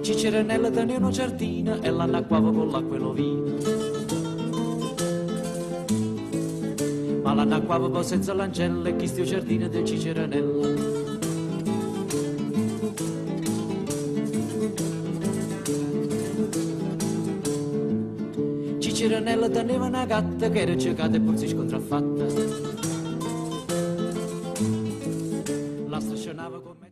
Ciceranella tenia una giardina e l'annacquava con l'acqua e l'ovina. Ma l'annacquava poi senza l'ancella e chi stia giardino del Ciceranella. Ciceranella teneva una gatta che era giocata e pur si scontraffatta. La striscionava con me.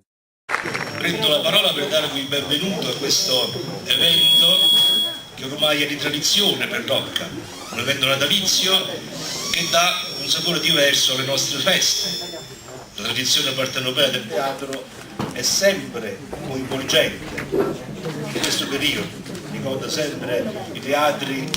Prendo la parola per darvi il benvenuto a questo evento che ormai è di tradizione per Rocca, un evento natalizio che dà un sapore diverso alle nostre feste. La tradizione partenopea del teatro è sempre coinvolgente in questo periodo. Ricordo sempre i teatri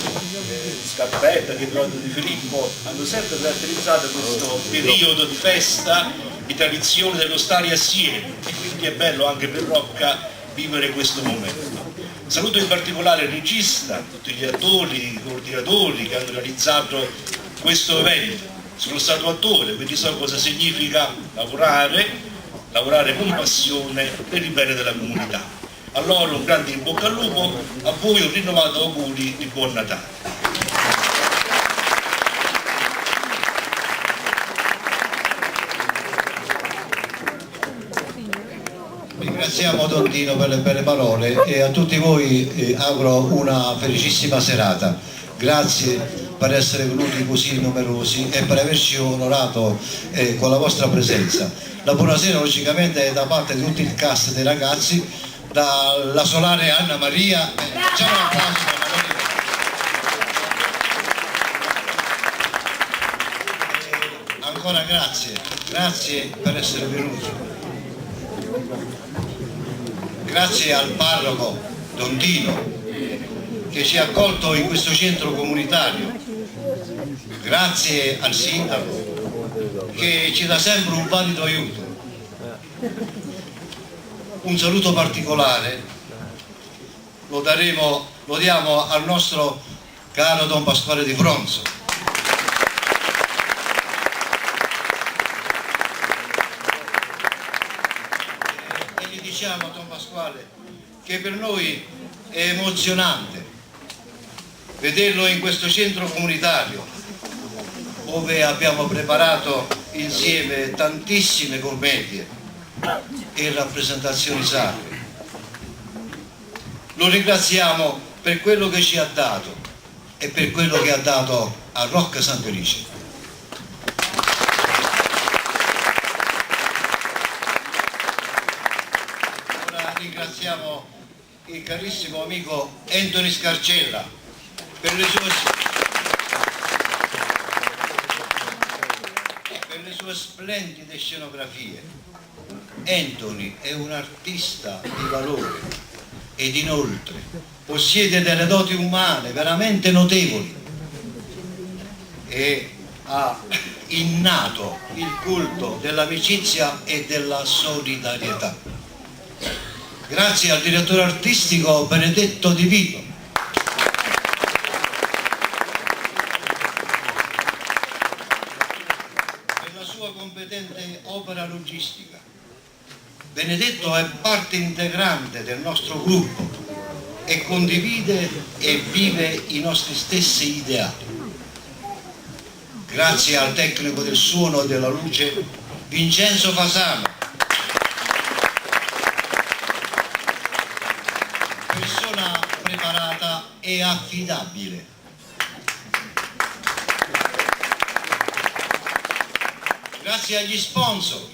Scarpetta, che Teatro di Filippo hanno sempre caratterizzato questo periodo di festa, di tradizione dello stare assieme, e quindi è bello anche per Rocca vivere questo momento. Saluto in particolare il regista, tutti gli attori, i coordinatori che hanno realizzato questo evento. Sono stato attore, quindi so cosa significa lavorare con passione per il bene della comunità. A loro un grande in bocca al lupo, a voi un rinnovato auguri di buon Natale. Ringraziamo Don Dino per le belle parole e a tutti voi auguro una felicissima serata. Grazie per essere venuti così numerosi e per averci onorato con la vostra presenza. La buonasera logicamente è da parte di tutto il cast dei ragazzi, dalla solare Anna Maria. Facciamo un applauso a Anna Maria. Ancora grazie per essere venuti. Grazie al parroco Don Dino che ci ha accolto in questo centro comunitario. Grazie al sindaco che ci dà sempre un valido aiuto. Un saluto particolare lo diamo al nostro caro Don Pasquale Di Fronzo. E gli diciamo a Don Pasquale che per noi è emozionante vederlo in questo centro comunitario dove abbiamo preparato insieme tantissime commedie e rappresentazioni sacre. Lo ringraziamo per quello che ci ha dato e per quello che ha dato a Rocca San Felice. Ora ringraziamo il carissimo amico Anthony Scarcella per le sue splendide scenografie. Anthony è un artista di valore ed inoltre possiede delle doti umane veramente notevoli e ha innato il culto dell'amicizia e della solidarietà. Grazie al direttore artistico Benedetto Di Vito per la sua competente opera logistica. Benedetto è parte integrante del nostro gruppo e condivide e vive i nostri stessi ideali. Grazie al tecnico del suono e della luce Vincenzo Fasano, persona preparata e affidabile. Grazie agli sponsor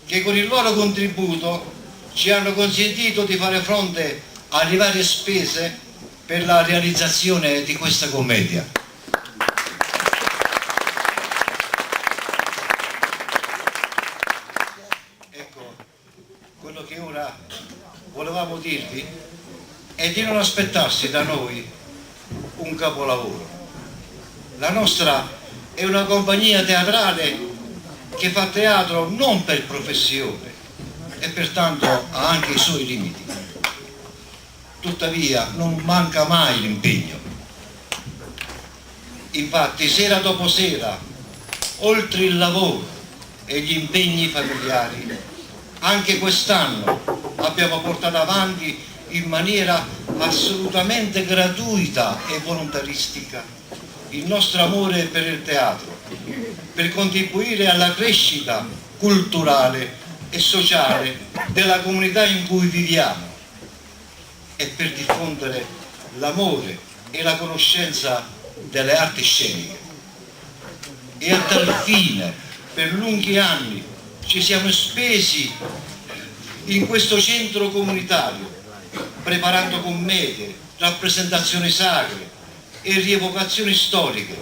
che con il loro contributo ci hanno consentito di fare fronte alle varie spese per la realizzazione di questa commedia. Ecco, quello che ora volevamo dirvi è di non aspettarsi da noi un capolavoro. La nostra è una compagnia teatrale che fa teatro non per professione e pertanto ha anche i suoi limiti. Tuttavia non manca mai l'impegno. Infatti sera dopo sera, oltre il lavoro e gli impegni familiari, anche quest'anno abbiamo portato avanti in maniera assolutamente gratuita e volontaristica il nostro amore per il teatro, per contribuire alla crescita culturale e sociale della comunità in cui viviamo e per diffondere l'amore e la conoscenza delle arti sceniche. E a tal fine, per lunghi anni, ci siamo spesi in questo centro comunitario, preparando commedie, rappresentazioni sacre e rievocazioni storiche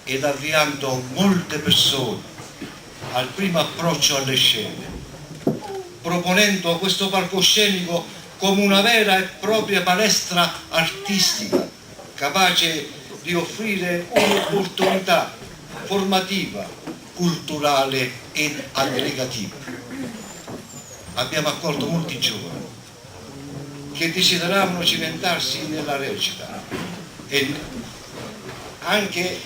ed avviando molte persone al primo approccio alle scene, proponendo questo palcoscenico come una vera e propria palestra artistica, capace di offrire un'opportunità formativa, culturale ed aggregativa. Abbiamo accolto molti giovani che desideravano cimentarsi nella recita e anche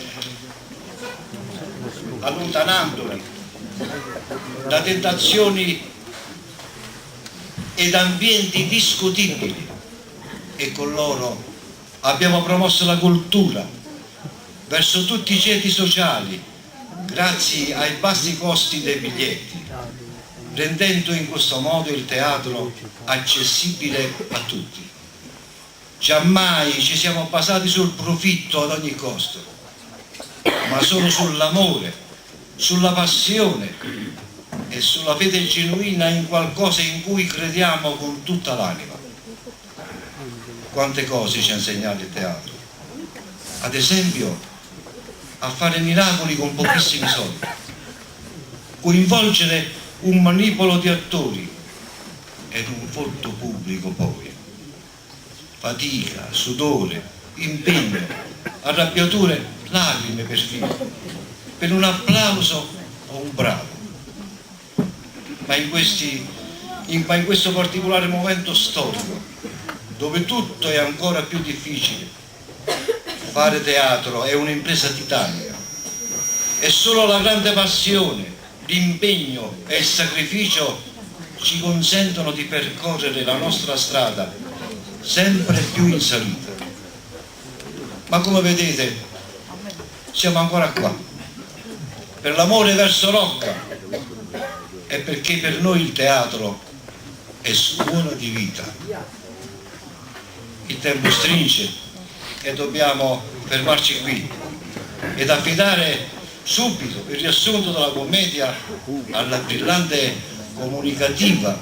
allontanandoli da tentazioni ed ambienti discutibili, e con loro abbiamo promosso la cultura verso tutti i ceti sociali grazie ai bassi costi dei biglietti, rendendo in questo modo il teatro accessibile a tutti. Giammai ci siamo basati sul profitto ad ogni costo, ma solo sull'amore, sulla passione e sulla fede genuina in qualcosa in cui crediamo con tutta l'anima. Quante cose ci ha insegnato il teatro, ad esempio a fare miracoli con pochissimi soldi, coinvolgere un manipolo di attori ed un folto pubblico poi, fatica, sudore, impegno, arrabbiature, lacrime perfino, per un applauso o un bravo. Ma in questo particolare momento storico, dove tutto è ancora più difficile, fare teatro è un'impresa titanica e solo la grande passione, l'impegno e il sacrificio ci consentono di percorrere la nostra strada sempre più in salita. Ma come vedete siamo ancora qua, per l'amore verso Rocca e perché per noi il teatro è suono di vita. Il tempo stringe e dobbiamo fermarci qui ed affidare subito il riassunto della commedia alla brillante comunicativa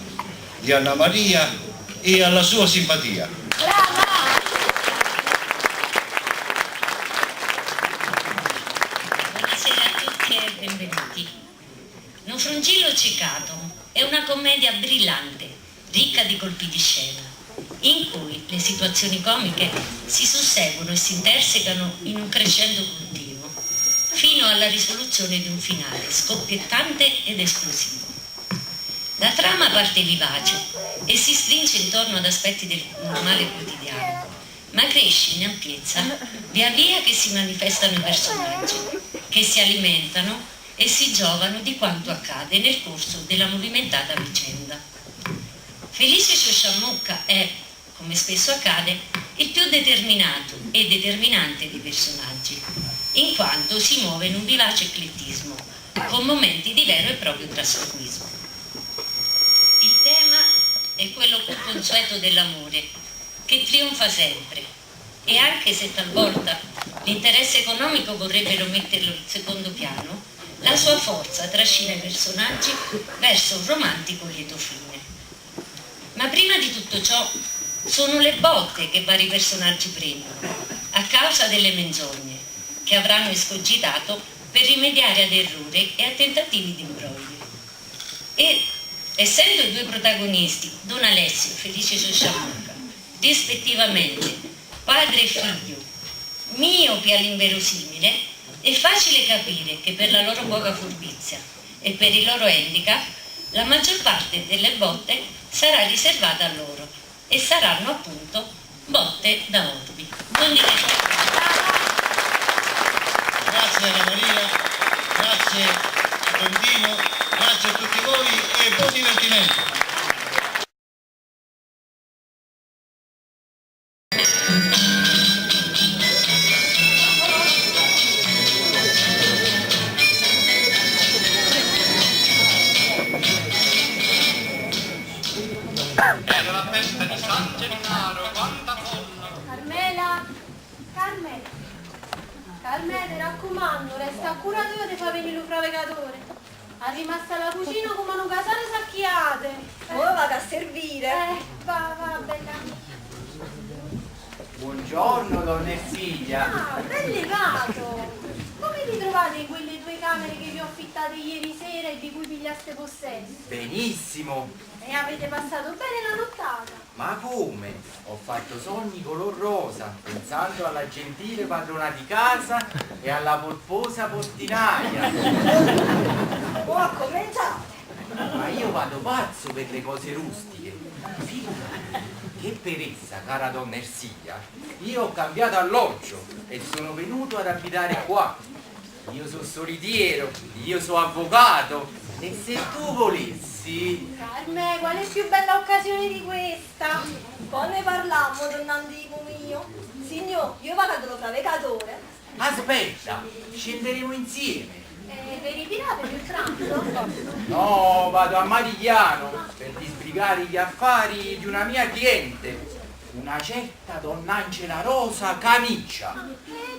di Anna Maria e alla sua simpatia. Buonasera a tutti e benvenuti. Non Frungillo Ciecato è una commedia brillante, ricca di colpi di scena, in cui le situazioni comiche si susseguono e si intersecano in un crescendo continuo, fino alla risoluzione di un finale scoppiettante ed esplosivo. La trama parte vivace e si stringe intorno ad aspetti del normale quotidiano, ma cresce in ampiezza via via che si manifestano i personaggi, che si alimentano e si giovano di quanto accade nel corso della movimentata vicenda. Felice Sciosciamucca è, come spesso accade, il più determinato e determinante dei personaggi, in quanto si muove in un vivace eclettismo, con momenti di vero e proprio trasformismo. Il tema è quello più consueto dell'amore, che trionfa sempre, e anche se talvolta l'interesse economico vorrebbero metterlo in secondo piano, la sua forza trascina i personaggi verso un romantico lieto fine. Ma prima di tutto ciò sono le botte che vari personaggi prendono, a causa delle menzogne che avranno escogitato per rimediare ad errori e a tentativi di imbroglio. E, essendo i due protagonisti, Don Alessio e Felice Sciosciamucca, rispettivamente padre e figlio, miopi all'inverosimile, è facile capire che per la loro poca furbizia e per i loro handicap la maggior parte delle botte sarà riservata a loro e saranno appunto botte da orbi. Non dite Grazie Anna Maria, grazie Don Dino, grazie a tutti voi e buon divertimento. Era la festa di San Gennaro, quanta folla! Carmela, Carmela, raccomando, resta accurato di far venire il navigatore. È rimasta alla cucina come un casale sacchiate. Ora vado a servire. Va, bella. Buongiorno, donna Ersilia. Ah, ben levato. Come vi trovate in quelle 2 camere che vi ho affittate ieri sera e di cui pigliaste possesso? Benissimo. E avete passato bene la nottata? Ma come? Ho fatto sogni color rosa, pensando alla gentile padrona di casa e alla polposa portinaia. Ora cominciate. Ma io vado pazzo per le cose rustiche. Figurati, che perezza, cara donna Ersilia. Io ho cambiato alloggio e sono venuto ad abitare qua. Io sono solitiero, io sono avvocato. E se tu volessi... Carme, qual è più bella occasione di questa? Poi ne parlammo, donn'antico mio. Signor, io vado dallo navigatore. Aspetta, scenderemo insieme. Vi ritirate più pranzo? No, vado a Marigliano per disbrigare gli affari di una mia cliente, una certa donn'Angela Rosa Camiccia.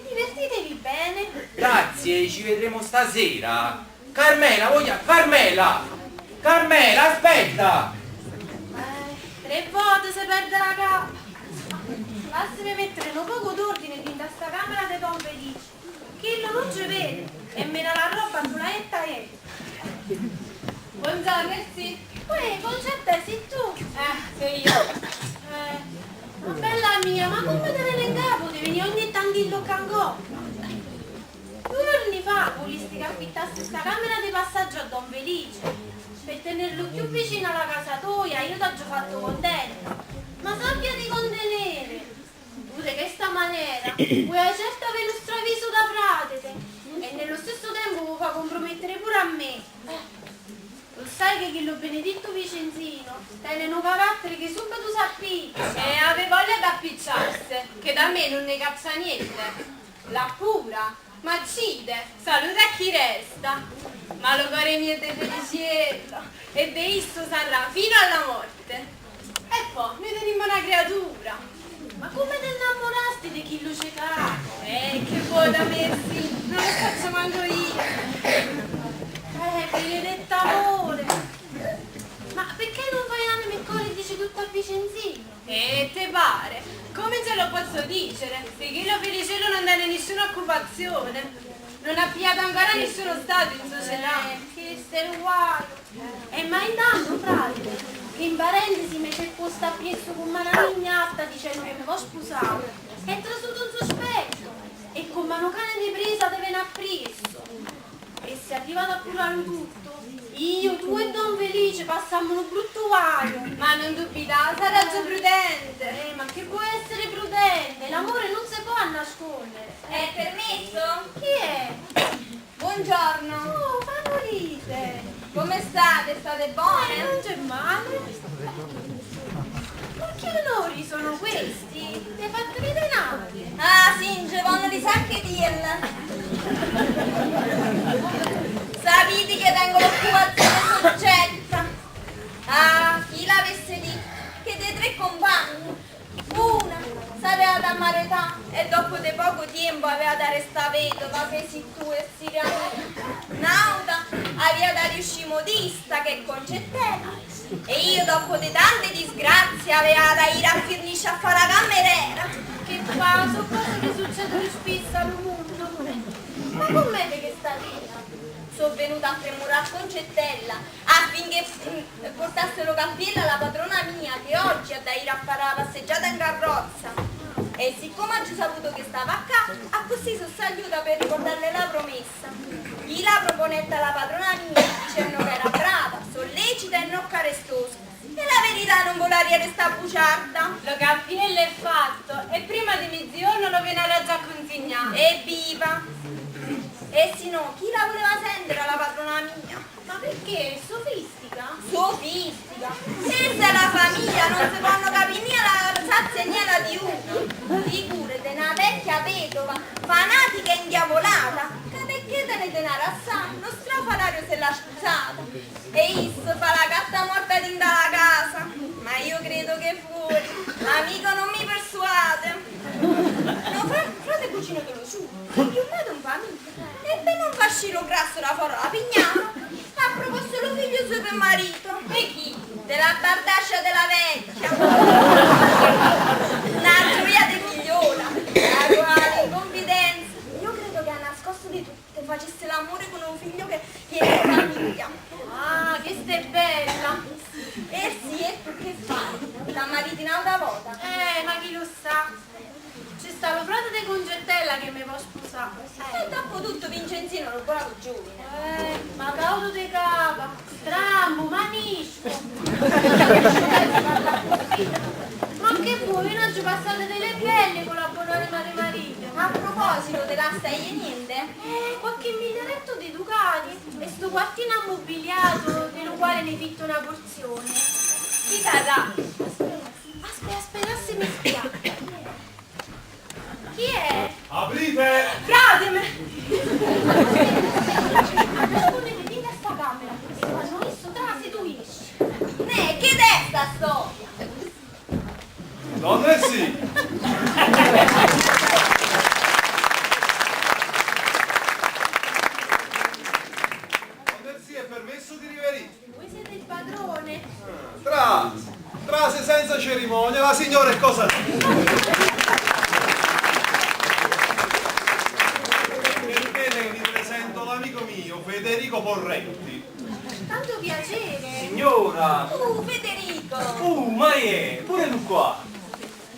Divertitevi bene. Grazie, ci vedremo stasera. Carmela, Carmela, aspetta! 3 volte si perde la capa. Lasciami mettere un poco d'ordine in questa camera di Don Felice. Chi non ci vede e mena la roba sulla etta e. Buongiorno, sì. Buongiorno te, sei tu? Sei io. Ma bella mia, ma come te ne venga a capo? Devi venire ogni tanto in locangò. 2 giorni fa volisti che affittasse questa camera di passaggio a Don Felice per tenerlo più vicino alla casa tua, io t'ho già fatto contento. Ma sappia di contenere. Tu di questa maniera vuoi certo avere lo straviso da pratete e nello stesso tempo lo fa compromettere pure a me. Lo sai che Chillo Benedetto Vicenzino tiene un carattere che subito s'appiccia. E ave voglia d'appicciarsi, che da me non ne cazza niente. La pura, ma cide, saluta chi resta. Ma lo cuore mio de feliciello, e de isto sarà fino alla morte. E poi mi tenimmo una creatura. Ma come ti innamorasti di chi lo cecava? Che vuoi da me, sì, non lo faccio manco io. Benedetta amore. Ma perché non fai anime e cuore e dici tutto a Vicenzino? E te pare? Come ce lo posso dire? Se Chillo Felicello non tiene nessuna occupazione. Non ha pigliato ancora nessuno stato in società. Che steruaio. E ma intanto, frate, che in parentesi mi c'è posto a piesso con mano mignata dicendo che mi vuoi sposare. È trasuto un sospetto. E con mano cane di presa te viene appresso. E se è arrivato a curare tutto, io, tu e Don Felice passammo un brutto vaio. Ma non dubitare, sarà già prudente. Ma che può essere prudente? L'amore non si può nascondere. Permesso? Chi è? Buongiorno. Oh, favorite. Come state? State buone? Non c'è male. Ma che onori sono questi? Ti hai fatto i denari? Ah, sì, Giovanna di Sacche dirla. Sapete che tengo l'occupazione soggetta. Ah, chi l'avesse detto che dei 3 compagni, una sapeva da marità e dopo di poco tempo aveva da restare vedova, che si tu e si Nauta aveva da riuscire modista che concettella e io dopo di tante disgrazie aveva da ir a firnisce a fare la cameriera. Che fa? Sono cose che succedono spesso al mondo. Ma com'è che sta lì? Sono venuta a premurare a Concettella affinché portassero campiella alla padrona mia che oggi ha da ir a fare la passeggiata in carrozza e siccome ha già saputo che stava a casa ha così sossaiuta per ricordarle la promessa. Gli la proponetta alla padrona mia dicendo che era brava, sollecita e non carestosa e la verità non voleva restare bugiarda. Lo campiello è fatto e prima di mezzogiorno lo viene già consegnato. Evviva! E se no, chi la voleva sentire alla padrona mia? Ma perché? È sofistica? Sofistica! Senza la famiglia non si possono capire né la sazia né la di uno. Figurate, una vecchia vedova, fanatica e indiavolata, che perché te ne denaro assai, lo strafalario se l'ha scusata. E isso fa la gatta morta dentro la casa. Ma io credo che fuori. Amico, non mi persuade. No, frate cucinatelo su. Sei più un famiglia. E per non fascino grasso da foro la pignano, ha proposto lo figlio suo per marito. E chi? Della bardascia della vecchia. Una gioia di figliola. La quale, in confidenza, io credo che ha nascosto di tutte facesse l'amore con un figlio che viene in famiglia. Ah, che stai bella. Sì, e tu che fai? La maritina una volta. Ma chi lo sa? C'è sta lo frate di Concettella che mi può sposare. E dopo tutto Vincenzino è un bravo giovane. Ma caudo di capa, strambo, manisco. Ma che vuoi? Non ci passate delle belle con la buonanima di marito. A proposito, te la stai niente? Qualche miglioretto di ducati e sto quartino ammobiliato dello quale ne fitto una porzione. Chi sarà? Aspetta, se mi spiace. Chi è? Aprite! Frateme! Nascondete, vieni a sta camera. Se quando visto trasi tu esci. Ne, che è sta storia? Donne sì! Donne sì, è permesso di riverire. Voi siete il padrone. Trase senza cerimonia, la signora è cosa vi presento l'amico mio, Federico Porretti. Tanto piacere. Signora! Federico! Ma è? Pure tu qua!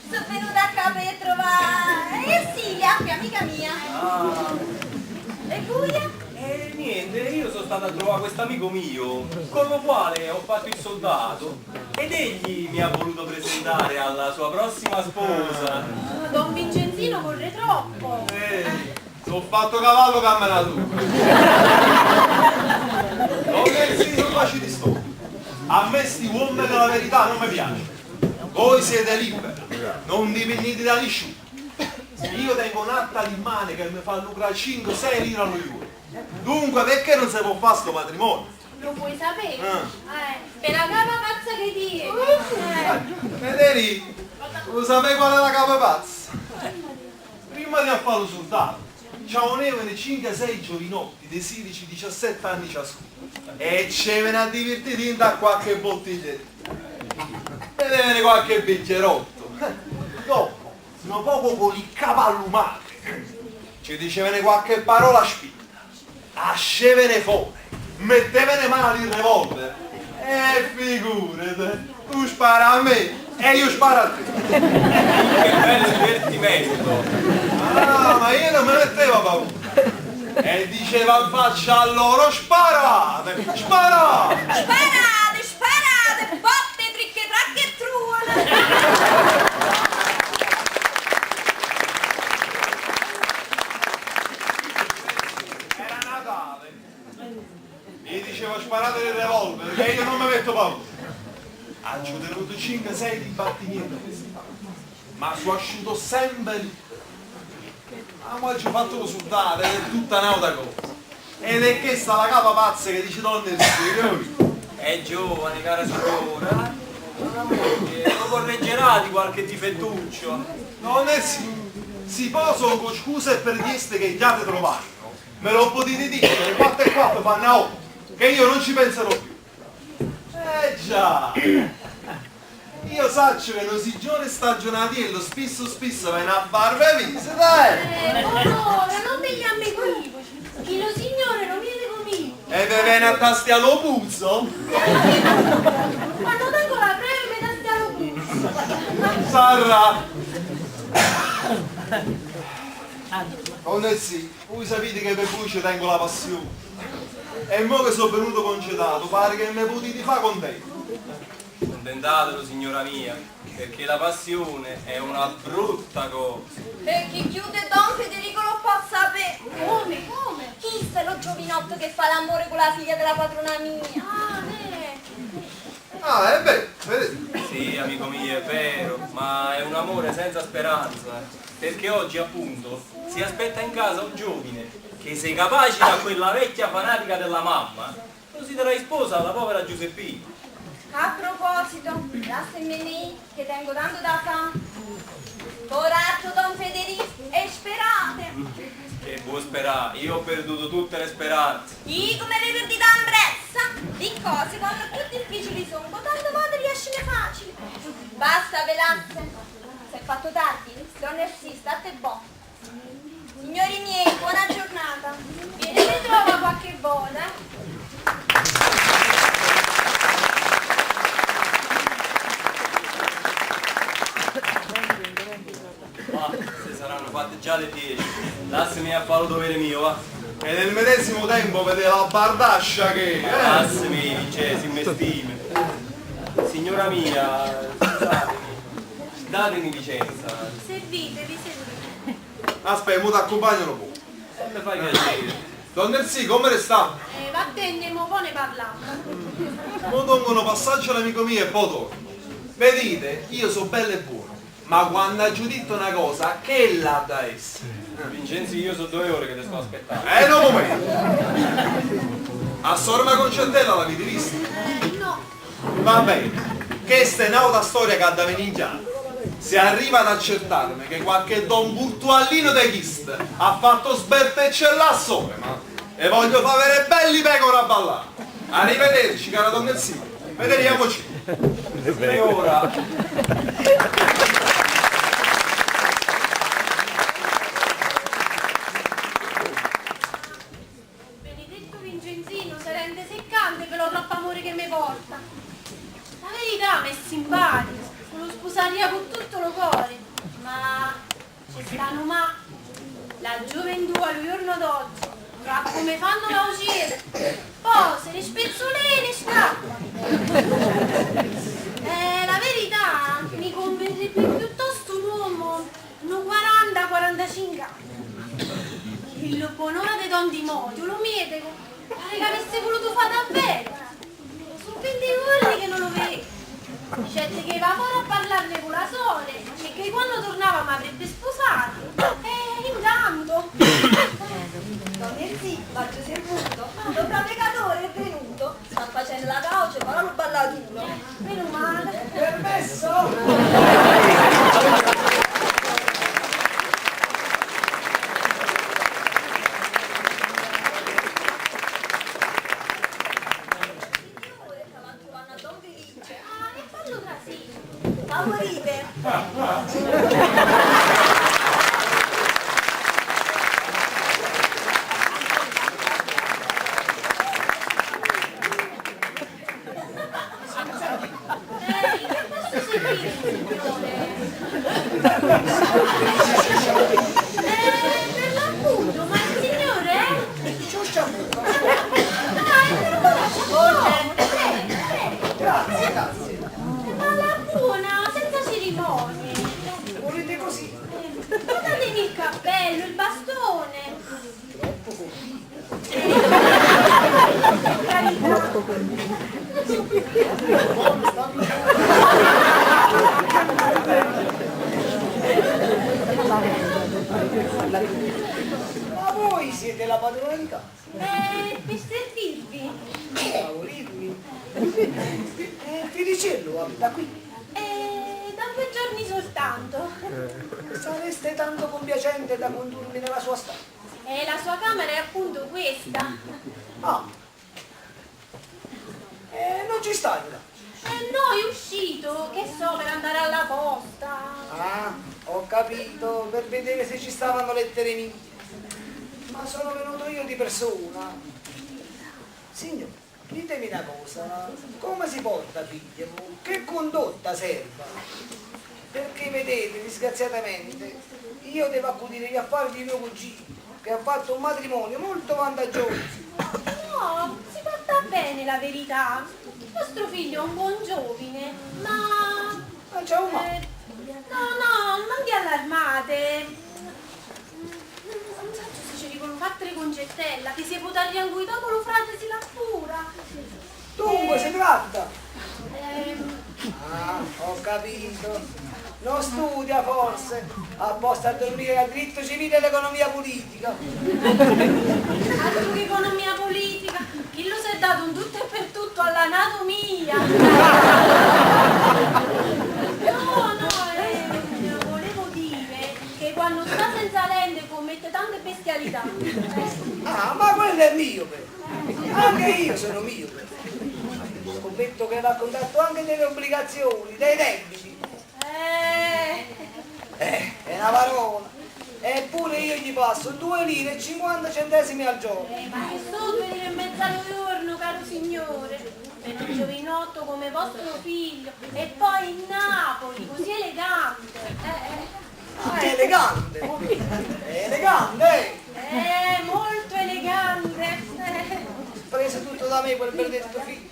Sono venuta qua per trovare Silvia, che è amica mia. E Puglia? Niente, io sono stato a trovare questo amico mio, con lo quale ho fatto il soldato, ed egli mi ha voluto presentare alla sua prossima sposa. Don Vincenzino corre troppo. Sono fatto cavallo cammina tu. Non pensi non facci di sto. A me sti uomini che la verità non mi piace. Voi siete liberi, non dipendete da nessuno. Io tengo un'atta di mani che mi fa lucrare 5-6 lire allo giorno. Dunque perché non si può fare sto matrimonio? Lo puoi sapere? Per la capa pazza che tieni. Federico, lo sapete qual è la capa pazza? Prima di fare lo soldato, c'avevano 5-6 giovinotti di 16-17 anni ciascuno. E ce ne a divertire da qualche bottiglietta. E ne qualche bicchierotto. Dopo, sono poco con i capallumati. Ci dicevano qualche parola spinta. Ascevene fuori, mettevene mano il revolver e figurate, tu spara a me e io sparo a te. Che bello divertimento! Ah, ma io non mi mettevo paura e diceva in faccia a loro sparate, sparate! Sparate, sparate, botte, tricche, tracche e truone! Gli dicevo sparate il revolver che io non mi metto paura. Ha tenuto 5-6 dibattimenti, ma sono asciutto sempre lì. Ma ci ho fatto lo soldato, è tutta un'altra cosa. Ed è questa la capa pazza che dice donne sì, È giovane, cara signora. Lo correggerà di qualche difettuccio. non è sì. Si posano con scuse per richieste che già ti trovano. Me lo potete dire, le 4 e 4 fanno a 8, che io non ci penserò più. Già! Io saccio che lo sigione stagionatiello spesso viene a farve visita, dai! Ora, non degli ambiguivoci. Che lo signore non viene conmigo. E te viene a tastiare puzzo? Ma non tengo la crema da stiamo puzzo. Sarà! Non è sì, voi sapete che per voi ci tengo la passione. E mo che sono venuto concedato, pare che mi potete fare contento. Contentatelo, signora mia, perché la passione è una brutta cosa. E chi chiude Don Federico lo può sapere. Come? Come? Chi sta lo giovinotto che fa l'amore con la figlia della padrona mia? Ah, è vero, vedete? Sì, amico mio, è vero, ma è un amore senza speranza. Perché oggi, appunto, si aspetta in casa un giovine che se capace da quella vecchia fanatica della mamma, lo si darà in sposa alla povera Giuseppina. A proposito, lasciami che tengo tanto da fare. Coraggio, Don Federico, e sperate. Che vuoi sperare? Io ho perduto tutte le speranze. I come le perdi da Ambrezza? Di cose quando più difficili sono, tante volte riescono facili. Basta, velazze. Si è fatto tardi, Don Ersi, state buono. Signori miei, buona giornata. Vieni e trova qualche volta. Ma se saranno fatte già le 10, lasciami a fare il dovere mio, va. E nel medesimo tempo vede la bardascia che... Lasciami, Vicesimo e stime. Signora mia, scusatemi, datemi licenza. Servitevi, servitevi. Aspetta, mo ti accompagnano un po'. Se mi fai piacere. Don Nersi, come ne sta? Va bene, mo poi ne parliamo. Mo dongono passaggio all'amico mio e poi torno. Vedete, io sono bello e buono, ma quando ha giudito una cosa, che l'ha da essere? Vincenzi, io sono 2 ore che ti sto aspettando. No momento! A Sorma Concentella l'avete vista? No. Va bene, questa è un'altra storia che ha da venire. Se arriva ad accertarmi che qualche don Burtuallino de Chist ha fatto sbertecce là sole, ma e voglio far avere belli pecora a ballare. Arrivederci, cara Don Nersi. Vederiamoci. E ora? Benedetto Vincenzino si rende seccante per lo troppo amore che mi porta. La verità mi è simpatica, sono sposaria con tutto lo cuore, ma ci stanno ma la gioventù al giorno d'oggi, fra come fanno la uscire, pose, le spezzolene e scappano. La verità mi converrebbe piuttosto un uomo, non 40-45 anni. Il buon'ora di Don Dimodio lo miete, pare che avesse voluto fare davvero. Sono 20 giorni che non lo vedo. Dicette che va fuori a parlarne con la sole e che quando tornava mi avrebbe sposato. E intanto... Don Nersi, faccio seduto. Lo pregatore è venuto. Sta facendo la cauce, però lo ballaturo. Meno male. Permesso? Favorite. Posso servire, signore? Per l'appunto, ma il signore è? Grazie. Ma la buona, senza cerimonie. Volete così? Datemi il cappello, il bastone. Ma voi siete la padrona di casa? Per servirvi. Favorirvi? Felicello abita qui. Da 2 giorni soltanto. Sareste tanto compiacente da condurmi nella sua stanza. La sua camera è appunto questa. Ah. Non ci stai là? No, è uscito, che so, per andare alla posta. Ah, ho capito, per vedere se ci stavano lettere mie. Ma sono venuto io di persona. Signore, ditemi una cosa, come si porta figlia? Che condotta serva? Perché vedete, disgraziatamente, io devo accudire gli affari di mio cugino, che ha fatto un matrimonio molto vantaggioso. No, si porta bene la verità. Il vostro figlio è un buon giovine, ma... Ma c'è un ma. No, non vi allarmate. Non so se ci dicono fatte le concettella, che si può tagliare anche dopo lo frate si la cura. Dunque, si tratta? Ah, ho capito. Non studia forse, apposta a dormire a diritto civile ed economia politica. Altro che economia politica, chi lo si è dato un tutto e per tutto all'anatomia. No, volevo dire che quando sta senza lente commette tante bestialità. Ah, ma quello è miope. Anche io sono miope. Scommetto che va a contatto anche delle obbligazioni, dei debiti. È una parola. Eppure io gli passo 2 lire e 50 centesimi al giorno. Ma che so 2 lire e mezza al giorno, caro signore? Per un giovinotto come vostro figlio. E poi in Napoli, così elegante. Ah, è elegante. È elegante. Molto elegante. Preso tutto da me quel benedetto figlio.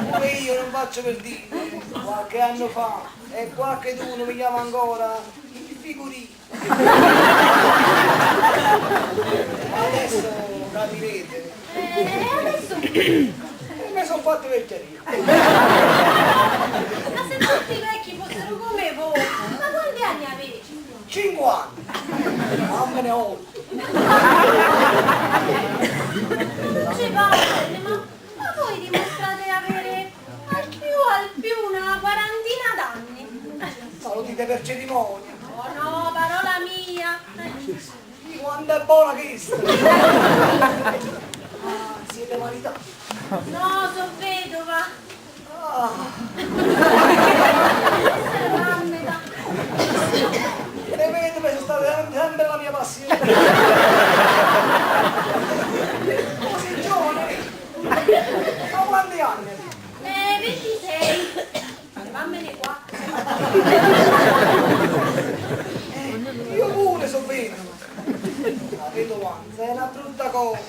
Pure io non faccio per dire. Qualche anno fa e qualche uno mi chiama ancora il figurino. Adesso capirete. Adesso mi sono fatto vecchieria. ma se tutti i vecchi fossero come voi, ma quanti anni avete? 50. Ma me ne ho 8. Non ci vale, ma voi dimostrate avere al più una quarantina d'anni. Ma lo dite per cerimonia. Oh no, parola mia. Quanto è buona che sta. Ah, siete maritati. No, sono vedova. Le vedove sono state sempre la mia passione. Così giovane. Ma quanti anni? 26. Vammene qua. Io pure so bene. La vedovanza è una brutta cosa.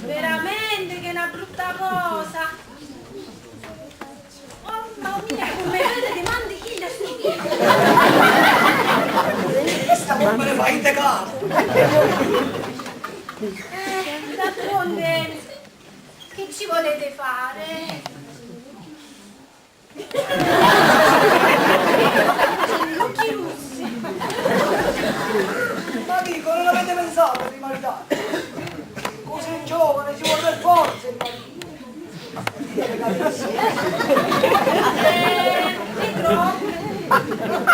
Veramente che è una brutta cosa. Oh mamma mia, come vedete mandi chi da Questa come me ne fai integrare. D'altronde, che ci volete fare? Gli occhi russi. Ma dico, non avete pensato di maritare? Così giovane ci vuole per forza il marito.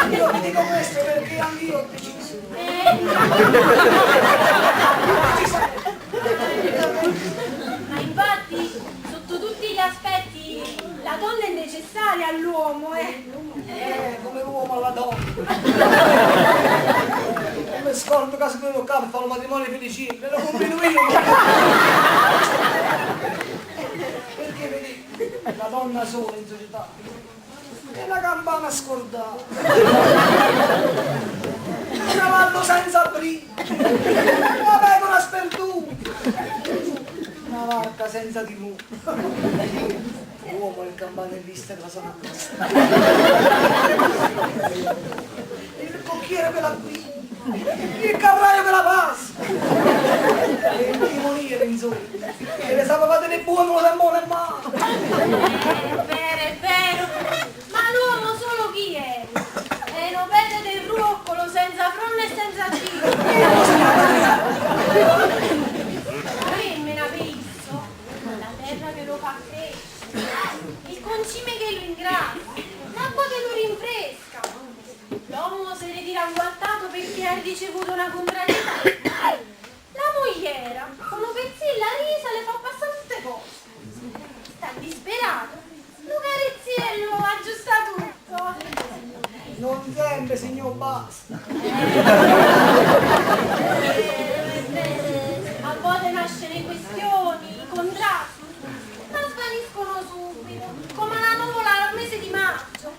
Io vi dico questo perché anch'io ho deciso. Ma infatti, sotto tutti gli aspetti, la donna è necessaria all'uomo, come l'uomo alla donna. Come scordo caso che non capo fa un matrimonio felice, me lo combino io. Perché vedi, la donna sola in società è la campana scordata, un cavallo senza brigo, una pecora sperduta, una vacca senza timore. L'uomo è il campanellista della sana costa, il cocchiere per la guida, il capraio per la pasta, e il timoniere insomma, che le sapevate del buono del buono e male. È vero, ma l'uomo solo chi è? È un pede del ruccolo senza fronte e senza cibo. Che me ne visto? La terra che lo fa crescere, il concime che lo ingrazia, l'acqua che lo rinfresca. L'uomo se ne tira agguantato perché ha ricevuto una contrarietà. La mogliera, con un pezzillo a risa, le fa passare tutte cose. Sta disperato. Lo carizziello aggiusta tutto. Non sempre, signor, basta. A volte nascono le questioni, i contrasti, ma svaniscono subito, come la nuvola al mese di maggio.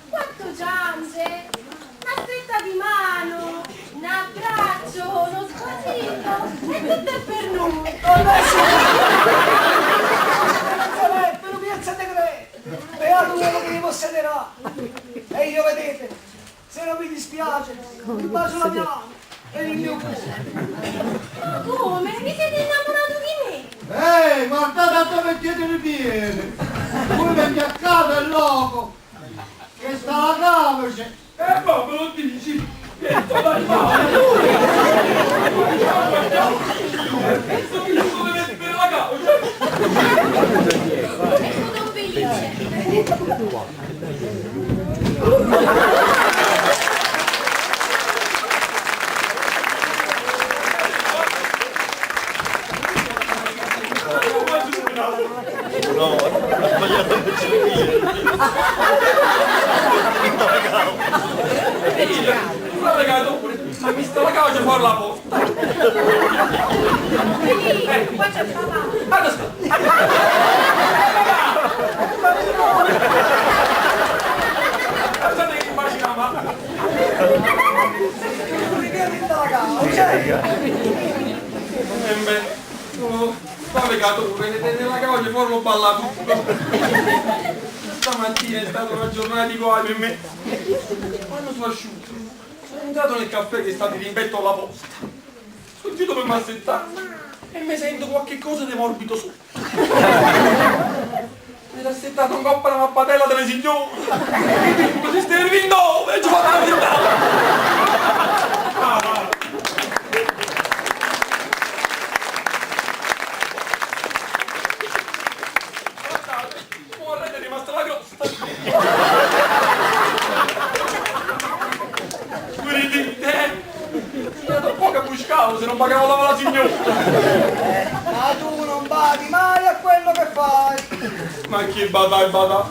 Quanto giange, una stretta di mano, un abbraccio, uno squasino, e tutto è per noi. Però piazza te crede, beato uomo che vi possederà. E io vedete, se non mi dispiace, vi bacio la mia mano e il mio cuore. Ma come? Vi siete innamorato di me? Guardate a dove siete le piede! Voi venite a casa il loco! Che sta la camice! Ma me lo dici? Che sto da male! Penso che io devo mettere la causa! No, ha sbagliato il ma mi sta la causa fuori la porta. Qua c'è papà. Guarda, sta. Guardate che immaginava. E beh, sta legato pure, nella causa fuori l'ho ballato. Stamattina è stata una giornata di guai per me. Quando sono asciutto, sono entrato nel caffè che sta di rimpetto alla posta. Sono girato per massettare e mi sento qualche cosa di morbido sotto. Mi era settato un coppa una mappadella delle signore. Così stai in dove? E ci fa la è rimasta la crosta. Io da poco buscavo se non pagavo la signora. Ma tu non badi mai a quello che fai. Ma che bada?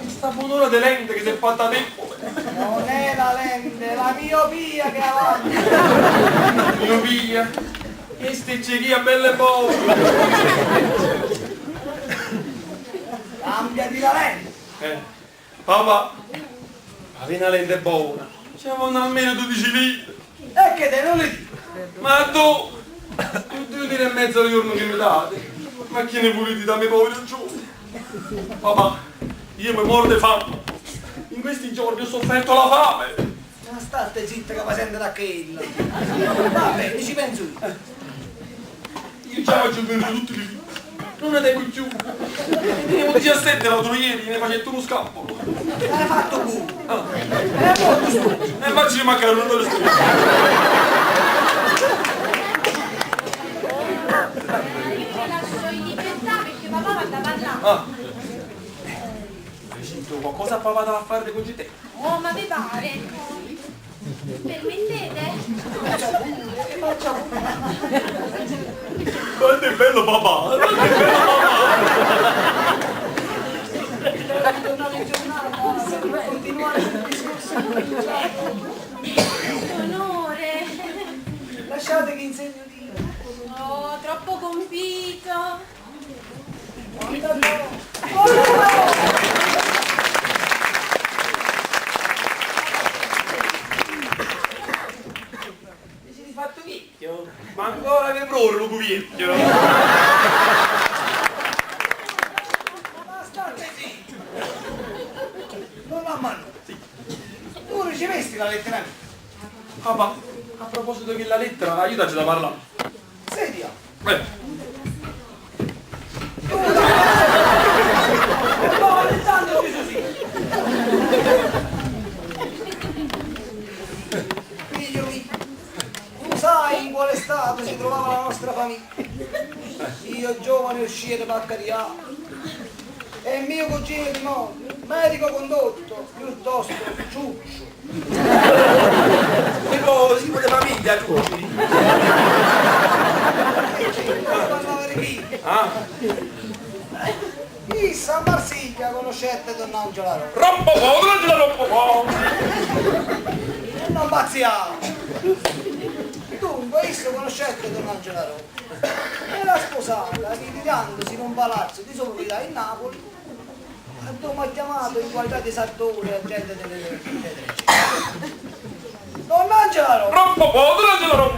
Sta buon'ora di lente che si è fatta tempo. Non è la lente, è la miopia che avanti. Miopia? Che stecceria bella e buona. Cambiati la lente. Papà, ma viene la lente buona. Ci vanno almeno 12 litri. E che te non li dico? Ma tu 2 lire e mezzo al giorno che mi date. Ma che ne volete da me poveri giorni? Papà, io mi muoio di fame. In questi giorni ho sofferto la fame. Ma state zitta che mi sente da quella. Va bene, ci penso io. Io già faccio bene tutti i litri. Non ne tengo più. Ne tenevo 17 l'altro ieri, ne facetto uno scappolo. L'hai fatto tu. E faccio mancare uno dello studio. Io ti lascio in libertà perché papà va da parlare. Hai sentito qualcosa a papà da fare con te? Oh, ma mi pare. Permettete? Quanto è bello papà! Quanto è bello papà! Tornare in giornata, continuare il discorso. Onore. Lasciate che insegno io. Oh, troppo convinto. Siete fatto vecchio? Ma ancora che proro lo vecchio! Ma state zitto. Non la mano. Tu ricevesti la lettera mia? Papà, a proposito che la lettera, aiutaci da parlare. Sedia. No, Alessandro Gesù sì. Figlio mio, tu sai in quale stato si trovava la nostra famiglia. Io giovane uscii da Baccariano e mio cugino di moglie, medico condotto, piuttosto ciuccio. Tipo tipo di famiglia, Ciucci. Chissà a Marsiglia conoscette Don Angelo. Rompo po'. E non bazziamo. Dunque, io conoscette Don Angelo. E la sposata, ritirandosi in un palazzo di sopra in Napoli, a dove mi ha chiamato in qualità di sartore a gente delle Don Angelo! Rompo po',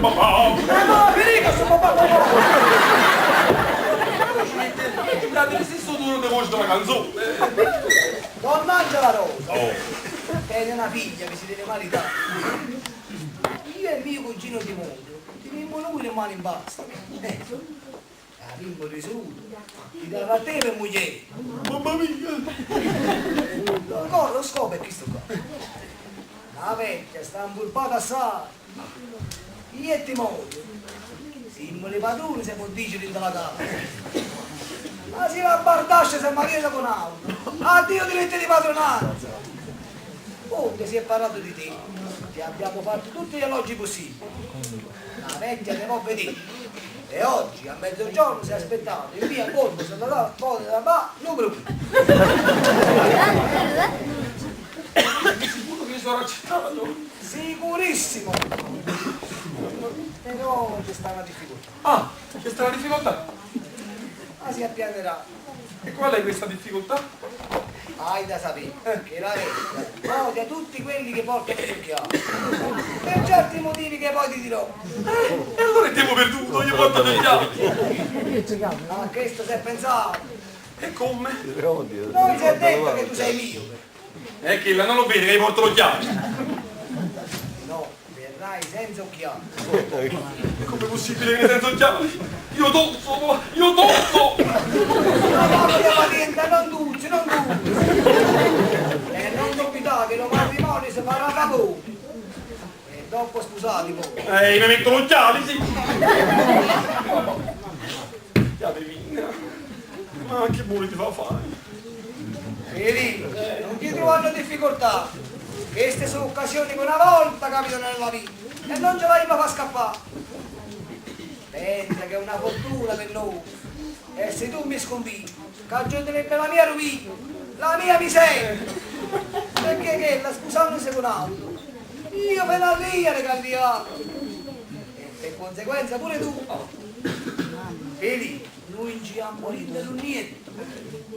No, finito sto papà! date lo stesso tono di voce della canzone. Don Angela Rosa, che è una figlia che si deve maritare. Io e mio cugino di mondo tenemmo lui le mani in basta. La bimbo risoluto, ti darà a te per moglie. Mamma mia! Lo scopo è questo qua. La vecchia sta imburbata assai. Io e ti moglie. Siamo le padrone, siamo difficili dalla casa. Ma si va a bardasce se marita con altro. Addio diritti di padronanza. Onde si è parlato di te. Ti abbiamo fatto tutti gli elogi possibili. La vecchia ne può vedere. E oggi a mezzogiorno si è aspettato in via Borgo della Ba numero 1. Sicuro che sono accettato? Sicurissimo. Però c'è sta una difficoltà. Ah, c'è sta una difficoltà? Ma si appianerà. E qual è questa difficoltà? Hai da sapere che la vecchia odia tutti quelli che portano il chiaro. Per certi motivi che poi ti dirò. E allora è tempo perduto, io porto degli altri. A questo si è pensato. E come? Noi si è detto che tu sei mio. È che la non lo vede che gli porto l'occhiale. No, verrai senza occhiali. Com'è possibile che senza occhiali? Io tozzo! Io tozzo! La mamma di paziente, non duzzi. E non dubitate che lo matrimonio si farà favore. E dopo sposati poi. Mi metto l'occhiali, sì! Chiave vinna. Ma che buoni ti fa fare? Vedi, non ti trovano difficoltà. Queste sono occasioni che una volta capitano nella vita e non ce l'hai mai fa scappare. Pensa che è una fortuna per noi. E se tu mi sconfiggi, cagionerebbe la mia rovina, la mia miseria. Perché che la scusandosi con altro, io per la via le candidato. E per conseguenza pure tu. Vedi, noi non ci siamo moriti per niente.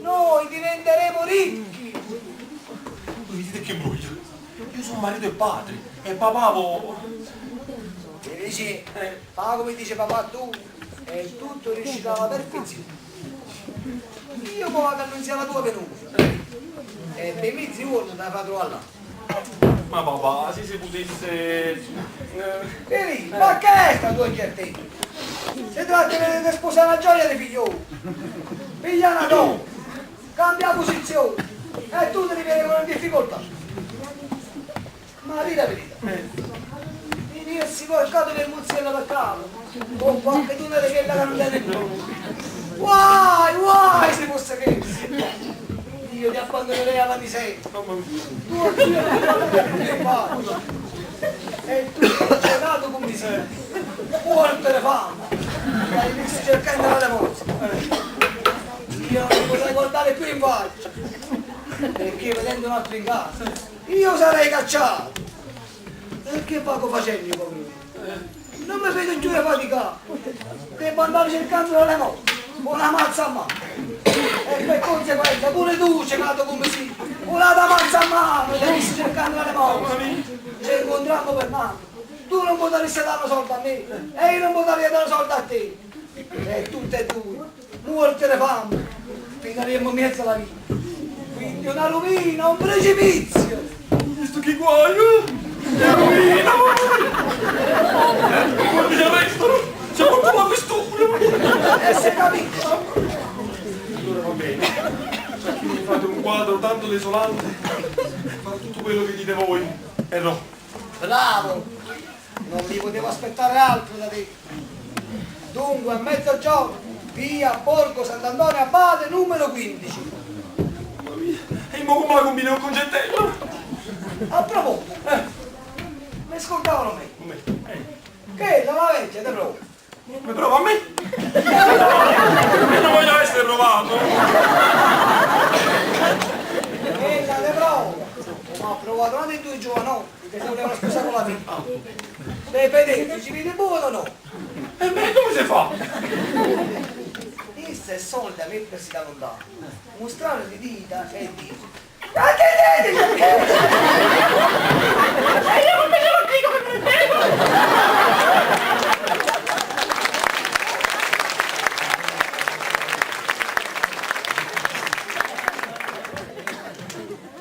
Noi diventeremo ricchi. Voi dite che bruglia? Io sono marito e padre. E papà E dice, fa come dice papà tu, e tutto riuscirà alla perfezione. Io poi vado a annunziare la tua venuta. E per mezzi giorni da fa trovare là. Ma papà, se si potesse... Vedi, ma che è sta tua incertezza? Si tratta di sposare una gioia di figlioli. Piglia una donna, cambia posizione e tu ti rivieni con difficoltà. Ma di la verità. Io si può cato del muzziello per capo, con qualche tuna di quella che non tiene più. Guai, se fosse che io ti abbandonerei alla miseria. Tu e tu sei nato con miseria. Morte le fame. E hai visto cercando la morte. Io non ti potrei guardare più in faccia. Perché vedendo un altro in casa, io sarei cacciato. E che poco facendo, povero? Non mi vedo giù a faticare. Devo andare cercando le morte. Una mazza a mano. E per conseguenza pure tu sei nato come si. Una mazza a mano, devi cercando le morte. Ci incontriamo per mano. Tu non potresti dare una soldi a me. E io non potrei dare una soldi a te. E tutte e due, morte le fame. Finiremo in mezzo alla vita. Quindi una rovina, un precipizio. Visto che guaio? La rovina! Quando ci arrestano, c'è qualcuno a questura! E se capito? Allora va bene. Mi fate un quadro tanto desolante. Fate tutto quello che dite voi. E no. Bravo! Non mi potevo aspettare altro da te. Dunque a mezzogiorno, via Borgo Sant'Antonio Abate numero 15. E mo come la combini con Congettello? A proposito, mi ascoltavano me. Che la vecchia te prova. Mi prova a me? Non voglio essere provato. Quella te prova. Ma ha provato una dei due giovanotti che si volevano sposare con la vita. Dei vedete, ci vede buono o no? E me come si fa? Essa è solida a mettersi da lontano, mostrare le dita e dire ma che dite? E io non me lo dico che prendete!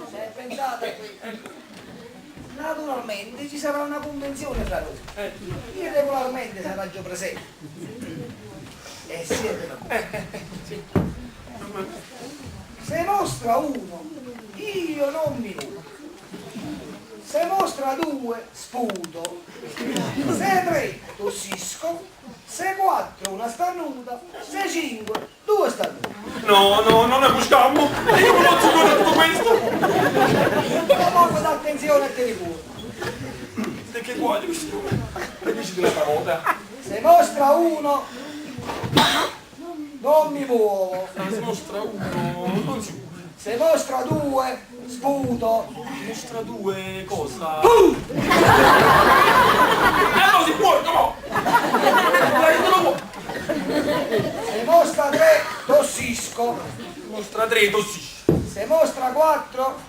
Se pensate a questo, naturalmente ci sarà una convenzione fra noi. Irregolarmente sarà già presente. E siete se mostra uno, io non mi nudo. Se mostra due, sputo. Se tre, tossisco. Se 4 una starnuta, se 5 2 starnuti. No, non ne buscammo. Io non posso fare tutto questo. Comunque d'attenzione e telefono. E che vuoi questo? Dici una parola. Se mostra 1 non mi muovo. Se mostra 1 non si muove. Se mostra 2 sputo. Mostra 2 cosa? Non si può, no! Se mostra 3 tossisco. Mostra 3 tossisco. Se mostra 4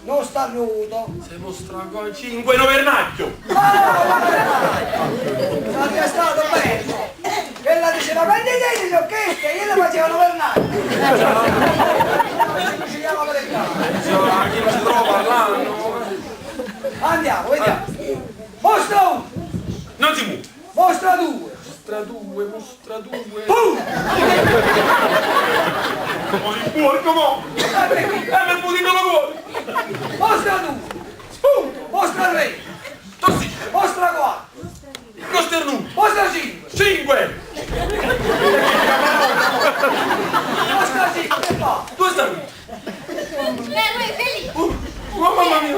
non starnuto. Se mostra 5 no vernacchio. Sarebbe stato bello. Quella diceva prendete le orchestre, io le facevano vernacchio. Ci chiama per il caso. Chi non si trova parlando? Andiamo, vediamo. Mostra 1. Non si muove. Mostra 2. Mostra 2. Boom! Ma il porco mo! Mi putino la cuore! Mostra 2. Spunto. Mostra 3. Tossisco. Mostra 4. Non sternuto. Mostra 5. 5. Mostra 5. Che fa? 2 starnuti. Lui è felice. Mamma mia.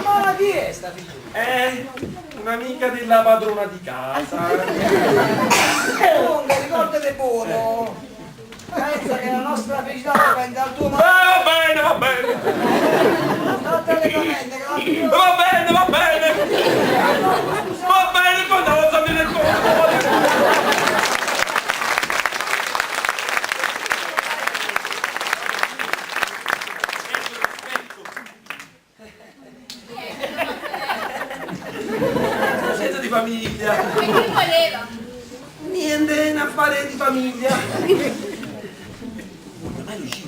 Ma chi è sta figura? Un'amica della padrona di casa. Comunque, ricordate buono. Pensa che la nostra felicità dipende dal tuo Va bene. State allegramente, che la tua... Va bene. Quando lo sapete nel cuore. Senza di famiglia. E chi voleva? Niente, un affare di famiglia. Ma è Lucia.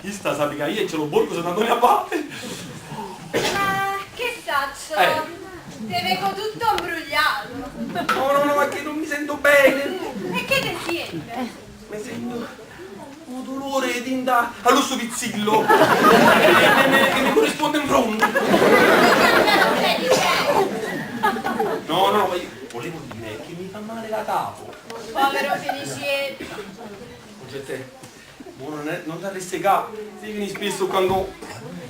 Io sta sapendo che io ce l'ho borgo se Antonio Abate. Ma che saccio? Te vengo tutto imbrugliato. No, ma che non mi sento bene. E che te siete? Mi sento un dolore tinta all'osso pizzillo. che mi corrisponde in fronte. No, ma io volevo dire che mi fa male la capo. Povero Felicietto. Oggi te, non daresti capo, se vieni spesso quando...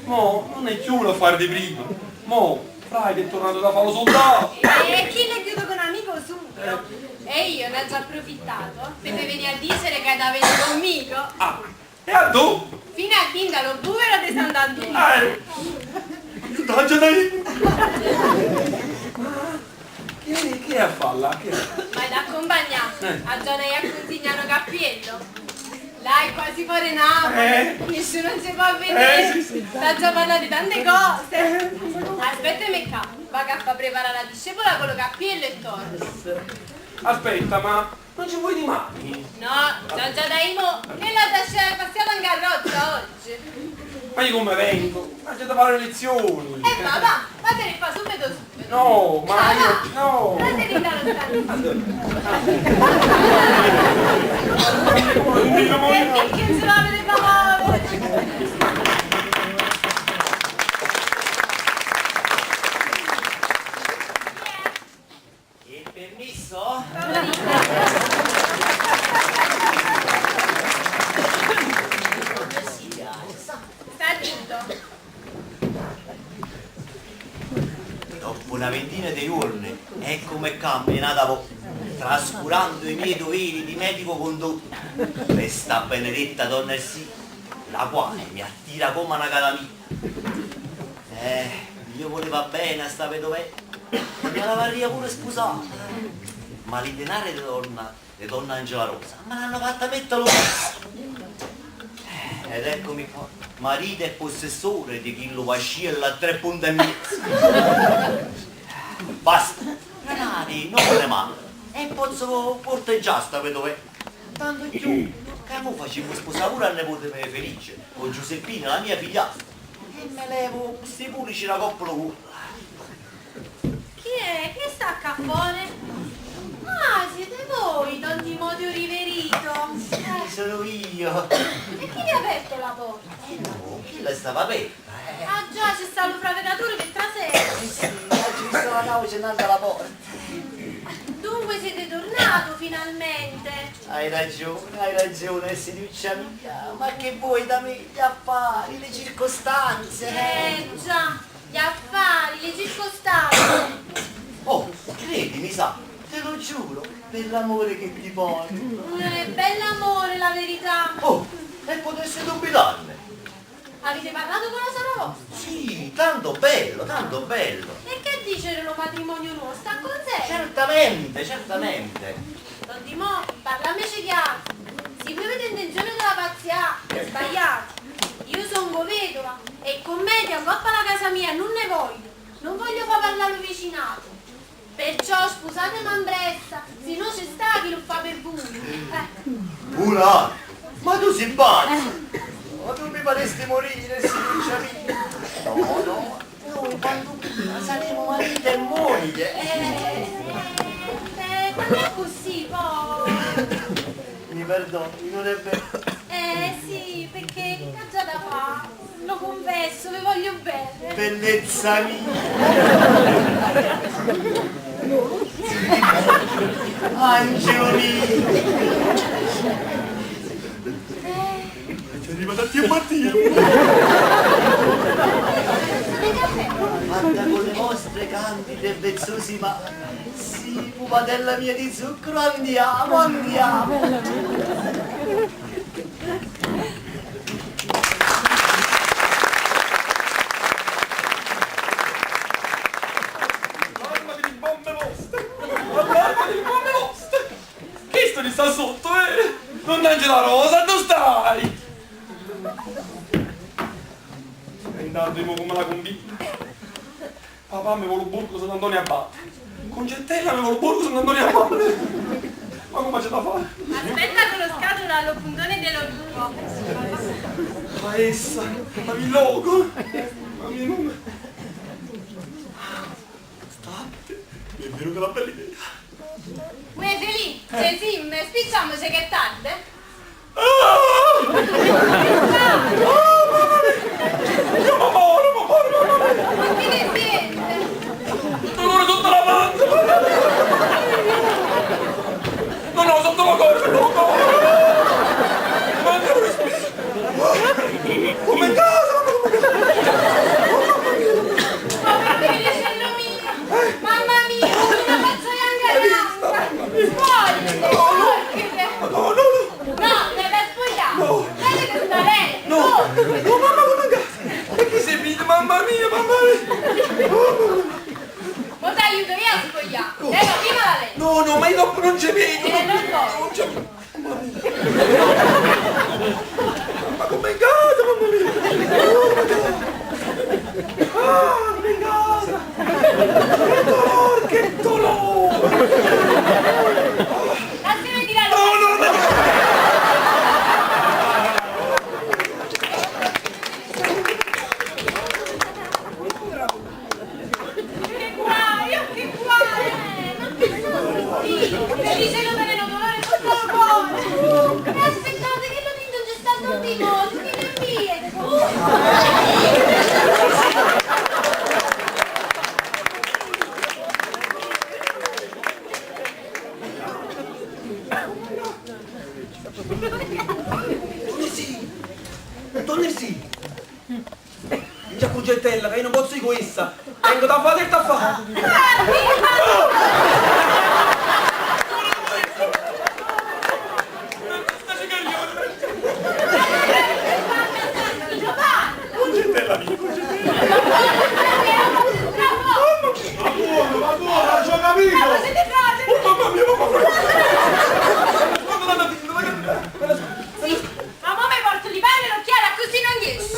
Mo, non è più l'affare di prima. Mo, Frai che è tornato da fare soldato. E chi ne chiudo con un amico subito? E io ne ho già approfittato per venire a dire che hai da vedere conmigo. Ah, e a tu? Fino a tinta lo buvero di Sant'Antonio. Taggia dai! Che è a falla? Che è? Ma è da accompagnare a Giona e a consegnare un cappiello. Là è quasi fuori nave, nessuno si può vedere, sta già parlando di tante cose. Aspetta qua, va che fa preparare la discepola con lo cappiello e torno. Aspetta, ma non ci vuoi di mani? No, già dai mo, e la tascia è passata in carrozza oggi. Ma io come vengo? Ma c'è da fare le lezioni. Va, te ne fa subito. No, ma io... no. Date di dallo che ce l'avete parole? Il permesso? Dopo una ventina di giorni, ecco come camminata trascurando i miei doveri di medico condotto. Questa benedetta donna sì, la quale mi attira come una calamita. Io voleva bene a sta vedovetta, mi l'avrei pure sposata. Ma i denari di donna Angela Rosa me l'hanno fatta mettere lo stesso. Ed eccomi qua, marito e possessore di chi lo vascilla a 3 punti e mezzo. Basta, denari non me ne manca. E posso porteggiare sta vedove. Tanto più, che mo facevo sposare pure a nipote mia Felice, con Giuseppina, la mia figliastra. E me levo questi purici la coppola con. Chi è? Chi sta qua fuori? Ah, siete voi, Don Timoteo Riverito. Sono io. E chi vi ha aperto la porta? No, chi la stava aperta? Ah già, c'è stato il fravedatore che trasera. Ci sta la cavo cenando alla porta. Dunque siete tornato finalmente. Hai ragione, signorina mia. Ma che vuoi da me? Gli affari, le circostanze. Già, gli affari, le circostanze. Oh, credimi, sa, te lo giuro, per l'amore che ti porto. Bell'amore, la verità. Oh, e potresti dubitarne. Avete parlato con la sora vostra? Sì, tanto bello, tanto bello. E che dice il matrimonio nuovo? Sta con sé? Certamente. Don Dimò, parlamici chiaro. Se voi avete intenzione della pazziare, sbagliate. Io sono vedova e commedia un coppa alla casa mia non ne voglio. Non voglio far parlare il vicinato. Perciò scusate Mambressa, se no ci sta chi lo fa per voi. Una, ma tu sei pazzo. Ma tu mi faresti morire, signorina mia. No, noi quando saremo marito e moglie. Quando è così poi? Mi perdoni, non è vero. Sì, perché che già da fa? Lo confesso, vi voglio bene. Bellezza mia. Angelo mio. Ci arriva da Dio Mattia. Guarda con le vostre candide e vezzosi mani. Sì, pupatella mia di zucchero, andiamo. Allarmati di bombe vostre! Che sto di sta sotto, Non Angela Rosa, dove stai? E intanto io come la convinta. Papà mi vuole Burgo Sant'Antonio Abate. Concettella mi vuole Burgo Sant'Antonio Abate. Ma come c'è da fare? Aspetta con lo scatolo allo puntone dello lupo. Ma essa, ma mi loco. Ma mi non... State, mi è venuta una bella idea. Uè Feli, sei sim, spicciamoci che è tardi. Io mi muore. Ma che ne siete? Dolore tutta la pancia. No, sotto la corda. Manca lo respiro. Come in casa. Felicello mio! Mamma mia, una pazzoianga bianca! Sporchete! No, deve spogliare! No. Vedi che sta bene! No, mamma, come in casa. E chi sei figlio? Mamma mia. Mo ti aiuto io a spogliare! Prima la lei! No, ma io dopo non ci vedo. Non so! Ma come in casa, mamma mia. Come in casa. Che dolore. Lasciami tirare! No. Che guai! Non mi sono sentito! Felicello veleno dolore tutto il cuore! E aspettate che lo tinto c'è stato un timone! Che le viene! Tornersi! Già Concettella, che io non posso di questa! Vengo da fare e da fare! Concettella mia, Ma buona, ci ho capito! Siete frate! mamma mia! Sì, ma mo mi porto di pane l'occhiale così non riesco!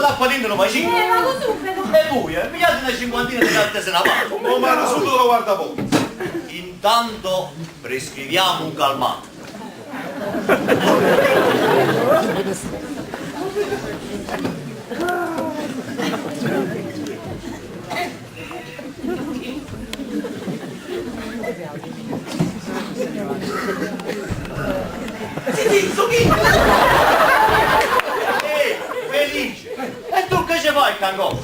l'acqua dentro non fa cinque. Ma così subito. E voi, pigliate una cinquantina di latte se la fa. Oh, ma era sotto la guardapoco. Intanto prescriviamo un calmante. Felice! E tu che ci fai, cangò?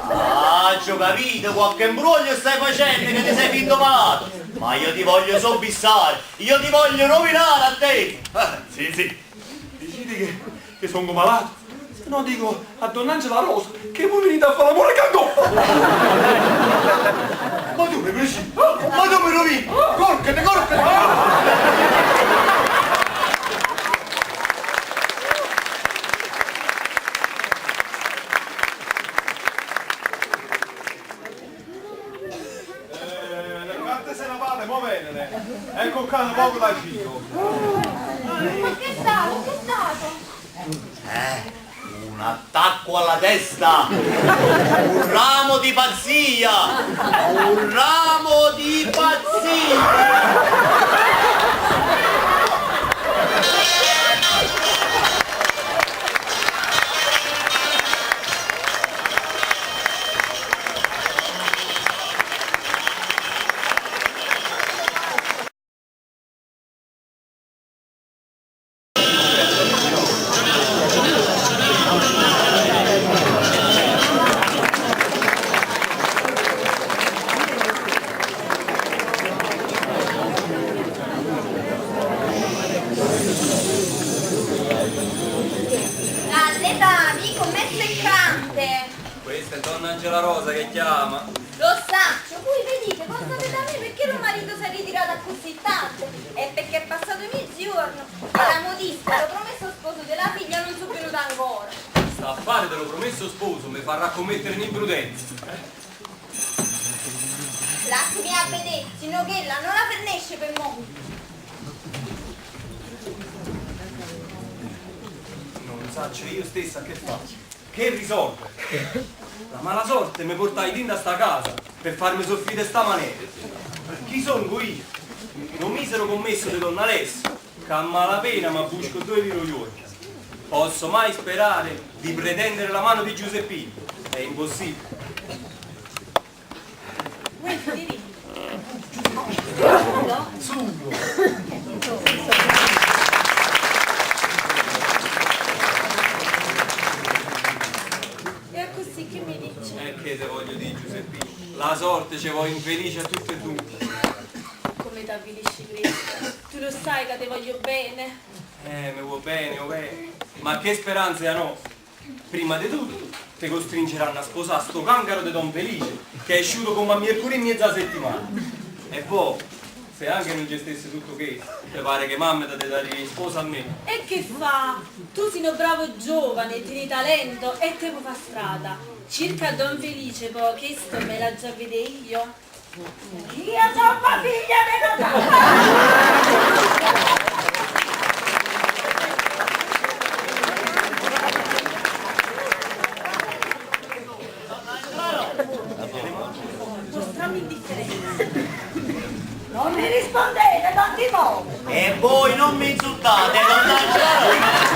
Ah, ci ho capito, qualche imbroglio stai facendo che ti sei finto malato. Ma io ti voglio sobbissare, io ti voglio rovinare a te. Sì. Decidi che sono malato. Se no dico a donna Angela Rosa che voi venite a fare l'amore cangò. Ma tu mi piaci? Ma tu mi rovini? Corcane! Le carte se ne fate, mo venere. Ecco qua un poco da giro. Ma che è stato? Che è stato? Un attacco alla testa! Un ramo di pazzia! Un ramo di pazzia! Dalle commesso è grande. Questa è donna Angela Rosa che chiama. Lo saccio, voi vedete, pensate da me perché il marito si è ritirato così tanto? È perché è passato mezzogiorno e la modista, l'ho promesso sposo della figlia, non sono venuta ancora. Sta a fare dello promesso sposo, mi farà commettere un'imprudenza. Lasciami a vedere, sino che ella non la fernesce per mo'. Non saccio io stessa che faccio. Che risolve? La mala sorte mi portai dentro a sta casa per farmi soffrire sta maniera. Chi sono io? Un misero commesso di donna Alessia, che a malapena mi busco 2 lire giorni. Posso mai sperare di pretendere la mano di Giuseppino? È impossibile. E così che mi dici? Che te voglio dire, Giuseppino? La sorte ci vuoi infelice a tutte e due. Come t'avvilisci questo? Tu lo sai che te voglio bene. Mi vuoi bene, ma che speranze hanno? Prima di tutto ti costringeranno a sposare sto cancaro di Don Felice che è uscito come a mercoledì in mezza settimana. E poi, se anche non gestisse tutto questo, ti pare che mamma ti dà di sposa a me. E che fa? Tu sei un bravo giovane, tieni talento e te fa strada. Circa Don Felice poi, che sto me la già vede io. Io sono tua figlia mostrami indifferenza. Non mi rispondete, non ti muovo. E voi non mi insultate, donna Angela Rosa!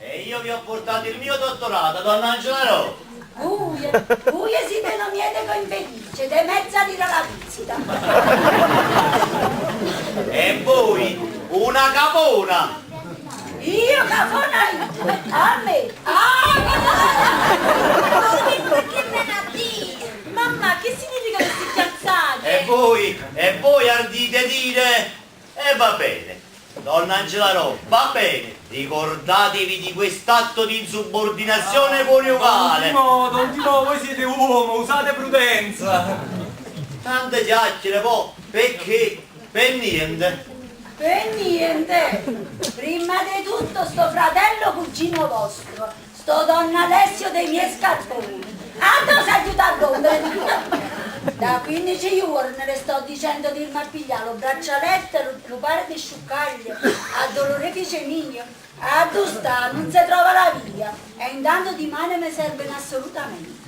E io vi ho portato il mio dottorato, donna Angela Rosa! Voi siete non miete con infelice, de mezza lira la visita. E voi, una capona! Io capona io, a me. Che menadì! Mamma, che significa questi chiazzate? E voi ardite dire? E va bene, donna Angela Rosa, va bene, ricordatevi di quest'atto di insubordinazione coniugale. Don Timo, voi siete uomo, usate prudenza. Tante chiacchiere, poi, perché? Per niente. Per niente, prima di tutto sto fratello cugino vostro, sto donna Alessio dei miei scarponi. Andiamo a aiutare a Da 15 giorni le sto dicendo di irmi a pigliare lo braccialetto, lo pare di sciuccaglio, a dolorifice mio, a dove sta, non si trova la via, e intanto di mani mi servono assolutamente.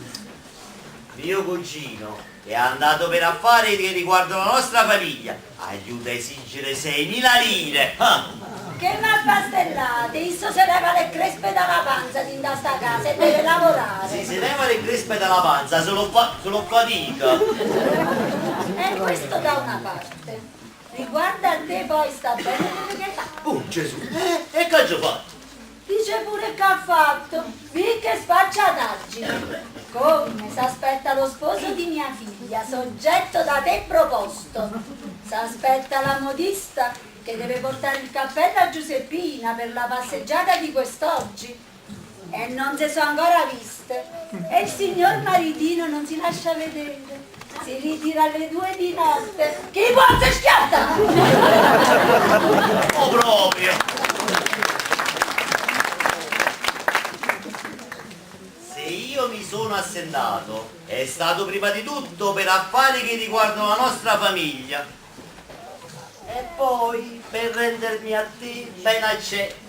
Mio cugino è andato per affari che riguardano la nostra famiglia, aiuta a esigere 6.000 lire. Che m'affastellate, isso se leva le crespe dalla panza di sta casa e deve lavorare. Sì, se leva le crespe dalla panza, solo fatica. E questo da una parte. Riguarda a te poi sta bene che fa. Oh Gesù, e che ha fatto? Dice pure che ha fatto, che sfacciataggine. Come s'aspetta lo sposo di mia figlia, soggetto da te proposto. S'aspetta la modista che deve portare il cappello a Giuseppina per la passeggiata di quest'oggi. E non si sono ancora viste. E il signor maritino non si lascia vedere. Si ritira alle 2 di notte. Chi può si schiatta? Oh proprio! Se io mi sono assentato è stato prima di tutto per affari che riguardano la nostra famiglia. E poi per rendermi a te ben accetto.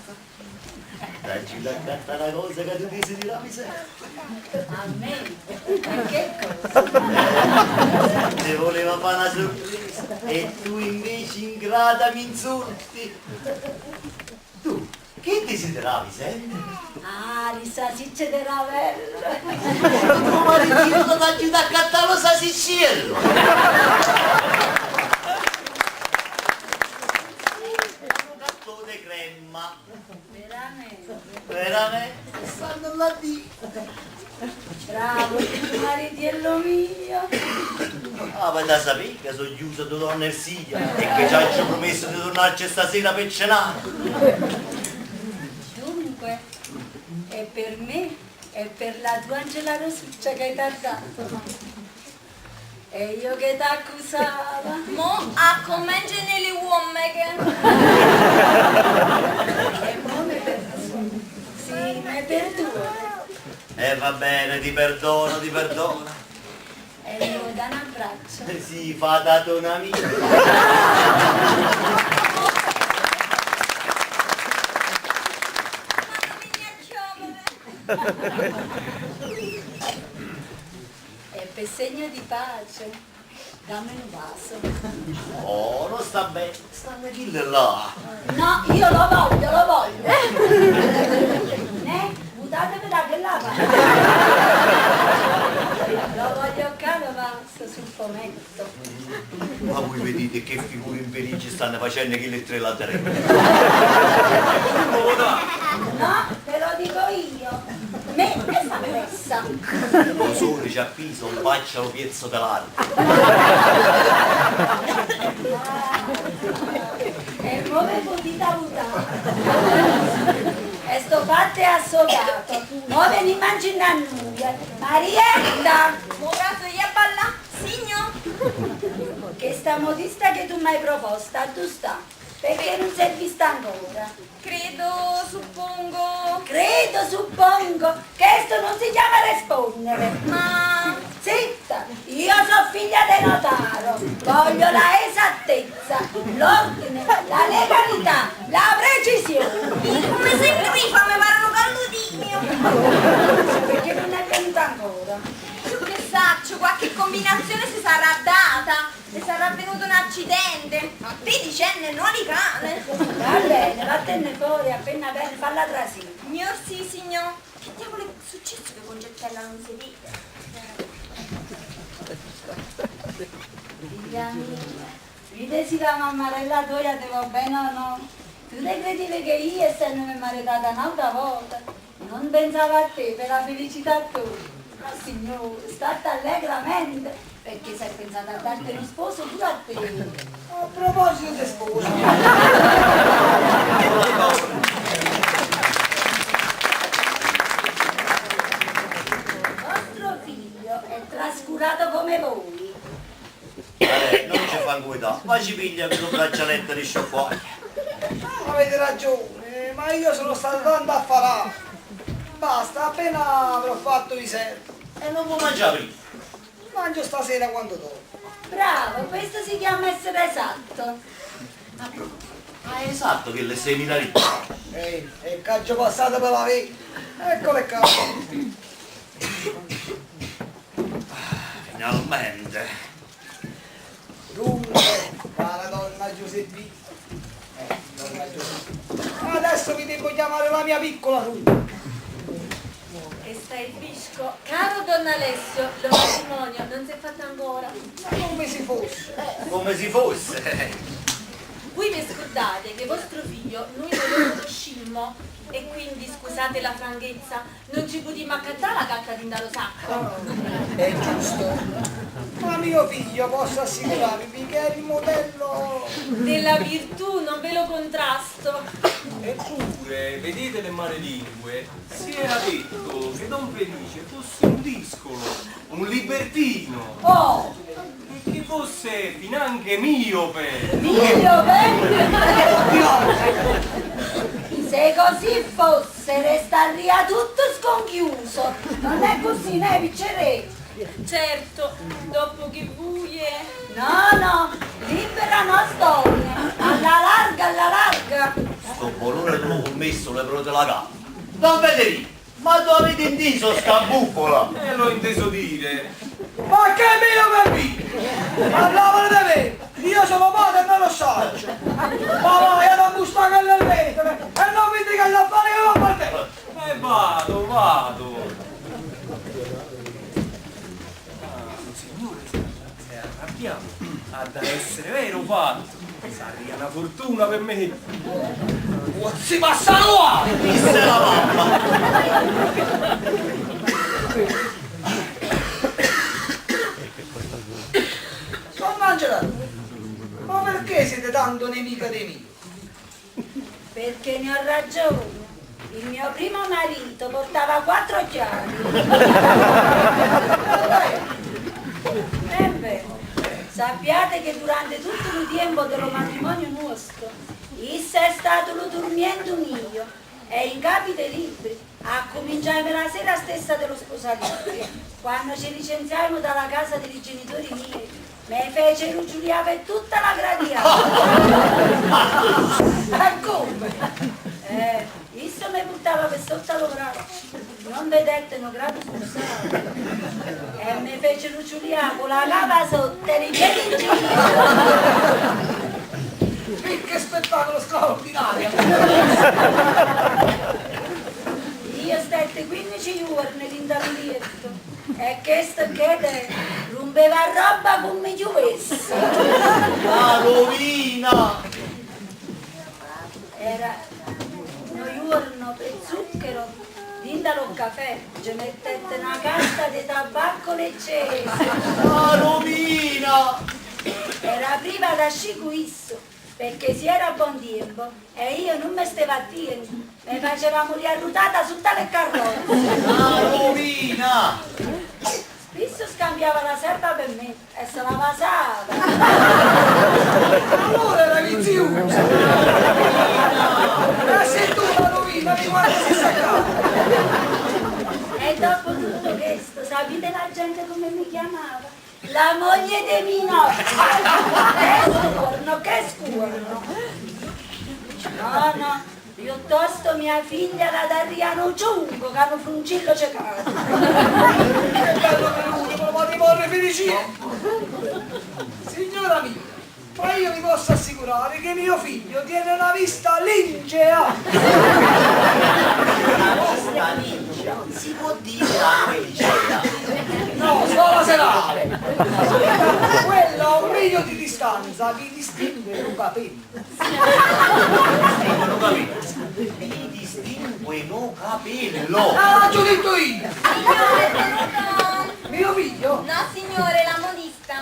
Dacci da carta una cosa che tu desideravi sempre. A me? Che cosa? Ti voleva fare una sorpresa e tu invece ingrata mi insulti. Tu, che desideravi sempre? Ah, le salsicce di Ravello. Tuo maritino ti aiuta a cattare lo salsicciello. Cattone crema. Veramente? Stanno là di. Bravo, il maritiello mio. Ah, ma da sapere che sono chiuso da donna Ersilia e che ci hanno promesso di tornarci stasera per cenare. Dunque, è per me e per la tua Angela Rosuccia che ti ha dato. E io che ti accusava. Mo a commenge nelle uomini. E mo mi perdono. Sì, mi perdono. Va bene, ti perdono, ti perdono. E mi vuoi dare un abbraccio? Sì, fa dato un amico. E per segno di pace, dammi un vaso. Oh, non sta bene, stanno chi là. No, io lo voglio, lo voglio. Ne? Buttatevi da quella parte. Lo voglio caro vaso sul fumetto. Ma voi vedete che figure infelici stanno facendo che le tre laterali. No, te lo dico io. Me sta pressa. Lo sole ci appiso, un faccia lo piezzo dell'altro. E come potete votare? E sto parte assodato. Mo ve ne mangi una nuga. Marietta! Mo caso io a balla, signor? Che sta modista che tu mi hai proposta, tu sta? Perché non sei vista ancora? Credo, suppongo. Credo, suppongo, che questo non si chiama rispondere. Ma... Zitta, io sono figlia del notaro, voglio la esattezza, l'ordine, la legalità, la precisione. Come sempre mi fa, mi parlano calludinio. Perché non è venuta ancora? Che saccio, qualche combinazione si sarà data, le sarà venuto un accidente. 13enne, non di cane. Va bene, vattene fuori, appena bene, falla trasire. Signor sì, signor. Che diavolo è successo che Concettella non si vede? Figlia mia, vedi se la mammarella tua ti va bene o no? Tu te credevi che io, essendomi maritata un'altra volta, non pensavo a te per la felicità tua? Ma signore, state allegramente, perché sei pensata a darti uno sposo pure a te. A proposito di sposo. Vostro figlio è trascurato come voi. Non ci fa guida, ma ci piglia questo braccialetto di sciocquaglia. Avete ragione, ma io sono stato tanto affarato. Basta, appena avrò fatto i servi. E non può mangiare prima. Mangio stasera quando torno. Bravo, questo si chiama essere esatto. Ma è esatto che le 6.000 lire. Ehi, è il caggio passato per la vita. Eccole qua. Finalmente. Dunque, cara donna Giuseppina. Donna Giuseppina. Adesso vi devo chiamare la mia piccola figlia. E stai fresco? Caro Don Alessio, lo matrimonio non si è fatto ancora. Ma come si fosse? Come si fosse. Voi vi scordate che vostro figlio noi non lo conoscimmo e quindi, scusate la franchezza, non ci potremmo accattare la carta di dallo sacco. È giusto. Ma mio figlio, posso assicurarvi che è il modello della virtù, non ve lo contrasto. Eppure, vedete le malelingue, si era detto che Don Felice fosse un discolo, un libertino. Oh! E che fosse finanche miope. Miope? Se così fosse, restaria tutto sconchiuso. Non è così, ne vincerete. Certo, dopo che buie. No, libera una storia. Alla larga. Sto bolone non ho messo le prove della gamba. Non vedete? Ma tu avete inteso sta buffola? L'ho inteso dire. Ma che mio bambino! Parlavano di me! Io sono padre e non lo saggio! Ma vai ad ambustare nel vetro e non mi dica l'affare che va per te! Vado. Signore, se arrabbiamo, ha da essere vero fatto. Sarebbe una fortuna per me. Si passano a! Disse la mamma. Donna Angela, ma perché siete tanto nemica dei miei? Perché ne ho ragione. Il mio primo marito portava 4 chiavi. È vero. Sappiate che durante tutto il tempo dello matrimonio nostro, isso è stato lo dormiendo mio e in capi dei libri, a cominciare la sera stessa dello sposalizio, quando ci licenziammo dalla casa dei genitori miei, mi fece rugiuliare per tutta la gradiata. E come? Isso mi buttava per sotto lo braccio, non vedete un grado sposare, e mi fece rugiuliare con la cava sotto e i piedi in giro. Che spettacolo straordinario! Io stette 15 giorni in taglietto e questo che rompeva roba come mi chiudesse. La rovina! Era un giorno per zucchero, dentro al caffè, ci mettette una carta di tabacco leggero. La rovina! Era prima da scicuisso, perché si era a buon tempo e io non mi stavo attento, mi facevamo riarrutata su tale carrozza. La rovina! Spesso scambiava la serva per me e se la vasava. Allora era viziosa! E se tu la rovina mi guarda si staccava! E dopo tutto questo, sapete la gente come mi chiamava? La moglie di Minotto! Che scuorno! No, piuttosto mia figlia era da Riano Giungo, che hanno fruncillo ciecato. Che bello venuto, ma ti vorrei felicità! Signora mia, ma io vi posso assicurare che mio figlio tiene una vista lincea! La ninja si può dire anche licea. No, scuola serale! Quello a un miglio di distanza vi distingue un capello. Mi distingue no capello. Ah, l'ho detto io! Signore, venuto... Mio figlio? No, signore, la modista.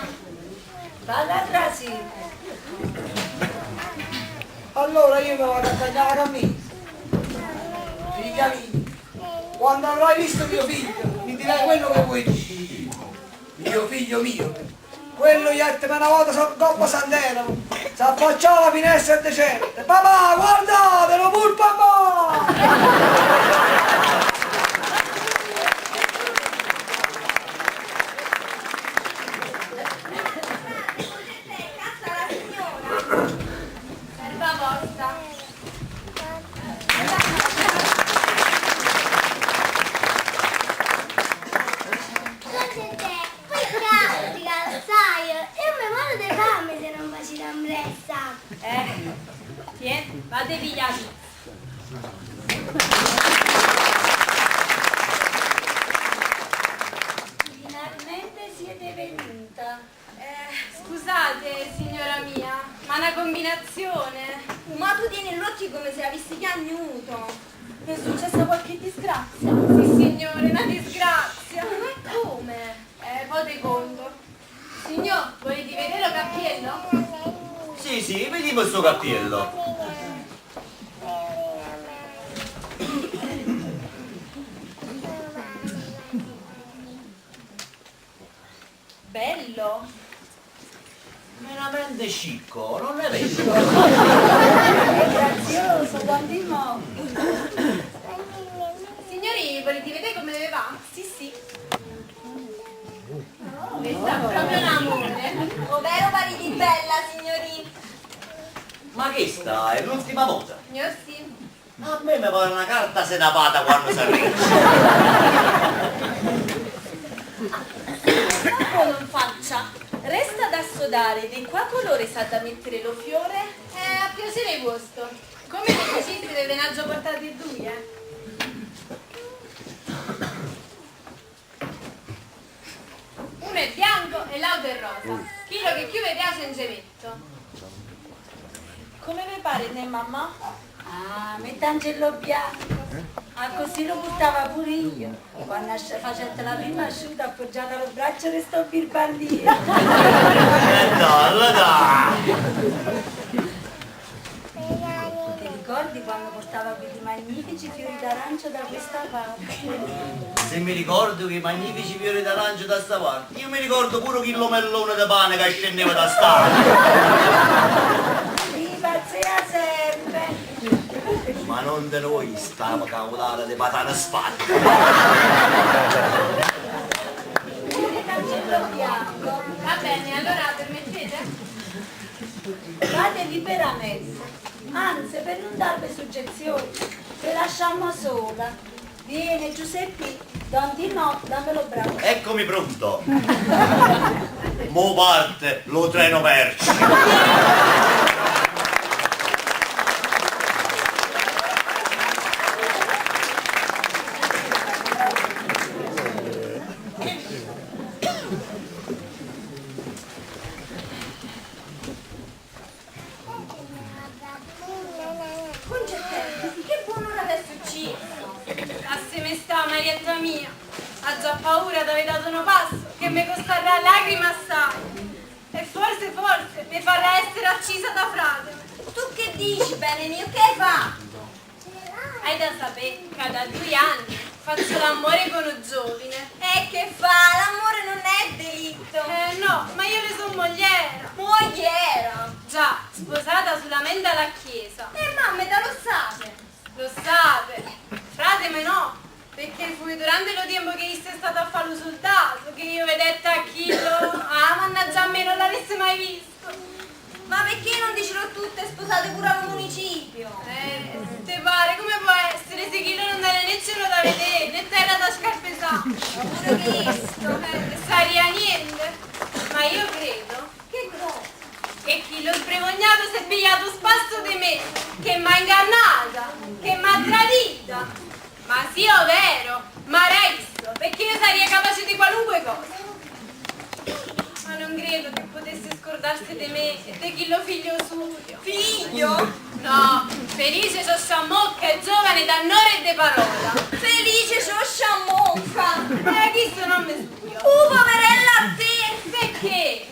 Valla trasi. Allora io mi vado a tagliare la camisa. Figlia mia, quando avrai visto mio figlio, mi dirai quello che vuoi dire. Mio figlio mio, quello jetteme una volta sul Coppa Sant'Elamo, si affacciava alla finestra e diceva: papà, guardatelo, pur papà! Vate pigliati. Finalmente siete venuta. Scusate, signora mia, ma una combinazione. Ma tu tieni gli occhi come se avessi piagnuto. È successa qualche disgrazia? Sì, signore, una disgrazia. Ma come? Fate conto. Signor, volete vedere lo cappiello? Sì, vediamo sto cappiello. Bello. Veramente scicco, non è vero? È grazioso, Don Dimo. Signori, volete vedere come deve va? Sì. Questa è proprio un amore. Ovvero pari di bella, signorina. Ma che sta? È l'ultima volta? Signor sì. A me mi pare una carta sedapata quando si arriva. Ma non faccia. Resta da sodare di qua colore sa da mettere lo fiore. A piacere vostro. Come vi diceste del venaggio portate due, Uno è bianco e l'altro è rosa. Chilo che più vi piace in gemetto. Come vi pare, ne mamma? Ah, mettangelo bianco. Ah, così lo buttava pure io. Quando facette la prima asciutta appoggiata allo braccio restò birbandino. Dai! Ti ricordi quando portava quei magnifici fiori d'arancio da questa parte? Se mi ricordo che i magnifici fiori d'arancio da sta parte, io mi ricordo pure chilo mellone di pane che scendeva da sta. Impazzia sempre. Ma non da noi, stava cavolata di patata sfatta. Il cancello bianco. Va bene, allora permettete? Fate liberamente. Anzi, per non darvi suggezioni, vi lasciamo sola. Vieni Giuseppe, Don Dino, dammelo bravo. Eccomi pronto. Mo parte lo treno merci. Che buono adesso ucciso. Assieme sta, Marietta mia. Ha già paura di aver dato un passo che mi costerà lacrime assai. E forse mi farà essere accisa da frate. Tu che dici, bene mio, che hai fatto? Hai da sapere che da 2 anni faccio l'amore con un giovine. E che fa? L'amore non è delitto. No, ma io ne sono mogliera. Mogliera? Già, sposata solamente alla chiesa. Mamma, te lo sapete? Lo sapete. Frate me no, perché fu durante lo tempo che io sei stato a fare lo soldato che io vedette a chilo. Ah, mannaggia a me non l'avesse mai visto. Ma perché non dicelo tutte sposate pure al municipio? Te pare, come può essere se chilo non era né cielo da vedere, né terra da scarpesare? Pure visto. Saria niente. Ma io credo che chilo il premognato si è pigliato spasso di me, che m'ha ingannata, che m'ha tradita. Ma sì, è vero, ma visto, perché io sarei capace di qualunque cosa. Ma non credo che potesse scordarsi di me e di chi lo figlio suo. Figlio? No, felice c'ho sciamocca e giovane d'annore e de parola. Felice c'ho sciamocca. Chi non mi studio? Poverella a te. Perché?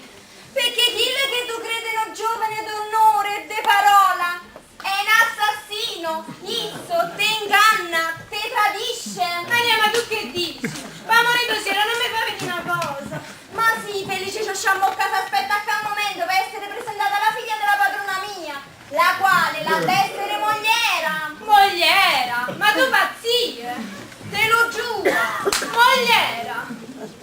Perché chi che tu credi no giovane d'onore e de parola è un assassino, izzo, te inganna, te tradisce. Ma tu che dici? Ma amore do cielo, non mi fa vedere una cosa. Ma sì, Felice Ciosciamocca si aspetta a quel momento per essere presentata alla figlia della padrona mia, la quale la da essere mogliera. Mogliera? Ma tu pazzie? Te lo giuro. Mogliera?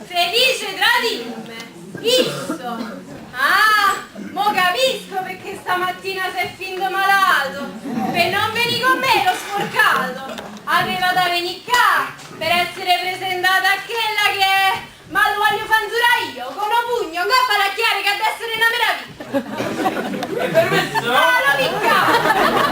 Felice tradime. Isso. Ah, mo capisco perché stamattina sei finto malato. Per non venire con me l'ho sporcato. Aveva da venire qua per essere presentata a quella che... Ma lo voglio fanzurare io, con un pugno, un gobba la chiare che ad essere una meraviglia. È permesso? Lo picca!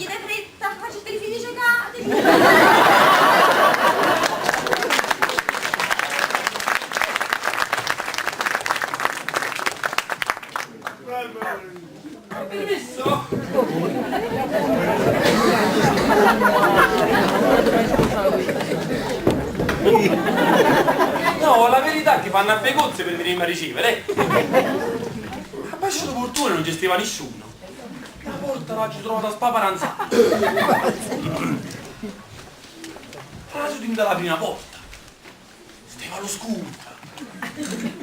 moglie di fretta, facete i figli ciecati. Permesso? No, la verità è che fanno a fegozze per venirmi a ricevere. A Basciato Portone non gestiva nessuno. La porta l'ho trovata spaparanzata. Raso di dalla prima porta. Stava all'oscuro.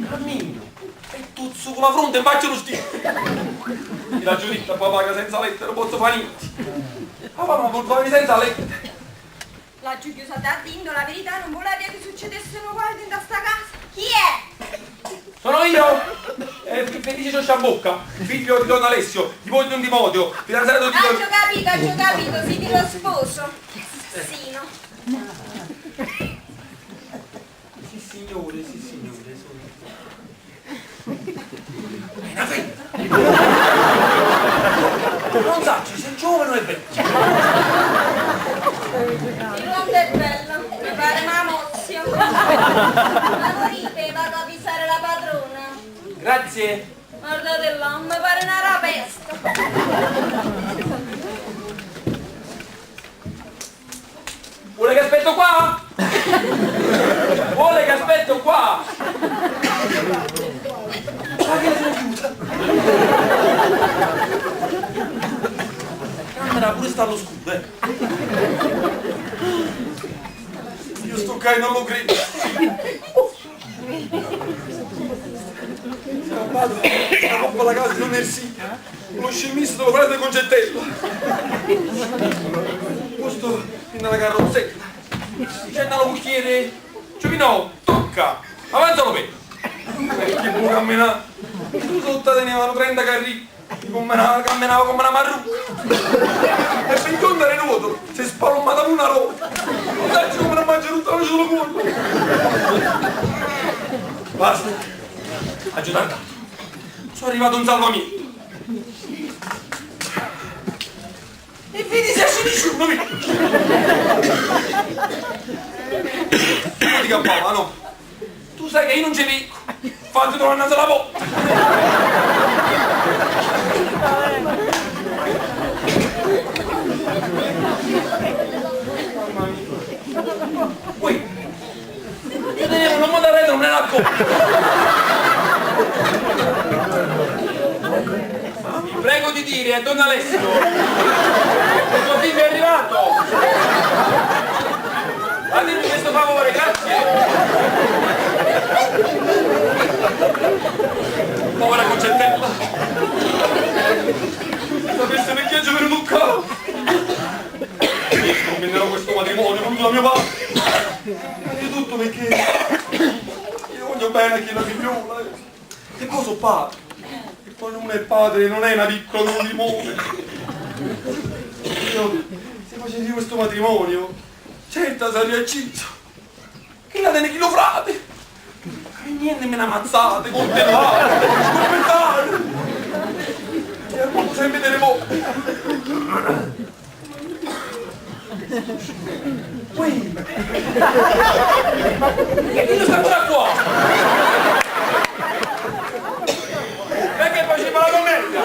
Cammino. E tuzzo con la fronte e faccio lo stile. E la Giuditta poi paga senza lettere, non posso fare niente. Papà, ma portami senza lettere. La Giuditta sta dicendo la verità, non voleva che succedessero qua dentro a sta casa. Chi è? Sono io! Felice Ciosciambocca, figlio di Don Alessio, nipote di Don Timoteo, fidanzato di Don... Ho capito, figli dello sposo. Assassino. Sì signore, sono... È una femmina! Non sacci, sei giovane o è vecchio? Il mondo è bello, mi pare Mamozio. Lavorite, vado a avvisare la padrona. Grazie. Guardate là, mi pare una rapesta. Vuole che aspetto qua? Vuole che aspetto qua? Ma che sono chiusa? Camera pure sta allo scudo, Io sto caio, non lo credo. La coppa la casa non è sì. Uno scemmisto lo prende con gettello. Questo fin dalla carrozzella. C'è una cucchiere. Giovino, tocca. Avanza lo vedo. Che buon camminare. Tu sotto tenevano 30 carri. Camminava come una marru. E per incontrare nuoto si è spalommata una roba. Non sai come la mangia tutta la solo cuore. Basta. Aggiudato. Sono arrivato un salvamento. E vedi se esce nessuno, vedi? Non ti cappava, no? Tu sai che io non ci picco. Fatti trovare una sola volta. Poi, io tenevo un uomo da retro, non era Vi prego di dire a Don Alessio che suo figlio è arrivato. Fatemi questo favore, grazie. Povera concentella. Sapesse perché è venuto un calo. Combinerò questo matrimonio con la mia parte. Ma di tutto perché io voglio bene a chi è la figliola. Che cosa padre? E poi non è padre, non è una piccola limone. Io, se facevi questo matrimonio, certo sarei accinto. Che la tiene chi lo frate? E niente me ne ammazzate, coltellate, scoppettate. E al mondo sempre delle volte. Poi, io sto ancora qua. Perché faceva la commedia?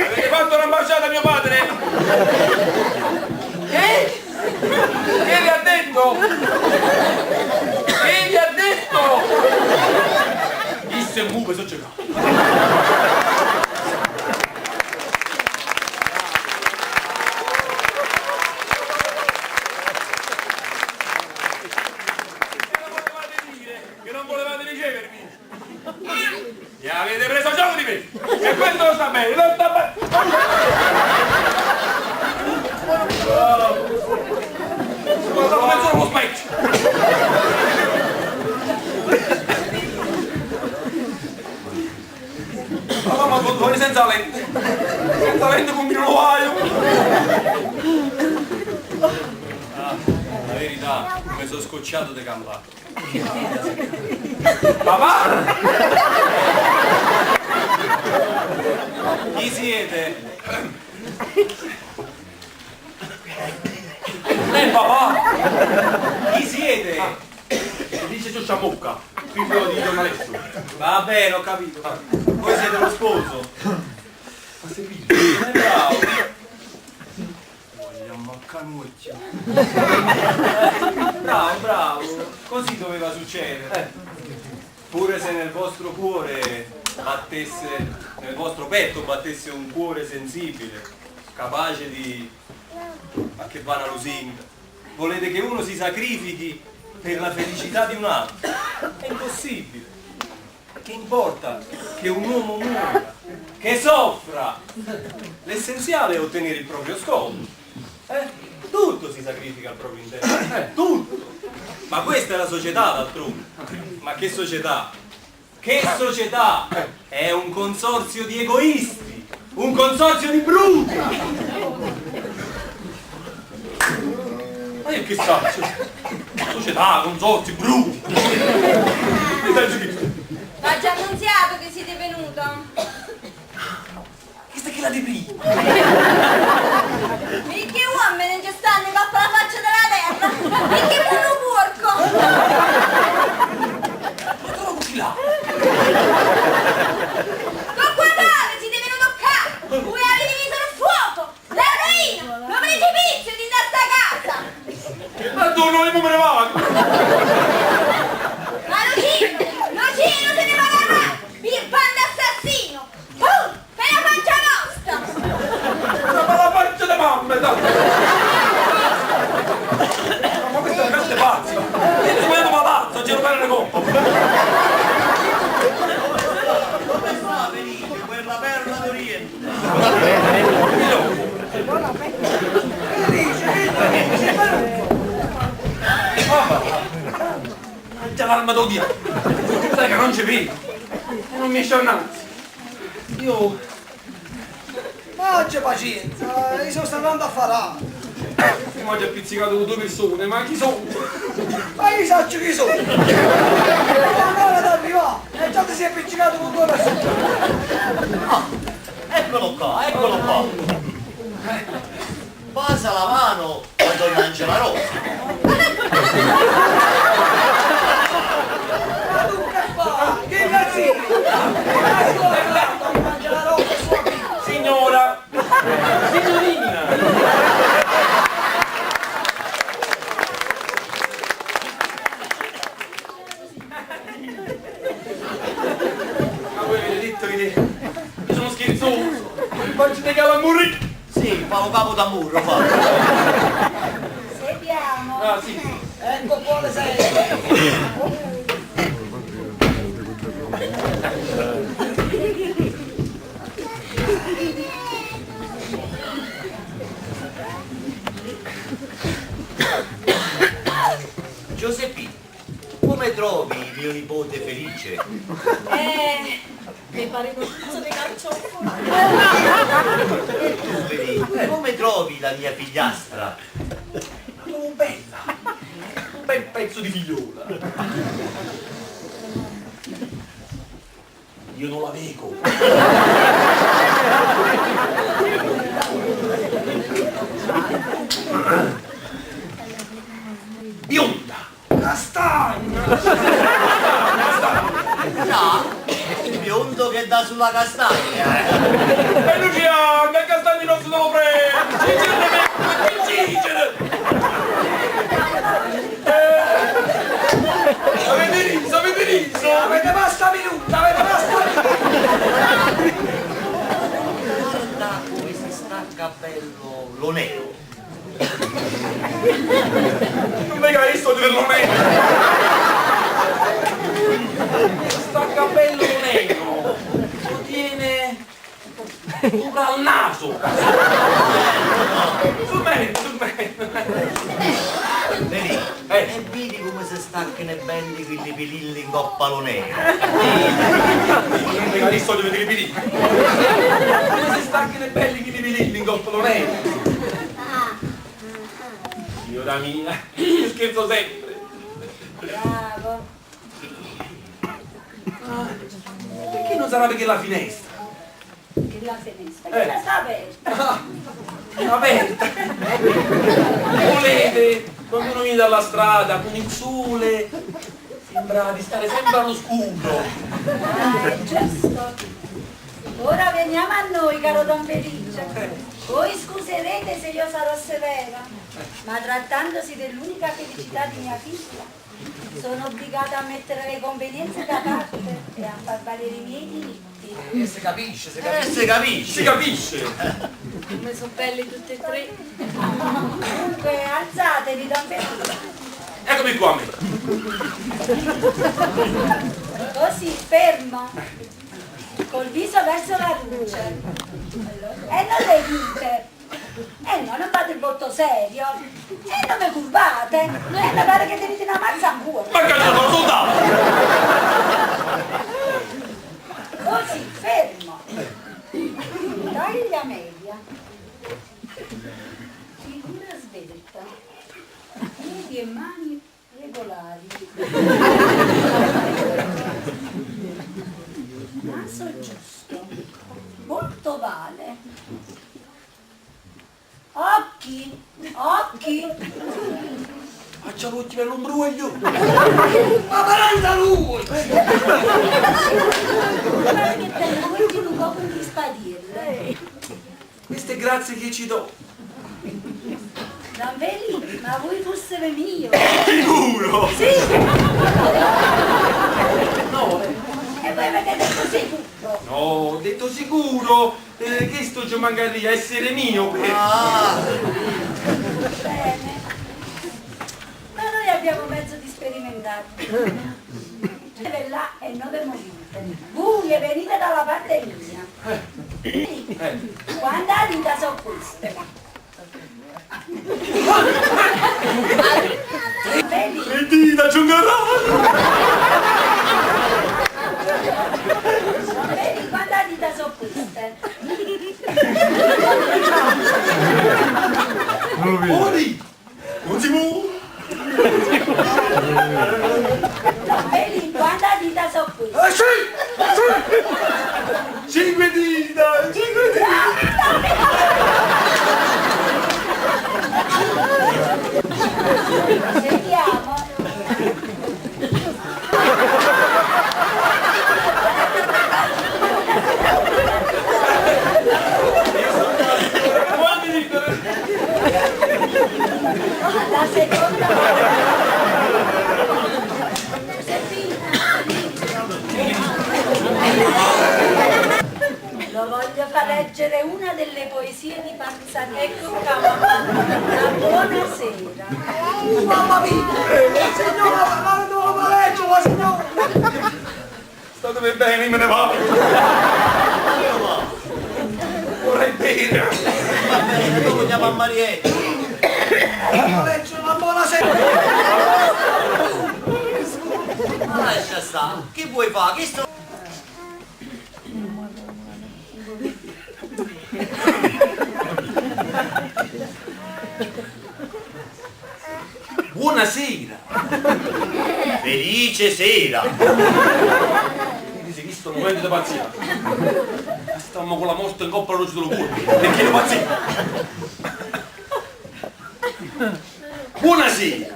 Avete fatto un'ambasciata a mio padre? Che? Che vi ha detto? Che vi ha detto? Disse un buco e sono giocato. Mi avete preso gioco di me! E questo lo sta bene, non sta bene! Guarda come sono lo specchio! La mamma ha fatto fuori senza lente! Senza lente con mio novaio! La verità, mi sono scocciato di campare. Papà! Chi siete? maletto. Va bene, ho capito. Voi siete lo sposo. Ma sei figlio? Bravo. Vogliamo accanuccio. Bravo. Così doveva succedere. Pure se nel vostro cuore battesse, nel vostro petto battesse un cuore sensibile, capace di... Ma che vana lusinga. Volete che uno si sacrifichi per la felicità di un altro? È impossibile. Che importa che un uomo muoia, che soffra? L'essenziale è ottenere il proprio scopo. Tutto si sacrifica al proprio interesse. Tutto. Ma questa è la società d'altronde. Ma che società? Che società? È un consorzio di egoisti, un consorzio di bruti. Ma io che so? Società, consorzi, bruti. Ma già annunziato che siete venuto? Questa che la di prima. E che uomini non ci stanno con la faccia della terra? E che buono porco! Ma tu non là? Con guardate, siete venuti qua! Voi avete visto il fuoco, l'eroina, lo precipizio di sta casa! Ma tu non me ne va! Ma Lucino se ne va da mai! Il bando assassino! Per la faccia nostra! Ma la faccia di mamma, dai! Ma questa è una casa pazza! Io ti vedo palazzo, giro bene le coppe! Dove sta Felice, quella perla d'Oriente? C'è l'arma d'odia! Sai che non ci vedo! E non mi esce innanzi! Io... Ma c'è pazienza, io sono stato andando a farare. Mi ho già pizzicato con 2 persone, ma chi sono? Ma io so chi sono! Allora da arrivare, e già ti sei appiccicato con 2 persone. Eccolo qua. Passa la mano a Donna Angela Rosa. Ma tu che fai? Che cazzino! Angela Rosa, sua figlia. Signora! Signorina! Ma voi avete detto che io sono scherzoso! Faccio dei calamburri! Sì, fa lo capo da muro, fa. Sediamo. Ah, sì. Ecco buone sei. Giuseppino, come trovi mio nipote Felice? Mi pare un pezzo di carciofo. E tu Felice, come trovi la mia figliastra? Oh, bella! Un bel pezzo di figliola! Io non la vedo! Bionda! Castagna! No, il biondo che dà sulla castagna. E Luciano, che castagni non si devo prendere! Cicere! Avete riso! Avete basta minuta, avete basta minuta! Guarda come si stacca bello lo nero. Non mi hai visto di verlo nero! Sta capello nero! Lo tiene sopra il naso! Sul me! Vedi? E vedi come si staccano belli quelli pililli in coppa lo nero. Non mi hai visto di vedere i pililli! Come si staccano i belli che li pililli in coppa lo nero! Signora mia, io scherzo sempre! Bravo. Perché non sarà perché la finestra? Che la finestra, che la sta aperta. Aperta! Volete, quando uno viene dalla strada con il sole, Sembra di stare sempre all'oscuro. Ah, è giusto. Ora veniamo a noi, caro Don Felice. Voi scuserete se io sarò severa, ma trattandosi dell'unica felicità di mia figlia, sono obbligata a mettere le convenienze da parte e a far valere i miei diritti. Si capisce, si Si capisce. Si capisce. Come sono belli tutti e tre. Dunque, alzatevi, Don Felice. Eccomi qua, me. Così, fermo, col viso verso la luce. E non le dite, no, non fate il volto serio, non mi curvate, mi pare che tenete una mazza ancora. Ma cazzo, soldato! Così, fermo, taglia media, figura svelta, piedi e mani regolari, naso giusto, molto vale. Occhi, occhi. Faccia l'occhio per l'ombruoglio. Ma parenta lui! Guarda che tengo questi un po' con gli spadirle. Queste grazie che ci do. Don Veli, ma voi fosse mio. Sicuro? Sì. No. E voi avete detto sicuro. No, ho detto sicuro. Che sto giù magari a essere mio per... Bene. Ma noi abbiamo mezzo di sperimentare. Deve là e 9 movite. Voi venite dalla parte mia. Quando la dita sono queste. Vedi? Le dita giungeranno! Vedi quando la dita sono queste. Fuori! Non si muove! Vedi quando la dita sono queste. Sì! 5 dita! 5 dita! Sentiamo. La seconda lo voglio far leggere una delle poesie di Panzani. Ecco qua. La buonasera. Mamma mia! Signora, ma non devo leggere, la signora! Statemi bene, me ne vado! Vorrei bene! Va bene, dopo andiamo a Marietta. Devo leggere una buonasera! Ma lascia stare, che vuoi fare? Che sto... Buonasera! Felice sera! Quindi si visto un momento di pazzia. Stiamo con la morte in coppa alla luce dello cuore. Perché è pazzia? Buonasera!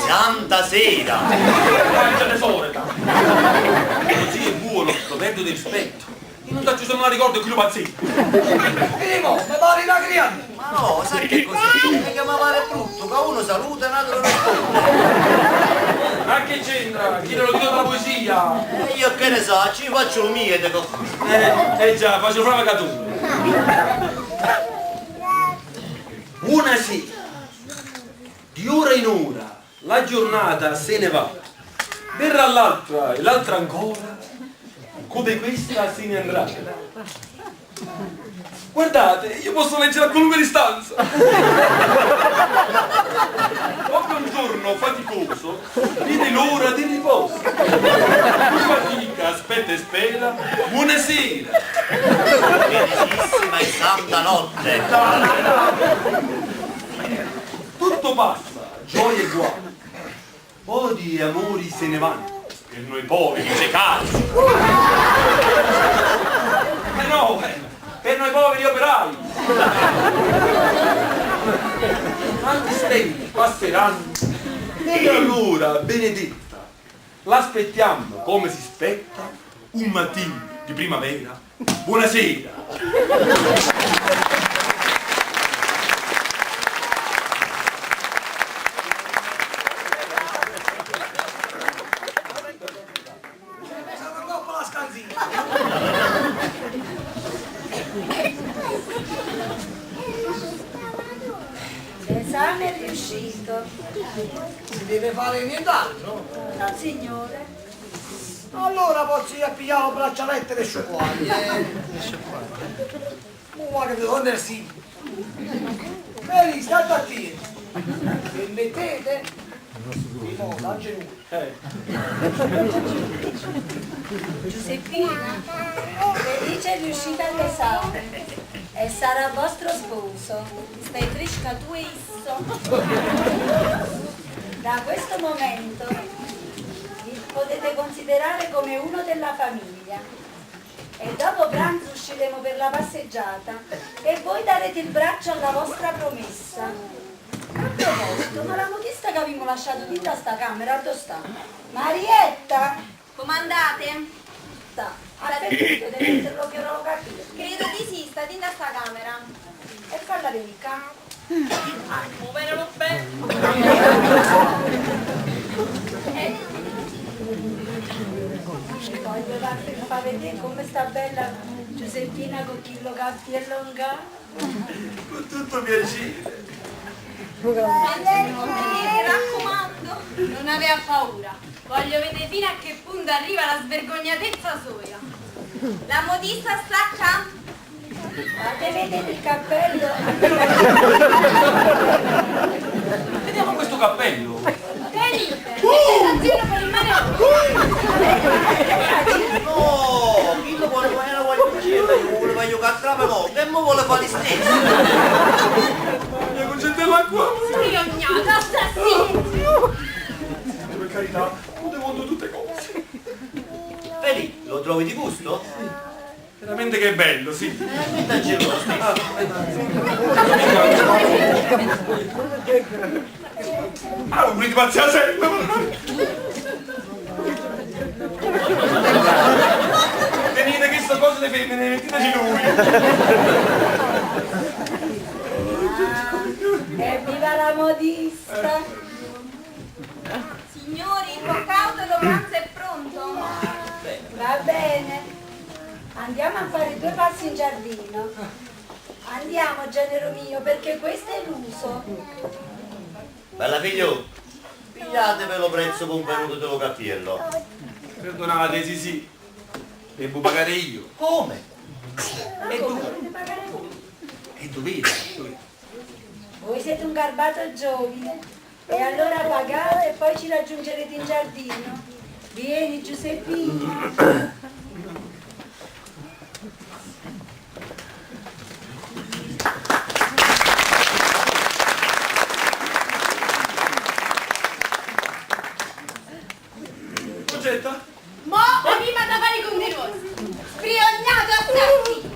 Santa sera! Mangia le solita! Così è buono, lo perdo di rispetto. Io non faccio se me la ricordo che lo pazzia. Primo, mi pare una crianza! Ma no, sai che così? È che mi pare brutto, che uno saluta e un altro risponde. Ma che c'entra? Chi te lo dico della poesia? E io che ne so, ci faccio lo mio ed Già, faccio frava caduta. Buonasera. Di ora in ora la giornata se ne va. Verrà l'altra e l'altra ancora. Come questa se ne andrà. Guardate, io posso leggere a qualunque distanza. Dopo un giorno faticoso, viene l'ora di riposo. Chi fatica, aspetta e spera. Buonasera. Felicissima e santa notte. Tutto passa, gioia e guai. Odi e amori se ne vanno. Per noi poveri c'è calcio. No, per noi poveri operai. Tanti stenti passeranno. E allora, benedetta, L'aspettiamo come si spetta un mattino di primavera. Buonasera. L'esame è riuscito. Si deve fare nient'altro? No, signore. Allora posso io pigliare le braccialette e le sciacquaglie. Ma che devo sì. Vedi, state attenti. Permettete? Di moda, anche lui. Giuseppina, Felice è riuscita all'esame e sarà vostro sposo. Stai fresca tu e isso. Da questo momento vi potete considerare come uno della famiglia. E dopo pranzo usciremo per la passeggiata e voi darete il braccio alla vostra promessa. A proposito, ma la modista che abbiamo lasciato di da sta camera, dove sta? Marietta! Comandate? Sta, ha perduto, deve interrogarlo capire. Credo di sì, sta in sta camera. E fa la verica. Muoverlo bene. Voglio far vedere come sta bella Giuseppina con chi lo cappi e longa. Con tutto piacere. Mi raccomando, non aveva paura. Voglio vedere fino a che punto arriva la svergognatezza sua. La modista stacca? Fate vedere il cappello. Vediamo questo cappello. Venite, attenzione per il mare. No, chi lo vuole fare la guagliucella? Io volevo giocare tra no, che mo vuole fare stesso? Mia concentella qua. Scriognata, assassino. Per carità, non devo tutte cose. Vedi, lo trovi di gusto? Veramente che è bello, sì. Veramente geloso stesso. Ah, un di pazzia sempre. Tenete che sto cosa le femmine, metteteci lui. Evviva la modista! Signori, il cauto e lo pranzo è pronto. Va bene. Andiamo a fare 2 passi in giardino. Andiamo, genero mio, perché questo è l'uso. Bella figlio, pigliatevelo prezzo convenuto dello cappiello. Perdonate, sì. Devo pagare io. Come? E tu? Dovete pagare voi. E dovete? Voi siete un garbato giovine. E allora pagate e poi ci raggiungerete in giardino. Vieni, Giuseppina. Concetta? Mo' prima da fare i conti vostri. Scriognato assassino.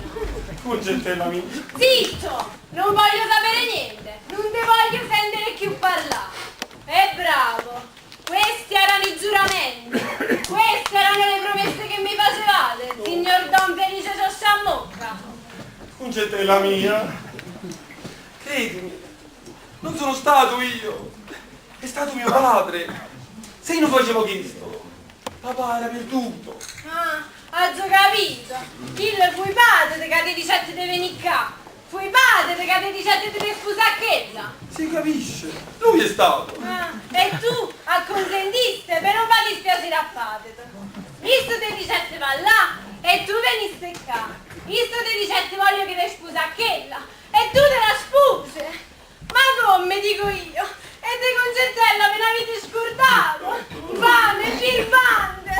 Concentella mia. Zitto! Non voglio sapere niente. Non te voglio sentire più parlare. E bravo. Questi erano i giuramenti. Queste erano le promesse che mi facevate, signor Don Felice Sciamocca. Concentella mia. Credimi, non sono stato io. È stato mio padre. Se io non facevo questo, papà era perduto. Ah, ho già capito. Il fui padre che ti dicette di venire qua. Fui padre che ti dicette di sposare quella. Si capisce, lui è stato. Ah, e tu acconsentiste per non far dispiacere a padre. Visto ti dicette va là e tu veniste qua. Visto ti dicette voglio che ti sposa quella e tu te la spuse. Ma come dico io? E te Concentella me l'avete scordato? Fame, birbante.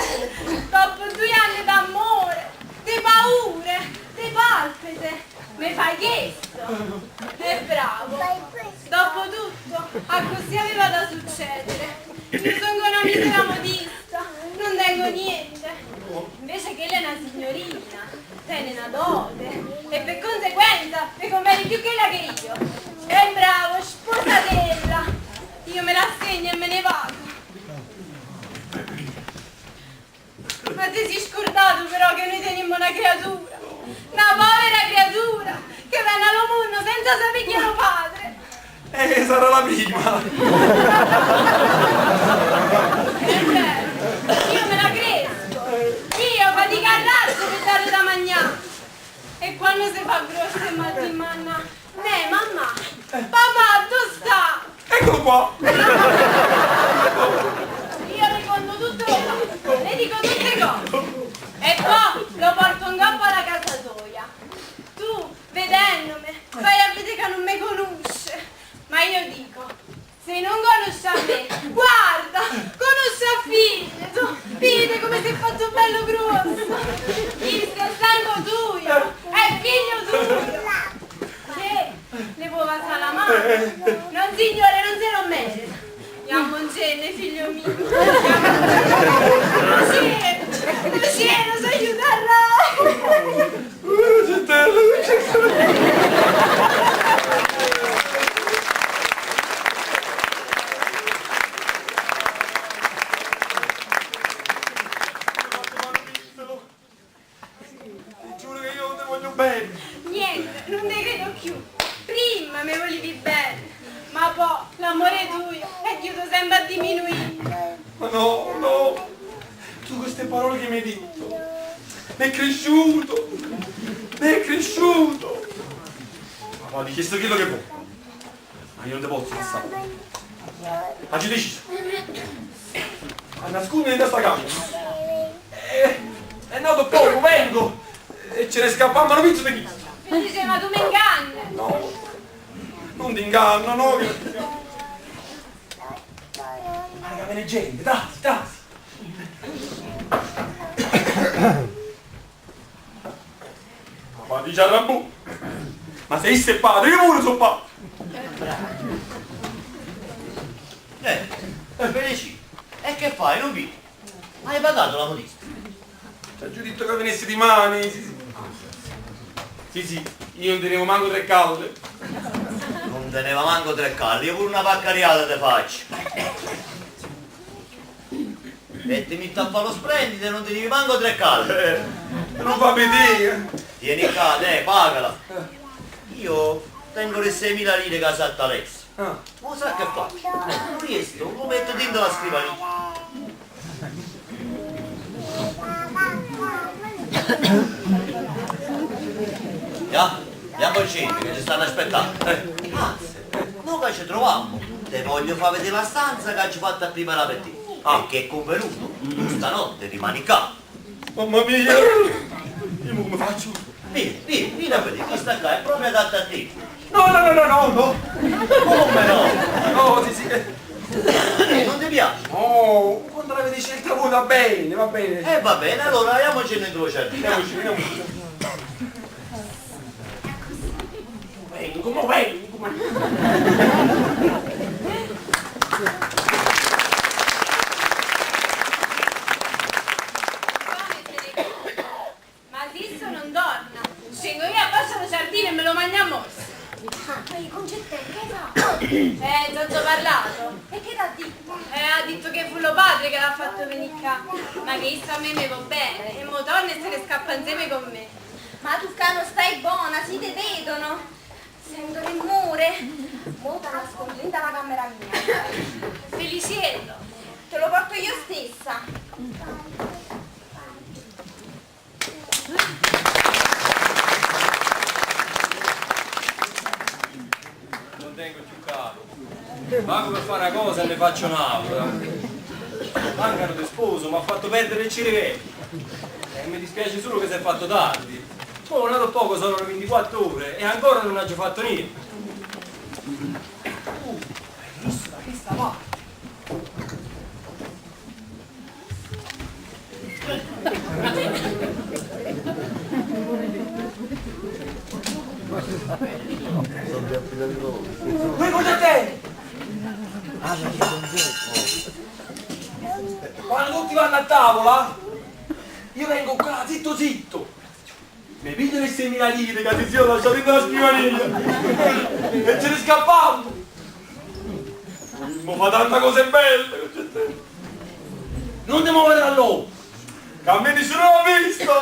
Dopo 2 anni d'amore, di paure, di palpite, mi fai questo. E bravo. Dopo tutto, a così aveva da succedere. Io sono una misera modista, non tengo niente. Invece che lei è una signorina, tiene una dote e per conseguenza mi conviene più quella che io. E bravo, sposatella. Io me la segno e me ne vado. Ma ti sei scordato però che noi teniamo una creatura, una povera creatura, che viene allo mondo senza sapere chi è lo padre. Sarà la prima. Io me la cresco. Io fatico al razzo per darle da mangiare. E quando si fa grosso e mal di manna, mamma, papà, dove sta? Eccolo qua. Io le conto tutto, le dico tutte cose. E poi lo porto in capo alla casa tua. Tu, vedendomi, vai a vedere che non mi conosce. Ma io dico, se non conosci a me, guarda, conosci a figlio, vedi come si è fatto bello grosso. Il sangue tuo, è figlio tuo. Che le può passare la mano? Non signore, non se lo merita. Andiamo insieme, figlio mio. Luciano, so aiutarla. Bene. Niente, non te credo più. Prima mi volevi bene, ma poi l'amore tuo è chiuso sempre a diminuire. Ma no, tu queste parole che mi hai detto, mi è cresciuto. Ma di chiesto quello che vuoi, ma io non te posso passare. Hai deciso? A nascondere in questa camera. È nato poco, vengo. E ce ne scappavano pizzo di chi? Mi diceva tu mi inganni. No, non ti inganno, no. Ma raga, viene gente, trasi. Ma dice a Rabù, ma sei steppato, io pure sono fatto. Felici, e che fai, non vi? Hai pagato la modista? Ti ho già detto che venissi di mani, Sì, io non tenevo manco 3 calde. Non teneva manco 3 calde, io pure una paccariata te faccio. E ti metti a fare lo splendido e non tenevi manco 3 calde. Non fa vedere. Tieni calde, pagala. Io tengo le 6.000 lire che ha salta Alessia. Ma sai che faccio? Non riesco, lo metto dentro la scrivania. Andiamo al centro che ci stanno aspettando. Anzi, noi che ci troviamo, te voglio far vedere la stanza che ci fatta prima la pettina. E che è convenuto, stanotte rimani qua. Mamma mia, io come faccio? Vieni a vedere, questa qua è proprio adatta a te. No. Come no? No, sì. Non ti piace? No, quando l'avete scelta voi va bene. Va bene, allora andiamoci in due giardini. Andiamoci. Vengo. Ma adesso non torna. Scengo io, abbasso lo giardino e me lo mangio a morso. Concetta, che fa? Ti ho già parlato. E che t'ha detto? Ha detto che fu lo padre che l'ha fatto venire qua. Ma che issa a me mi va bene. E mo torna e se ne scappa insieme con me. Ma tu cano stai buona, si te vedono. Sento il mure. Mo te nascondi in la camera mia. Feliciello. Te lo porto io stessa. Non tengo più caro. Vago per fare una cosa e ne faccio un'altra. Mancano di sposo, mi ha fatto perdere il cervello. E mi dispiace solo che si è fatto tardi. Sono nato poco, sono le 24 ore e ancora non ho già fatto niente. Hai visto da che sta Voi cosa te? Quando tutti vanno a tavola, io vengo qua zitto. Mi piglio le 6.000 lire che ti sono lasciate dentro la scrivania e ce ne scappando. Mi fa tanta cose belle. Non ti muovere da loro. Che a me nessuno l'ha visto!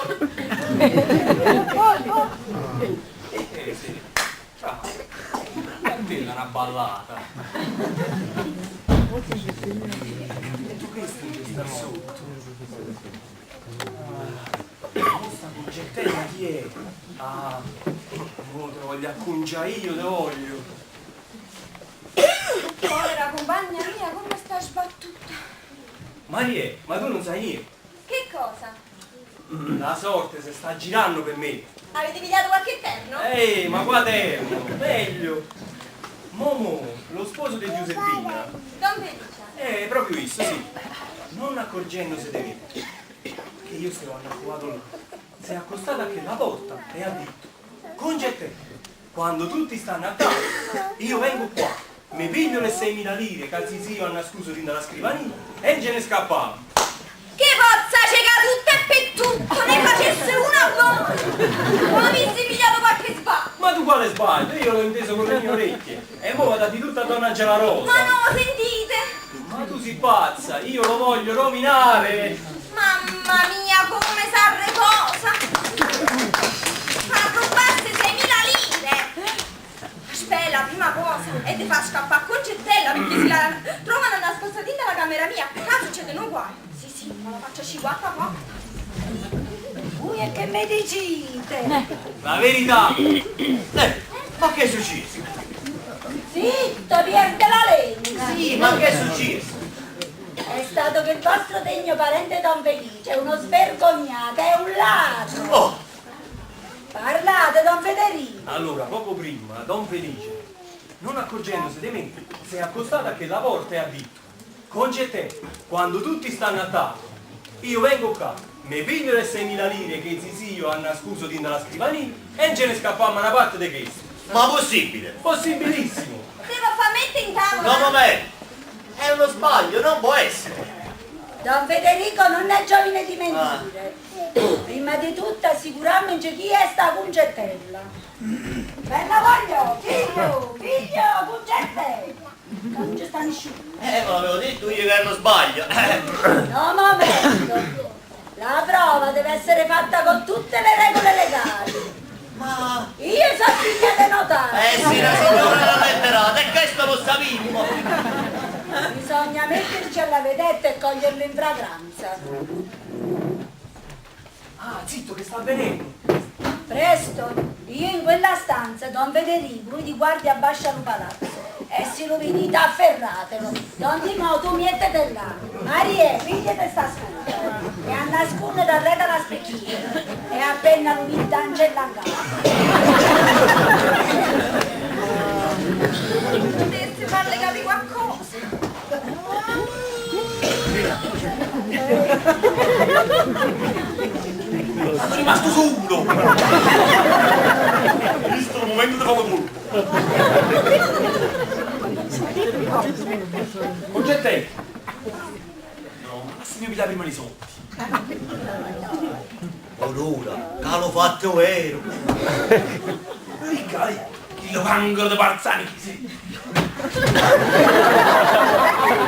Sì. Ciao. Bella una ballata. E tu che sta sotto? Questa concettella chi è? Ah, mo te voglio acconciare io, te voglio. Povera compagna mia, come sta sbattuta? Marie, ma tu non sai niente. Che cosa? La sorte si sta girando per me. Avete pigliato qualche terno? Ehi, ma qua terno, meglio. Momo, lo sposo di Giuseppina. Don Felice. Proprio visto, sì. Non accorgendosi di me, che io stavo andato là, si è accostata a che la porta e ha detto: Concette, quando tutti stanno a tavola, io vengo qua, mi piglio le 6.000 lire che il zio ha nascosto dentro la scrivania e ce ne scappavo. Che pozza cieca tutta e per tutto, ne facesse una buona! Non avessi pigliato qualche sbaglio! Ma tu quale sbaglio? Io l'ho inteso con le mie orecchie. E mo vado di tutta a donna Angela Rosa. Ma no, sentite! Ma tu sei pazza, io lo voglio rovinare! Mamma mia, come s'arreposa! A rubarsi 6.000 lire! Aspetta, la prima cosa è di far scappare Concettella perché se la trovano nascostatina nella camera mia, caso succede un guaio. Sì, ma la faccio scivolare qua. Voi e che mi dicite? La verità! Ma che è successo? Zitto, perde la lingua! Sì, ma che è successo? È stato che il vostro degno parente Don Felice è uno svergognato, è un ladro! Oh! Parlate, Don Federico! Allora, poco prima, Don Felice, non accorgendosi di me, si è accostata a che la porta e ha detto: Concette, quando tutti stanno a tavola, io vengo qua, mi piglio le 6.000 lire che il zio ha nascosto dentro la scrivania e ce ne scappammo una parte di questo. Ma possibile? Possibilissimo! Devo far mettere in tavola! No, momento! È uno sbaglio, non può essere! Don Federico non è giovine di mentire. Prima di tutto assicuriamoci chi è sta Concettella. Bella voglio, figlio, Concettella! Non ci sta nessuno. Ma l'avevo detto io che è uno sbaglio! No, momento! La prova deve essere fatta con tutte le regole legali. Ma... Io sono figlia di notaio. sì, la signora l'ha letterata, e questo lo sapimmo! Bisogna metterci alla vedetta e coglierlo in fragranza. Ah, zitto che sta avvenendo! Presto, io in quella stanza, Don Federico, lui di guardia abbascia il palazzo. E se lo venite afferratelo. Don Timo, tu mettete là. Marie, pigliate sta scusa. E a nascondere da re dalla specchiera. E appena lo vita Angela in Potessi farle capire qualcosa! Sono rimasto solo! Visto il momento di fare colpo! Concette! No, ma se mi pigliare prima i soldi! Ora, che l'ho fatto vero! Ricca, il cancro di Barzani chi sei?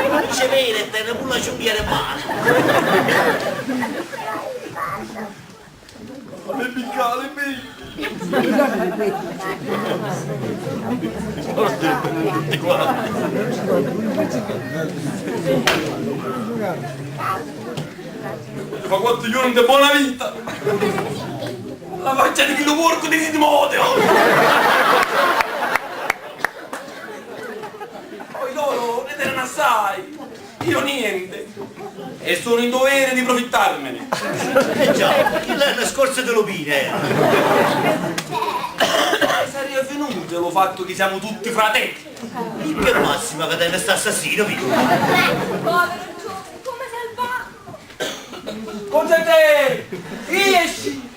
Non c'è vero, te ne pure la ciumbiere male! Ma le piccale, meglio! Tutti quanti! Fa 4 giorni di buona vita! La faccia di chi lo porco di Timoteo! Poi loro ne erano assai! Io niente! E sono in dovere di profittarmene! Già, che l'anno scorso te lo pine! Sarei venuto l'ho fatto che siamo tutti fratelli! Il che massima che te ne sta assassino, figlio! Povero Giuseppe, come salvato! Concette! Riesci!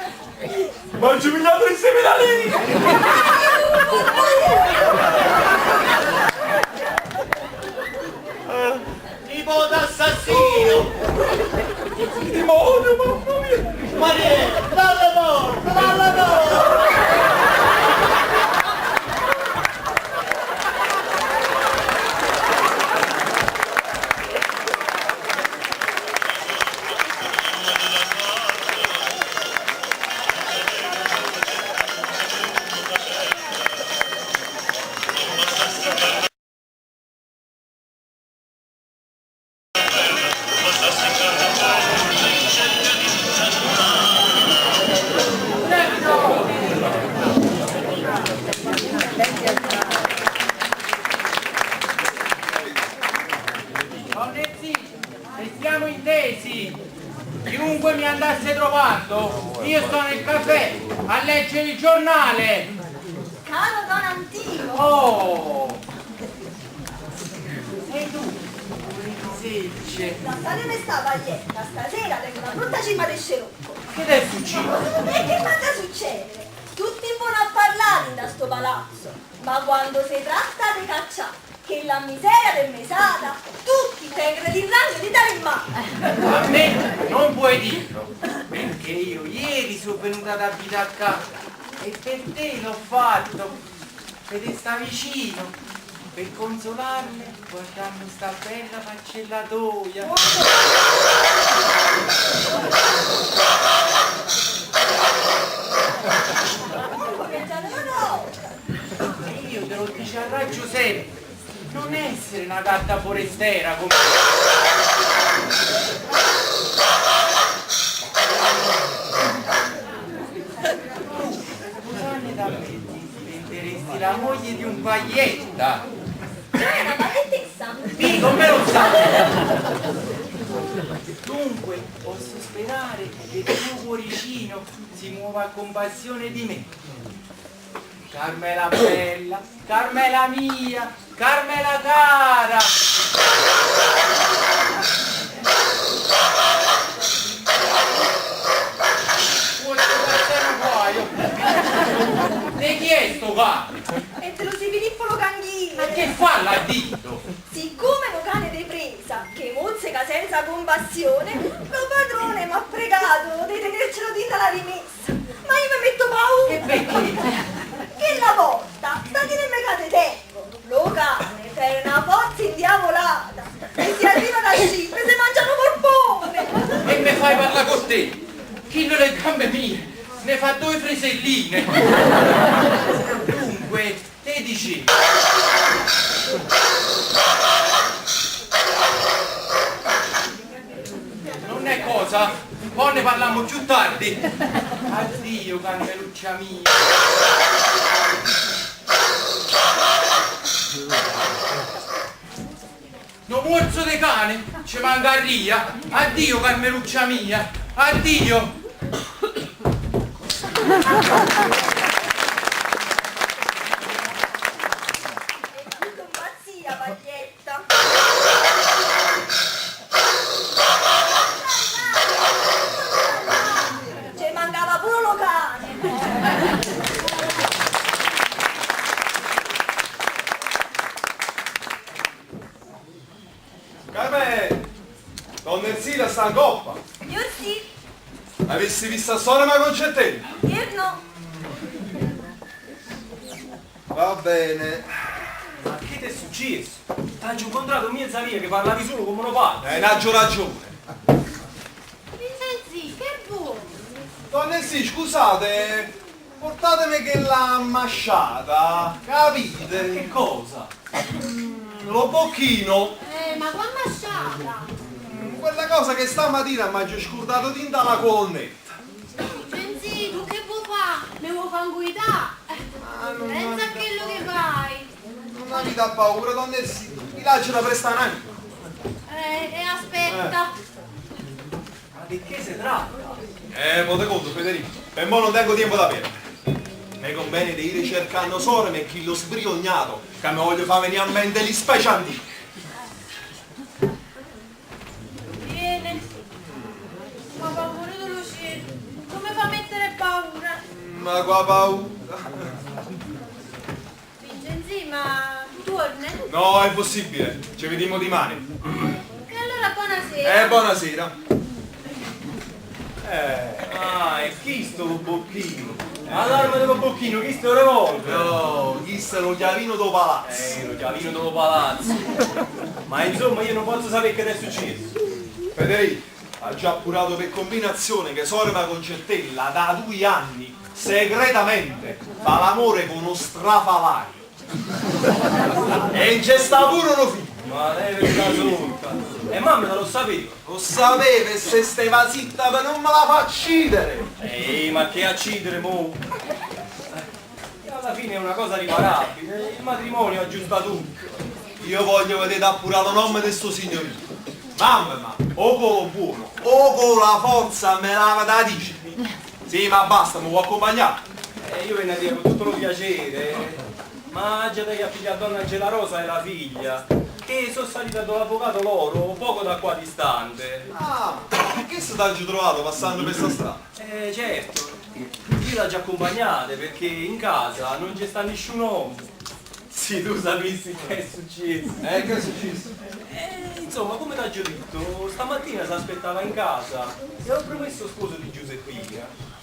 Ma ci pigliato il 6.000 lire! Nipote assassino! Timone, mamma mia! Maria, dalla porta, dalla porta! fatto? Io sto nel caffè a leggere il giornale. Caro Don Antino! Oh! E tu? Semplice. State ne sta Paglietta, stasera tengo una brutta cima del scerocco. Che è successo? E che manda succedere? Tutti buoni a parlare da sto palazzo, ma quando si tratta di cacciare, che la miseria del mesata, tutti tengono il ragno di dare in mano. A me non puoi dirlo, perché io ieri sono venuta ad abitare a casa e per te l'ho fatto, perché sta vicino, per consolarmi guardando sta bella faccellatoia. E io te lo dico a raggio sempre, non essere una gatta forestiera come... Scusate da me, diventeresti la moglie di un Paglietta. Una paglietessa? Sì, come lo sa? Dunque, posso sperare che il tuo cuoricino si muova a compassione di me. Carmela bella, Carmela mia, Carmela cara. Vuoi passare un guaio? Di chi è sto cane? E te lo si Filippo lo canghino. Ma che fa là dito? Siccome lo cane di presa, che mozzica senza compassione, lo padrone mi ha pregato di tenercelo din dalla rimessa. Ma io mi metto paura. E perché? Che la porta sta di nel mercato tempo. Lo cane per una forza indiavolata. E si arriva da Cipre se mangiano porpone. E me fai parlare con te? Chi non le gambe mie? Ne fa 2 friselline. Dunque, te dici. Non è cosa? Poi ne parliamo più tardi. Addio, Carmeluccia mia. Non muorzo de cane, ci manca a ria. Addio, Carmeluccia mia. Addio. Pazzia, Paglietta. Ci mancava pure lo cane. Carme, donna Erzina sta in coppa. Io sì, Avessi visto a suona ma concettelli? io no. Va bene. Ma che ti è successo? T'ho incontrato mia zia che parlavi solo come uno padre. Hai ragione. Vincenzi, che buono! Donne sì, scusate, portatemi che l'ha masciata, capite? Che cosa? Lo bocchino, Ma qua masciata! quella cosa che stamattina mi ha scordato tinta la colonnetta. Vincenzi, tu che vuoi fare? Mi vuoi fare guidare? Pensa a quello che fai! Non avete paura, donne sì, mi lasciano prestare un amico. E aspetta! Ma di che si tratta? Pote conto, Federico, per mo non tengo tempo da perdere. Mi conviene di ir cercando solo me chi lo sbriognato, che mi voglio far venire a mente gli specianti. Viene! Ma paura dello cielo! Come fa a mettere paura? Ma qua paura. Vincenzi, ma torni? No, è possibile, ci vediamo domani. E allora buonasera! Buonasera. Ah, e chi sto bocchino? Allarme dello bocchino, chi sto revolver? No, chi sta lo chiavino do palazzo. Lo chiavino dello palazzo. Ma insomma io non posso sapere che è successo. Federico, ha già appurato per combinazione che Sorma Concertella da 2 anni, segretamente, fa l'amore con uno strafalario. E c'è sta pure uno figlio. Ma lei sta solta. E mamma lo sapeva. Lo sapeva e se stava zitta per non me la fa accidere. Ehi, ma che accidere mo? Alla fine è una cosa riparabile, il matrimonio aggiusta tutto. Io voglio vedere appurato il nome di sto signorino. Mamma, o con lo buono, o con la forza me la da dice. Sì, ma basta, mi vuoi accompagnare? Io ve ne dico con tutto lo piacere. Ma già che figlia donna Angela Rosa e la figlia, che sono salita dall'avvocato loro poco da qua distante. Ah, che se t'hai trovato passando per questa strada? Certo, io l'ho già accompagnate perché in casa non c'è sta nessun uomo. Sì, tu sapessi che è successo. Che è successo? Insomma, come t'ho già detto, stamattina si aspettava in casa e ho promesso sposo di Giuseppina.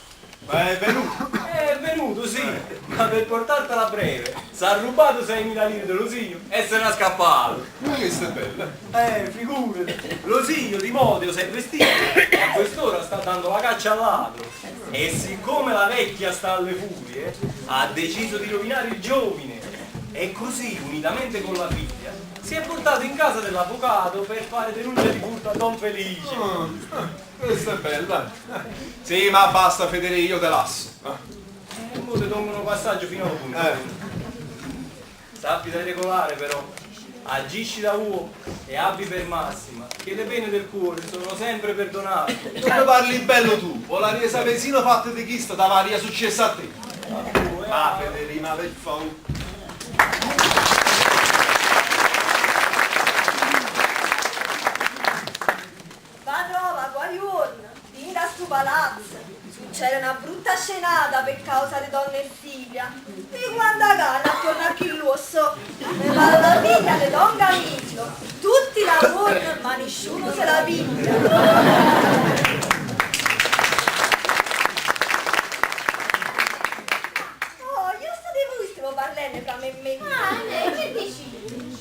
Ma è venuto? È venuto, sì, ma per portartela breve, si è rubato 6.000 lire dello zio e se n'è scappato. Ma questo è bello. Figurati, lo zio di Modeo si è vestito, a quest'ora sta dando la caccia al ladro. E siccome la vecchia sta alle furie, ha deciso di rovinare il giovine. E così, unitamente con la figlia, si è portato in casa dell'avvocato per fare denuncia di furto a Don Felice. Questo è bello. Sì, ma basta Federico, io te lasso. E mo ti tolgono passaggio fino al punto. Sappi da regolare però, agisci da uomo e abbi per massima, che le pene del cuore sono sempre perdonate. Come parli bello tu? Volaria sapesino fatta di chi sta varia successa a te? Ah, Federina, per favore. Padrona, guaglione, vieni da sto palazzo. Succede una brutta scenata per causa di donna Ersilia. Di quando gana attorno a chi l'osso. Ne va la figlia di Don Camillo. Tutti lavorano, ma nessuno se la piglia. Parlare fra me e me. Ah, lei che dici?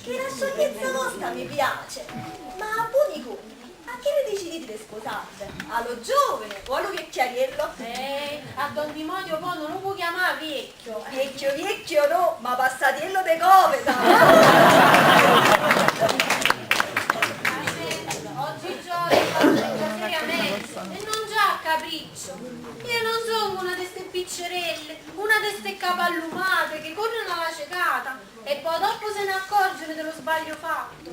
Che la sciogliezza vostra mi piace. Ma a buoni conti, a chi ne decidete di sposarvi? Allo giovane o allo vecchiariello? A Don Dimodio poi non lo può chiamare vecchio. Vecchio no, ma passatiello de coveta. Oggigiorno faccio seriamente e non già a capriccio. Io non sono una di ste piccerelle, una di ste capallumate che corrono alla cecata e poi dopo se ne accorgono dello sbaglio fatto.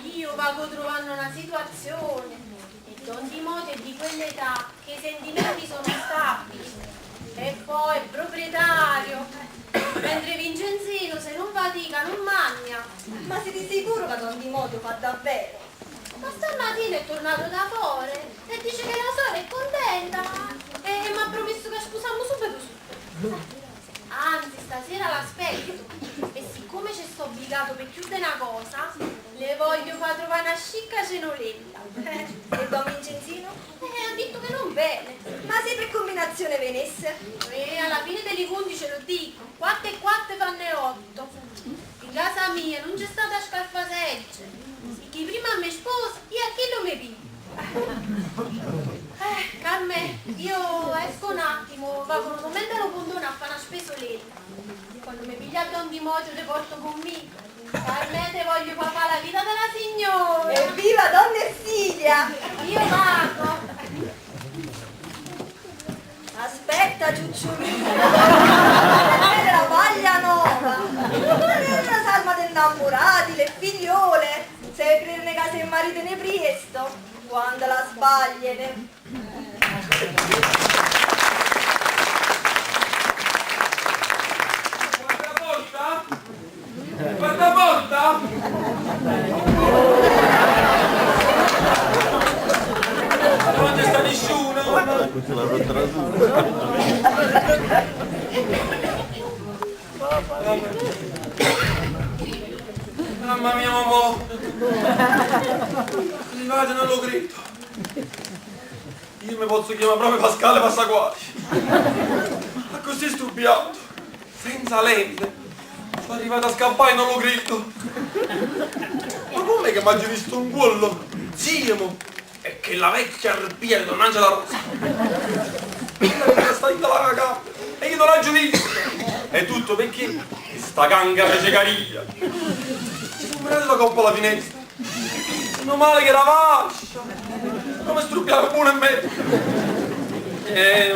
Io vago trovando una situazione e Don Dimodio è di quell'età che i sentimenti sono stabili e poi è proprietario, mentre Vincenzino se non fatica non magna. Ma siete sicuro che Don Dimodio fa davvero? Ma stamattina è tornato da fuori e dice che la sorella è contenta e mi ha promesso che sposiamo subito. Anzi, stasera l'aspetto e siccome ci sto obbligato per chiudere una cosa, le voglio far trovare una scicca cenolella. E Don Vincenzino? Ha detto che non bene. Ma se per combinazione venisse? Alla fine delle 11 lo dico, 4 e 4 fanno 8. In casa mia non c'è stata scarfaseggia. Chi prima mi sposa, io a chi lo mi piglio. Carme, io esco un attimo, vado un momento allo condone a fare una spesoletta. Quando mi piglia Don Dimodio te porto conmigo. Carme, te voglio fare la vita della signora. Evviva Donna Ersilia! Io vado. Aspetta, ciucciolino, vedere la paglia nuova, la salma dei innamorati, le figliole, se crede che se il marito ne presto, quando la sbagliene. Guarda porta! Non c'è sta nessuno! Mamma mia, mamma! Arrivate, non lo credo! Io mi posso chiamare proprio Pasquale Passaquati! Ma così stupiato! Senza lente! Sono arrivato a scappare e non lo credo! Ma com'è che mi ha visto un pollo? Zio, mo! È che la vecchia arpia di Don Angela Rosa! Sta in la cagata! E io non l'ho visto! È tutto perché sta canga fece cariglia! Non me ne coppa alla finestra! Non male che era vascia! Come struppiare uno e mezzo!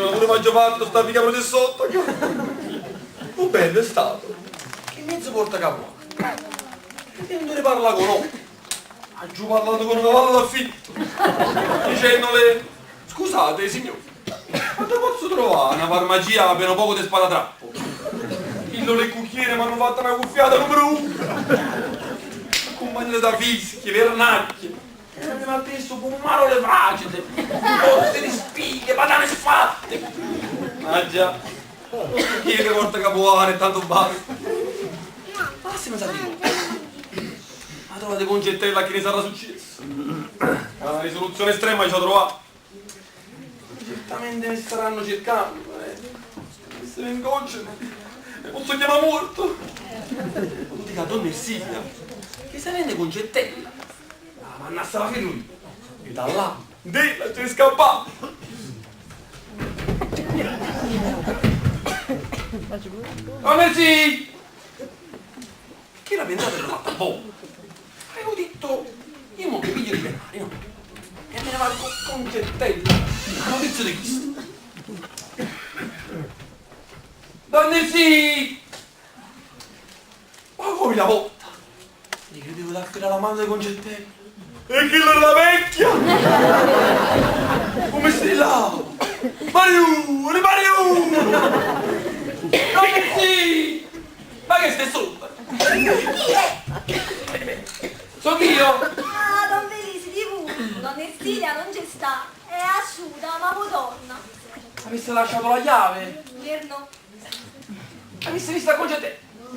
Ma pure mi ha fatto sta figa processotto! Un bello è stato! Che mezzo porta capo? E non ne parla con noi! Ha giù parlato con un cavallo d'affitto! Dicendole: scusate signore, Ma dove posso trovare una farmacia appena poco di sparatrappo? Pillole e cucchiere mi hanno fatto una cuffiata numero 1. Accompagnate da fischi, vernacchie. E mi ha messo pommarole fragide, botte di spighe, patane sfatte. Ah già, chi è che porta capoare e tanto basta? Passi mi sa di ma trovate concettella a chi ne sarà successo? Una risoluzione estrema ci ho trovato. Certamente mi staranno cercando, se mi ingocciano, mi posso chiamare morto. Lo dica a donna Ersilia, che se vende concettella. Ma annassa la ferrovia e da là della c'è scappato. Merci! Che la pensate l'ho fatta a voi? Avevo detto io mo che piglio di denari, no? E me ne vado con concettella. La notizia di Cristo. Donne sì! Ma come la volta? Mi credevo di affidare la mano dei concettella. E chi la vecchia? Come stai là? Mariù! Donne sì! Ma che stai sotto? Chi è? Sono io! Ah, Don Felisi, di voi. Don Ersilia non ci sta. È asciuta, ma madonna. Avesse lasciato la chiave? No. Avesse visto la concetta?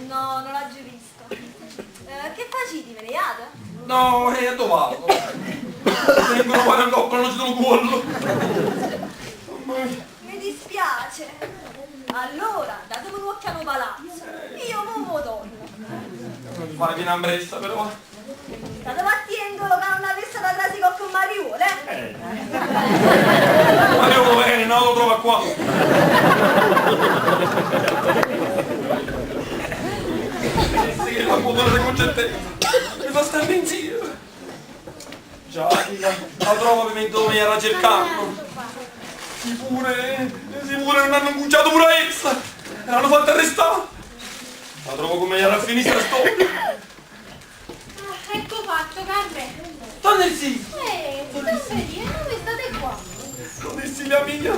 No, non l'ho già visto. Che facevi, veniate? No, dove vado? Vengono qua in coppa, non ci sono quello. Mi dispiace. Allora, datemi un'occhiano palazzo. Io mo torno. Non mi fare piena ambressa, però. State attento che non avesse da trasico con Mariuole, Mario bene, no, lo trova qua. Sì, che la motore di concettella. Mi fa stare insieme. Già, la trova ovviamente mi era cercando. Sicure non hanno bucciato pure essa. E l'hanno fatta arrestare. La trovo come era a finire sta storia. Ecco fatto, Carmen. Donna sì! Don Felice, dove state qua? Donna Ersilia mia,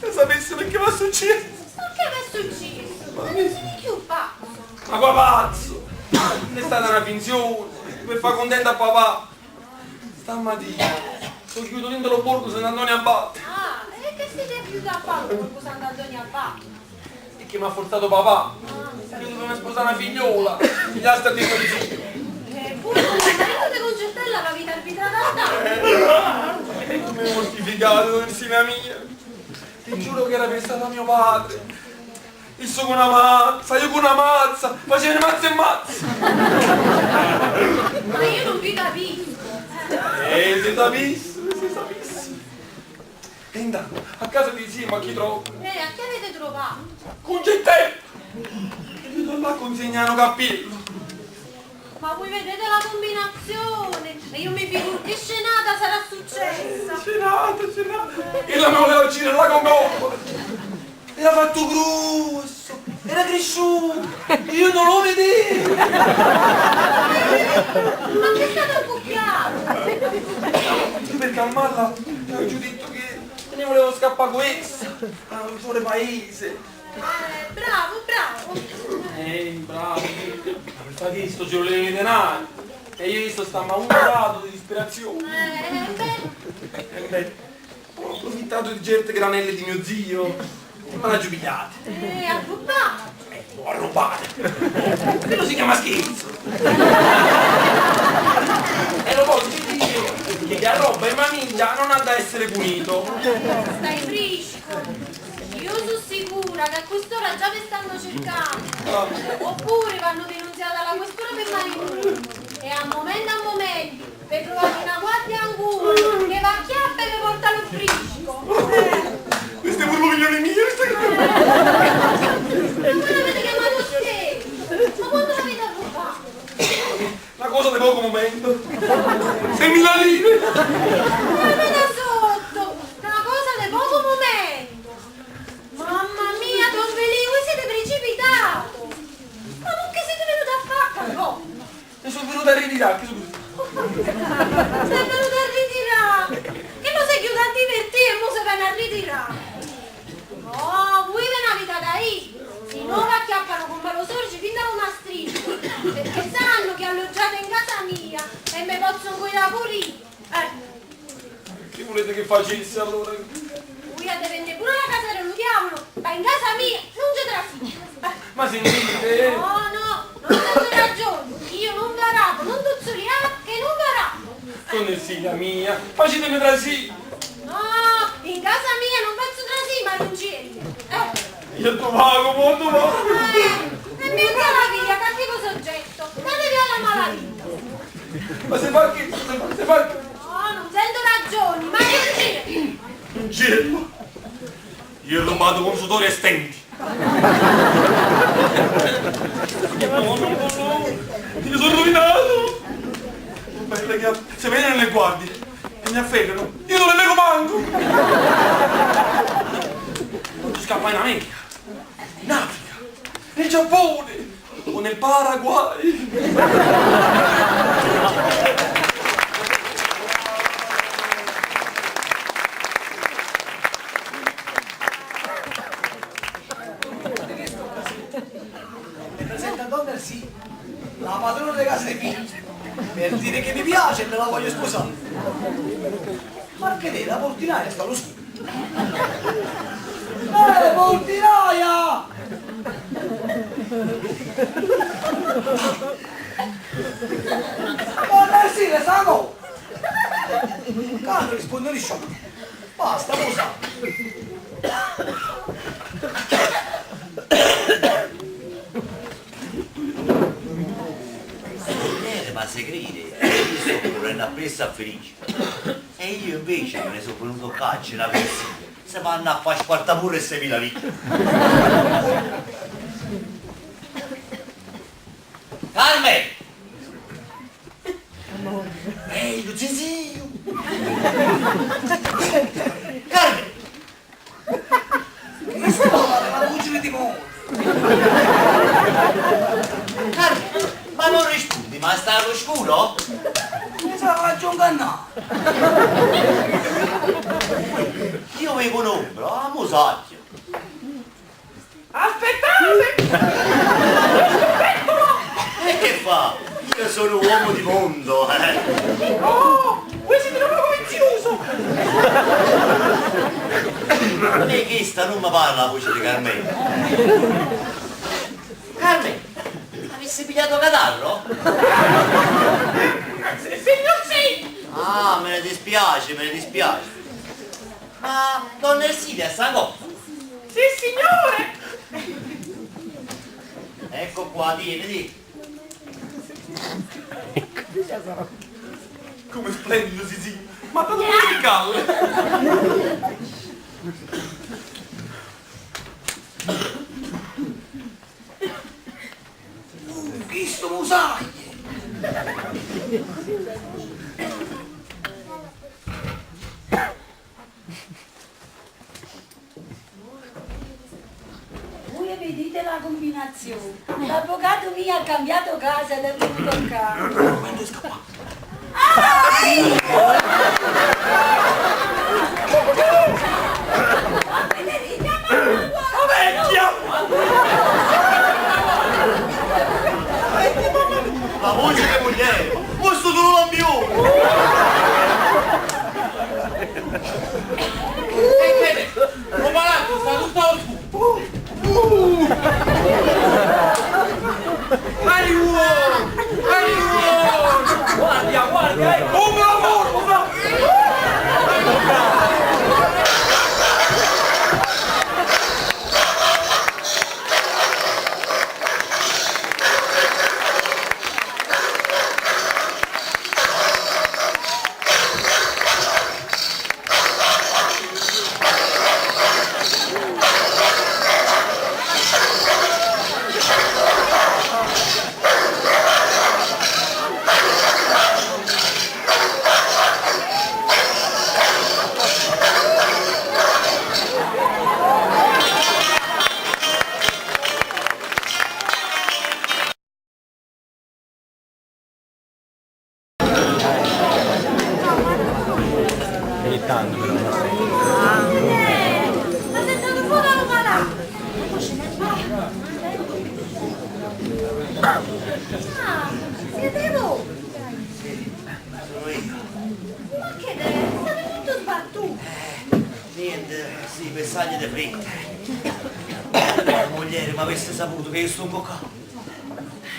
se sapessi perché mi è successo. Ma che mi è successo? Ma non sei più pazzo. Ma qua pazzo! Non è stata una finzione, per far contento a papà. Stamattina, sto chiuso dentro lo borgo Sant'Antonio Abate. Ah, e che siete più da fare con Sant'Antonio Abate? E che mi ha forzato papà. Io dovevo sposare una figliola, gli altri di così. Pure con il marito di Concettella avete arbitrato a Mi ho mortificato, Ersilia mia. Ti giuro che era pensato a mio padre. Il suo con una mazza, io con una mazza, facevano mazza e mazza. Ma io non vi capisco. Si sapesse. E intanto, a casa di zia, ma chi trovo? A chi avete trovato? Concettella! E vedo là consegnano cappello. Ma voi vedete la combinazione? E io mi figuro che scenata sarà successa. Scenata. E la mi voleva uccidere là con coppa. Era fatto grosso, era cresciuto, io non lo vedevo. Ma che state accoppiato? Io per calmarla le ho giù detto che ne volevo scappare con essa, fuori paese. Bravo. Bravo. Per fare questo ci volevo i denari. E io sto stamma un grado di disperazione. Ho approfittato di certe granelle di mio zio. E me l'ha giubigliate. A rubare. A rubare. Quello si chiama scherzo. E lo posso dire che chi arroba in famiglia non ha da essere punito. Stai frisco. Io sono sicura che a quest'ora già vi stanno cercando. Oppure vanno denunziati alla questura per marito. E a momento per trovare una guardia ancora che va a chiappe e vi porta lo frisco. Queste burloviglione mie, Ma voi l'avete chiamato scherzo? Ma quando l'avete arrubato? una cosa di poco momento. 6.000 lire. Guarda da sotto, una cosa di poco momento. Mamma mia, Don Felice, voi siete precipitato. Ma non che siete venuti a fare, no? Mi sono venuto a ritirare, che sono Sei venuto a ritirare. Che lo sei chiuso a divertire e mo se viene a ritirare. facessi allora? Lui ha deve pure la casa dello diavolo, ma in casa mia non c'è traffico. Ma sentite? No, non avete ragione. Io non garato, non tuzzoliamo che non garato. Donnessiglia mia, facetemi trasì. No, in casa mia non faccio trasì, ma non c'eri. Io ti pago, molto pago. E mi la via, cattivo soggetto. Date via la malavita. Ma se fa che? Se fa che? No, non sento ragioni, ma non c'eri. Un gelo. Io ho rubato consultori estenti. No. Io sono rovinato. Bella che se vedono le guardie e mi afferrano, io non le leggo manco. Tu scappai in America, in Africa, nel Giappone o nel Paraguay. Mi presenta Donna Elsie, la padrona delle case dei figli, per dire che mi piace e me la voglio sposare. Ma che lei, la portinaia sta allo scudo. Portinaia! Donna Elsie, le sanno! Cazzo, risponde di sciocco. Basta, posa. Ma se crede, io sto correndo appresso a Felice. E io invece me ne sono venuto a caccia una consiglia. Se vanno a fare squartamurre e 6.000 lì. Carmen! Ehi, lo zizio! Carmen! Che storia, la voce di mo'! Carmen! Ma non rispondi, ma sta allo scuro? Mi sa ragione canna! Io vedo un'ombra, a mosacchio. Aspettate! E che fa? Io sono un uomo di mondo, Oh, voi siete proprio vizioso! E che sta non mi parla la voce di Carmen? Carmen, avessi pigliato catarro? Signor sì! Ah, me ne dispiace, me ne dispiace. Ma Donna Elsilia sta cosa? Sì, signore! Ecco qua, tieni. Come splendido, sì. Ma tanto musicale! Chi sto musaglie? Voi vedete la combinazione. L'avvocato mio ha cambiato casa ed è venuto a casa. Quando è scappato? La voce di moglie! Questo tu non l'abbiamo! E vede, lo palazzo sta tutto allo scudo! Aiuto! Guardia! Un lavoro! Siete voi? Sono io. Ma che state tutto sbattuto? saglie di fretta. La mogliere mi avesse saputo che io sto imboccato.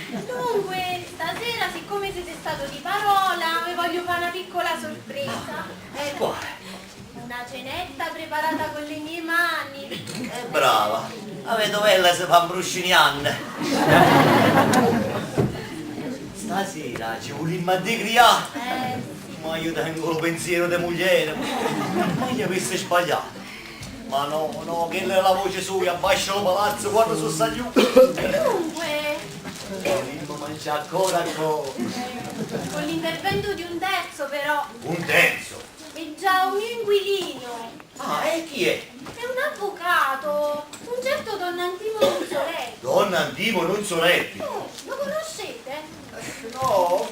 Dunque, stasera, siccome siete stato di parola, vi voglio fare una piccola sorpresa. Quale? Una cenetta preparata con le mie mani. Brava, la vedovella si fa bruscinianne. Stasera ci volimmo a decriare. Ma io tengo il pensiero di mogliere. Ma io avessi sbagliato. Ma no, che è la voce sua, abbascia il palazzo quando sono sagliuto. Dunque, Volimmo mangiare ancora. con l'intervento di un terzo però. Un terzo? È già un mio inquilino. Ah, e chi è? È un avvocato, un certo Don Antimo Nunzoletti. Don Antimo Nunzoletti. Oh, lo conoscete? No,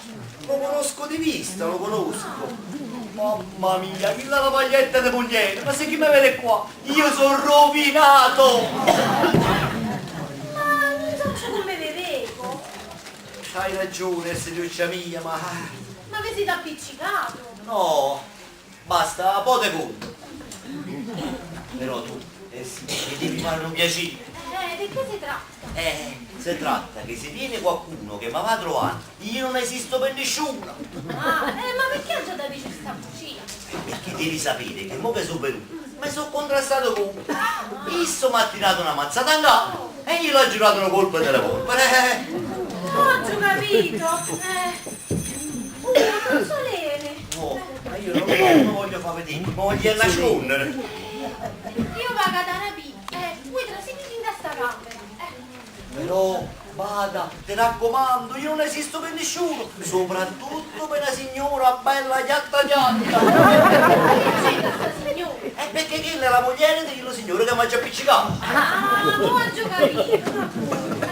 lo conosco di vista, lo conosco. Mamma mia, chi la maglietta di mogliere? Ma se chi mi vede qua? Io sono rovinato! Ma non so come vi vedo. Hai ragione, signorina mia, ma... Ma vi siete appiccicato? No, basta, un po' di conto. Però tu, sì, mi devi fare un piacere. Di che si tratta? Si tratta che se viene qualcuno che mi va a trovare, io non esisto per nessuno. Ma perché ha già da dire questa bugia? Perché devi sapere che mo che sono venuto, mi sono contrastato con... Isso mi ha tirato una mazzata in capo e io l'ho giurato una colpa della polvere. Ho già capito. Non solene. No, ma io non voglio far vedere, mi voglio nascondere. Io vado ad Arabì. Voi trasferite in questa camera. Però, vada, ti raccomando, io non esisto per nessuno, soprattutto per una signora bella chiatta chiatta. Signore? Perché quella è la mogliere dello signore che mi ha già appiccicato. Non ho già capito.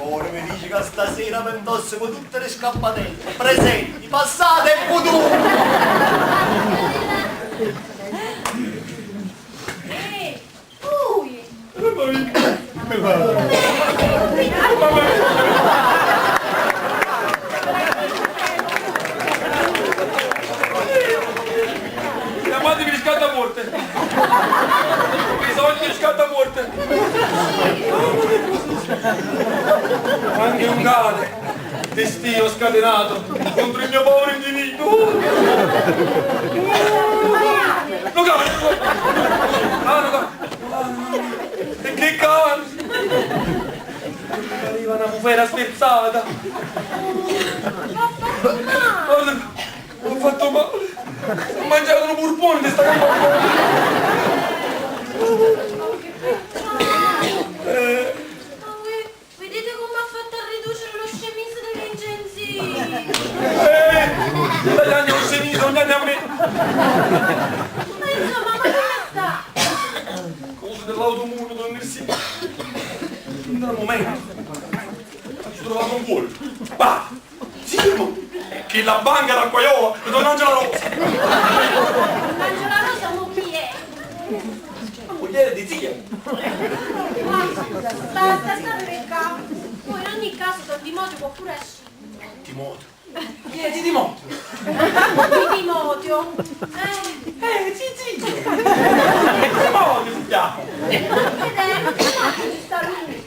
Amore, mi dici che stasera mi indosso con tutte le scappatelle, presenti, passate e future. Chiamatevi di scattamorte! Bisogna di scattamorte! Anche un cane, destino scatenato contro il mio povero individuo! No cane! Ah, no cane! E che cane! Arriva una bufera spezzata! Guarda, ho fatto male! Ho mangiato un burpone di sta Vedete come ha fatto a ridurre lo scemiso delle incensini? Dagli un scemiso, non a me! Ma insomma, ma come sta? Cosa dell'automulo, don Nersino? In un momento ci trovato un pollo. Bah! Zio! Che la banca da Quaiola e don Angela Rosa! Don Angela Rosa non mi è! La mogliere di zia! Basta, state per capo! Poi in ogni caso Don Timoteo può pure uscire! Timoteo? Chi è di Timoteo? Di Timoteo! Zizio! Timoteo si chiama! Vedete, ci sta lui!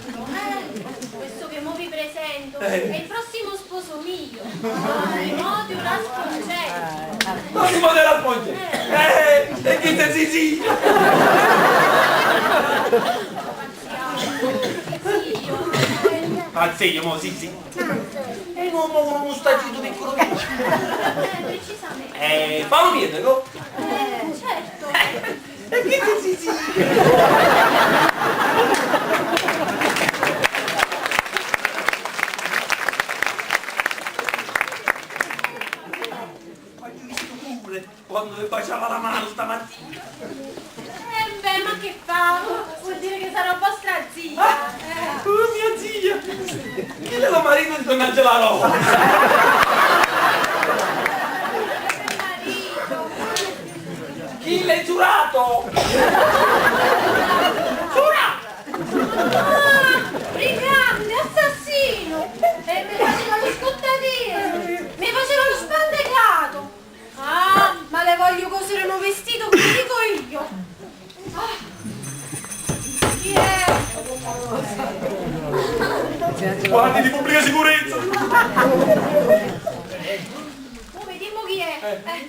Questo che mo vi presento è il prossimo sposo mio! Timoteo Rascongetta! Ma Timoteo Rascongetta! E chi sei Zizio? Pazzio, mo sì. E un uomo con uno stagito piccolo piccolo. Precisamente. Paolo Pietro? Certo. E chi sei Zizio? Ma io ho visto pure quando le baciava la mano stamattina. Beh, ma che fa? Vuol dire che sarà vostra zia. Oh, mia zia! Chi è la marito di Don Angela Rosa? Chi l'è giurato? Brigante, assassino! E mi faceva lo scottatino! Mi faceva lo spandecato! Ah, ma le voglio cosire un vestito, come dico io! Ah, Guardi di pubblica sicurezza. Oh, vediamo chi è.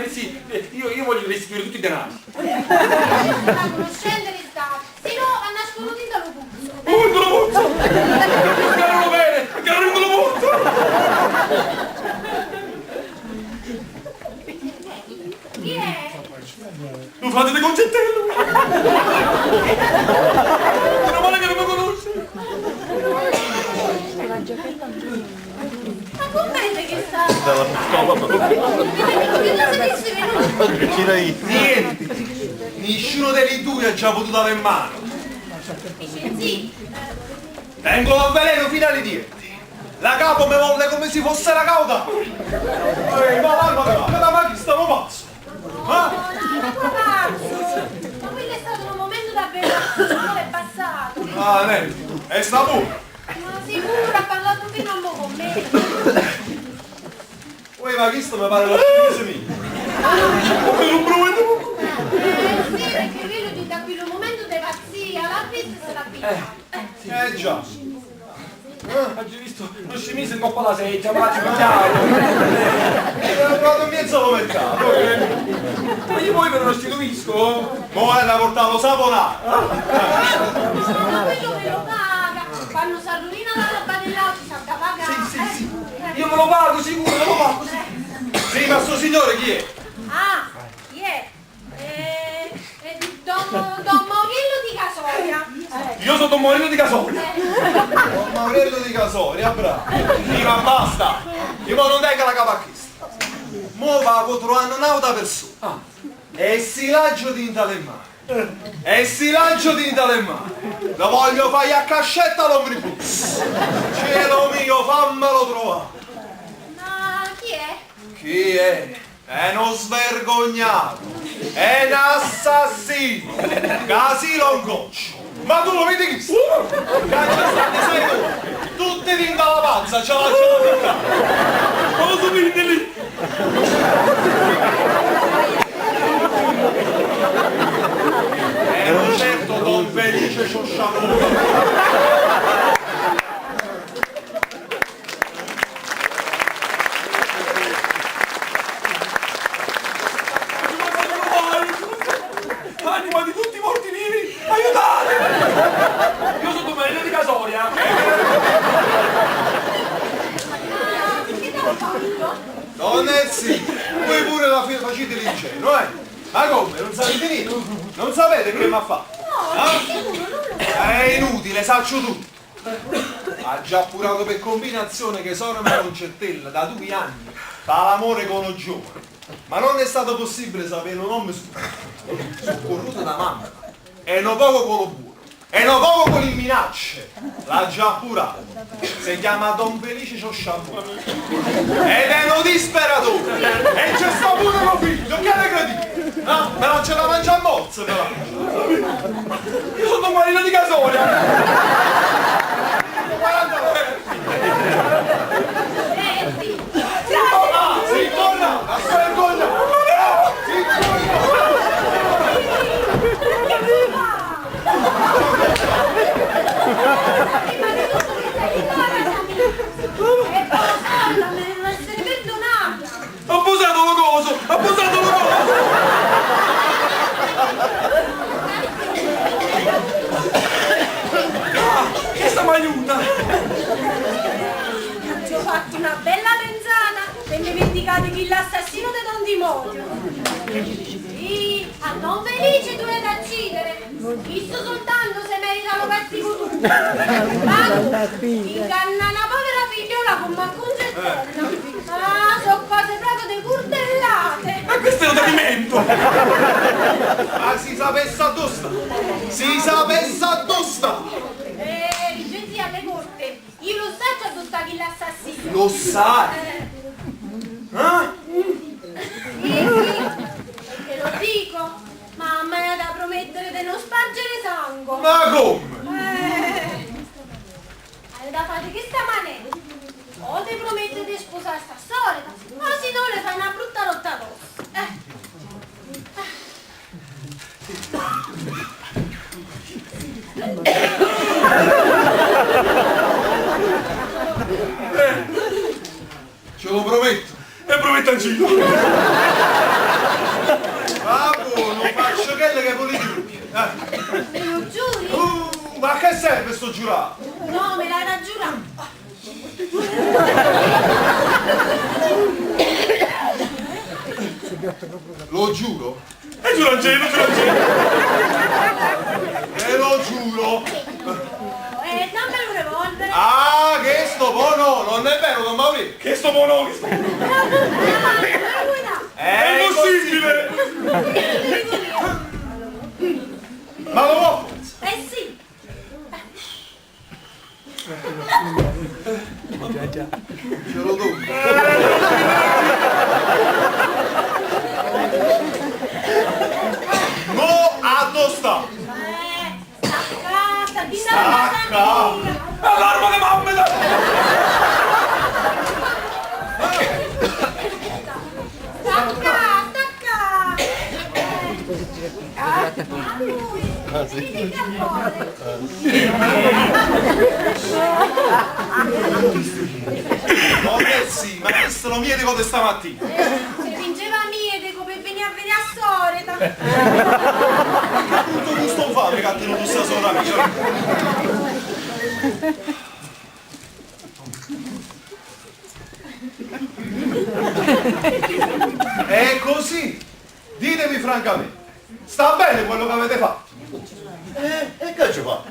Sì, io voglio restituire tutti i denari. La conoscente l'estate. Se no, a nasconduti dallo puzzo. Oh, dallo puzzo! Chiaro bene, chiaro dallo puzzo! Chi è? Lo fate di Concentello! Meno male che non mi conosce! Ma comprende che sta? Niente! Nessuno dei due ha già potuto avere in mano! Sì. Tengo a veleno fino alle dienti! La capo mi volle come se fosse la cauda! Ma chi stavo pazzo? Ma quello è stato un momento davvero assurdo e passato. Ah, Nelly, è stato? Ma sicuro, ha parlato fino a mo' con me. Uè, ma chi sta mi pare la spesa mia? Sì, perché quello di da qui un momento di pazzia, l'ha vista e se l'ha vista. Già. Hai visto? Non ci mise in coppa la seggia, ma ci pigliamo! Ho trovato in mezzo al mercato! Ma io poi ve lo restituisco? Mo' è da portarlo saponato! Ma quello me lo paga. Quando si arrovina la roba dell'altro si da pagare. Sì. Io me lo pago, sicuro, me lo pago. Sì, ma sto signore chi è? Ah, chi è? Don Maurillo di Casoria. Io sono Don Maurillo di Casoria. Don Maurillo di Casoria, bravo! Ma basta! Io non tengo la capa a chista! Mo' va a trovare un'altra persona! E si laggio di tale mano! E si laggio di tale mano! Lo voglio fare a cascetta all'ombribus! Cielo mio, fammelo trovare! Ma chi è? Chi è? È uno svergognato! È un assassino! Casilo un goccio! Ma tu lo vedi chi sta? Sai tu! Tutti dentro la panza, ce l'ha ficcata! Cosa vedi lì? È un certo Don Felice Ciosciamone! Anima di tutti i morti vivi, aiutate! Io sono Don Maurillo di Casoria. Che te l'ho fatto? Don Nezzi, voi pure la facete l'ingenuo, eh? Ma come? Non sapete niente? Non sapete che mi ha fatto? È inutile, saccio tutto. Ha già appurato per combinazione che sono una concentella da 2 anni fa l'amore con un giovane. Ma non è stato possibile sapere un nome su. Soccorruto da mamma. E non poco con lo buono. E non poco con le minacce. L'ha già appurato. Si chiama Don Felice Ciosciamone. Ed è uno disperatore. E c'è sta pure mio figlio, che ne credi? No? Me non ce la mangia a mozzo, però. Io sono Don Maurillo di Casoria. Si torna! La vergogna! Si Ho posato lo coso! Ho posato lo coso! Che sta mi aiuta? Ci ho fatto una bella pensata e mi vendicate chi l'assassino di Don Timoteo. Sì, a Don Felice tu hai da uccidere. Visto soltanto se merita lo cattivo tu. Ma inganna una povera figliola con Macconge eterna. Ah, sono cose proprio di curtellate. Ma questo è un tradimento! Ma si sapesse addosso sta! Si sapesse addosso sta! Rigenzi alle corte, io lo so dove sta chi l'assassino. Lo sai? Sì, te lo dico, ma mi è da promettere di non spargere sangue. Ma come? Hai da fare che sta manetta. O ti prometto di sposare sta solita, o se no le fai una brutta lotta addosso. tranquillo. Babbo, non faccio quelle che volete tutti. Me lo giuri? Ma che serve sto giurato? No, me l'hai da giurare. Lo giuro? E giurangelo, giurangelo. E lo giuro. Dammi un revolver. Ah, che sto buono, non è vero, Don Maurizio? Che sto buono, che sto buono. È impossibile. Ma lo vuoi? Eh sì. Ce lo do. No, a dove sta? Stacca, di Stacca. Allarma di Mammeta. Stacca. No, che sì, ma questo lo miete con stamattina. Se fingeva mietico per venire a vedere a solita. Tutto gusto fa, che ha tenuto sta sola mia. È così, ditemi francamente, sta bene quello che avete fatto? E che ci fa?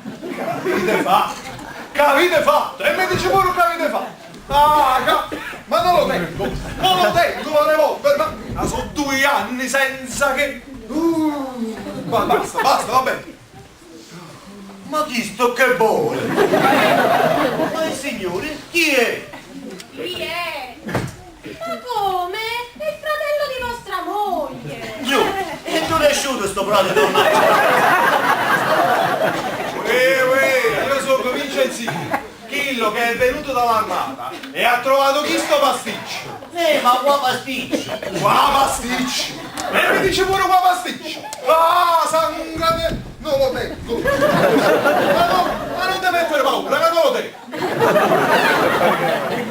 Capite fatto, e mi dice pure che avete fatto. Ma non lo tengo, la revolver, ma sono 2 anni senza che... Basta, va bene. Ma chi sto che vuole? Ma il signore chi è? Chi è? Ma come? È il fratello di vostra moglie. Giù, e tu è asciutto sto prato tornato. Io sono Vincenzino, Chillo che è venuto dall'armata e ha trovato chi sto pasticcio. Ma qua pasticcio. Qua pasticcio. E mi dice pure qua pasticcio. Sangue, non lo tengo. Ma non ti mettere paura, che non lo tengo.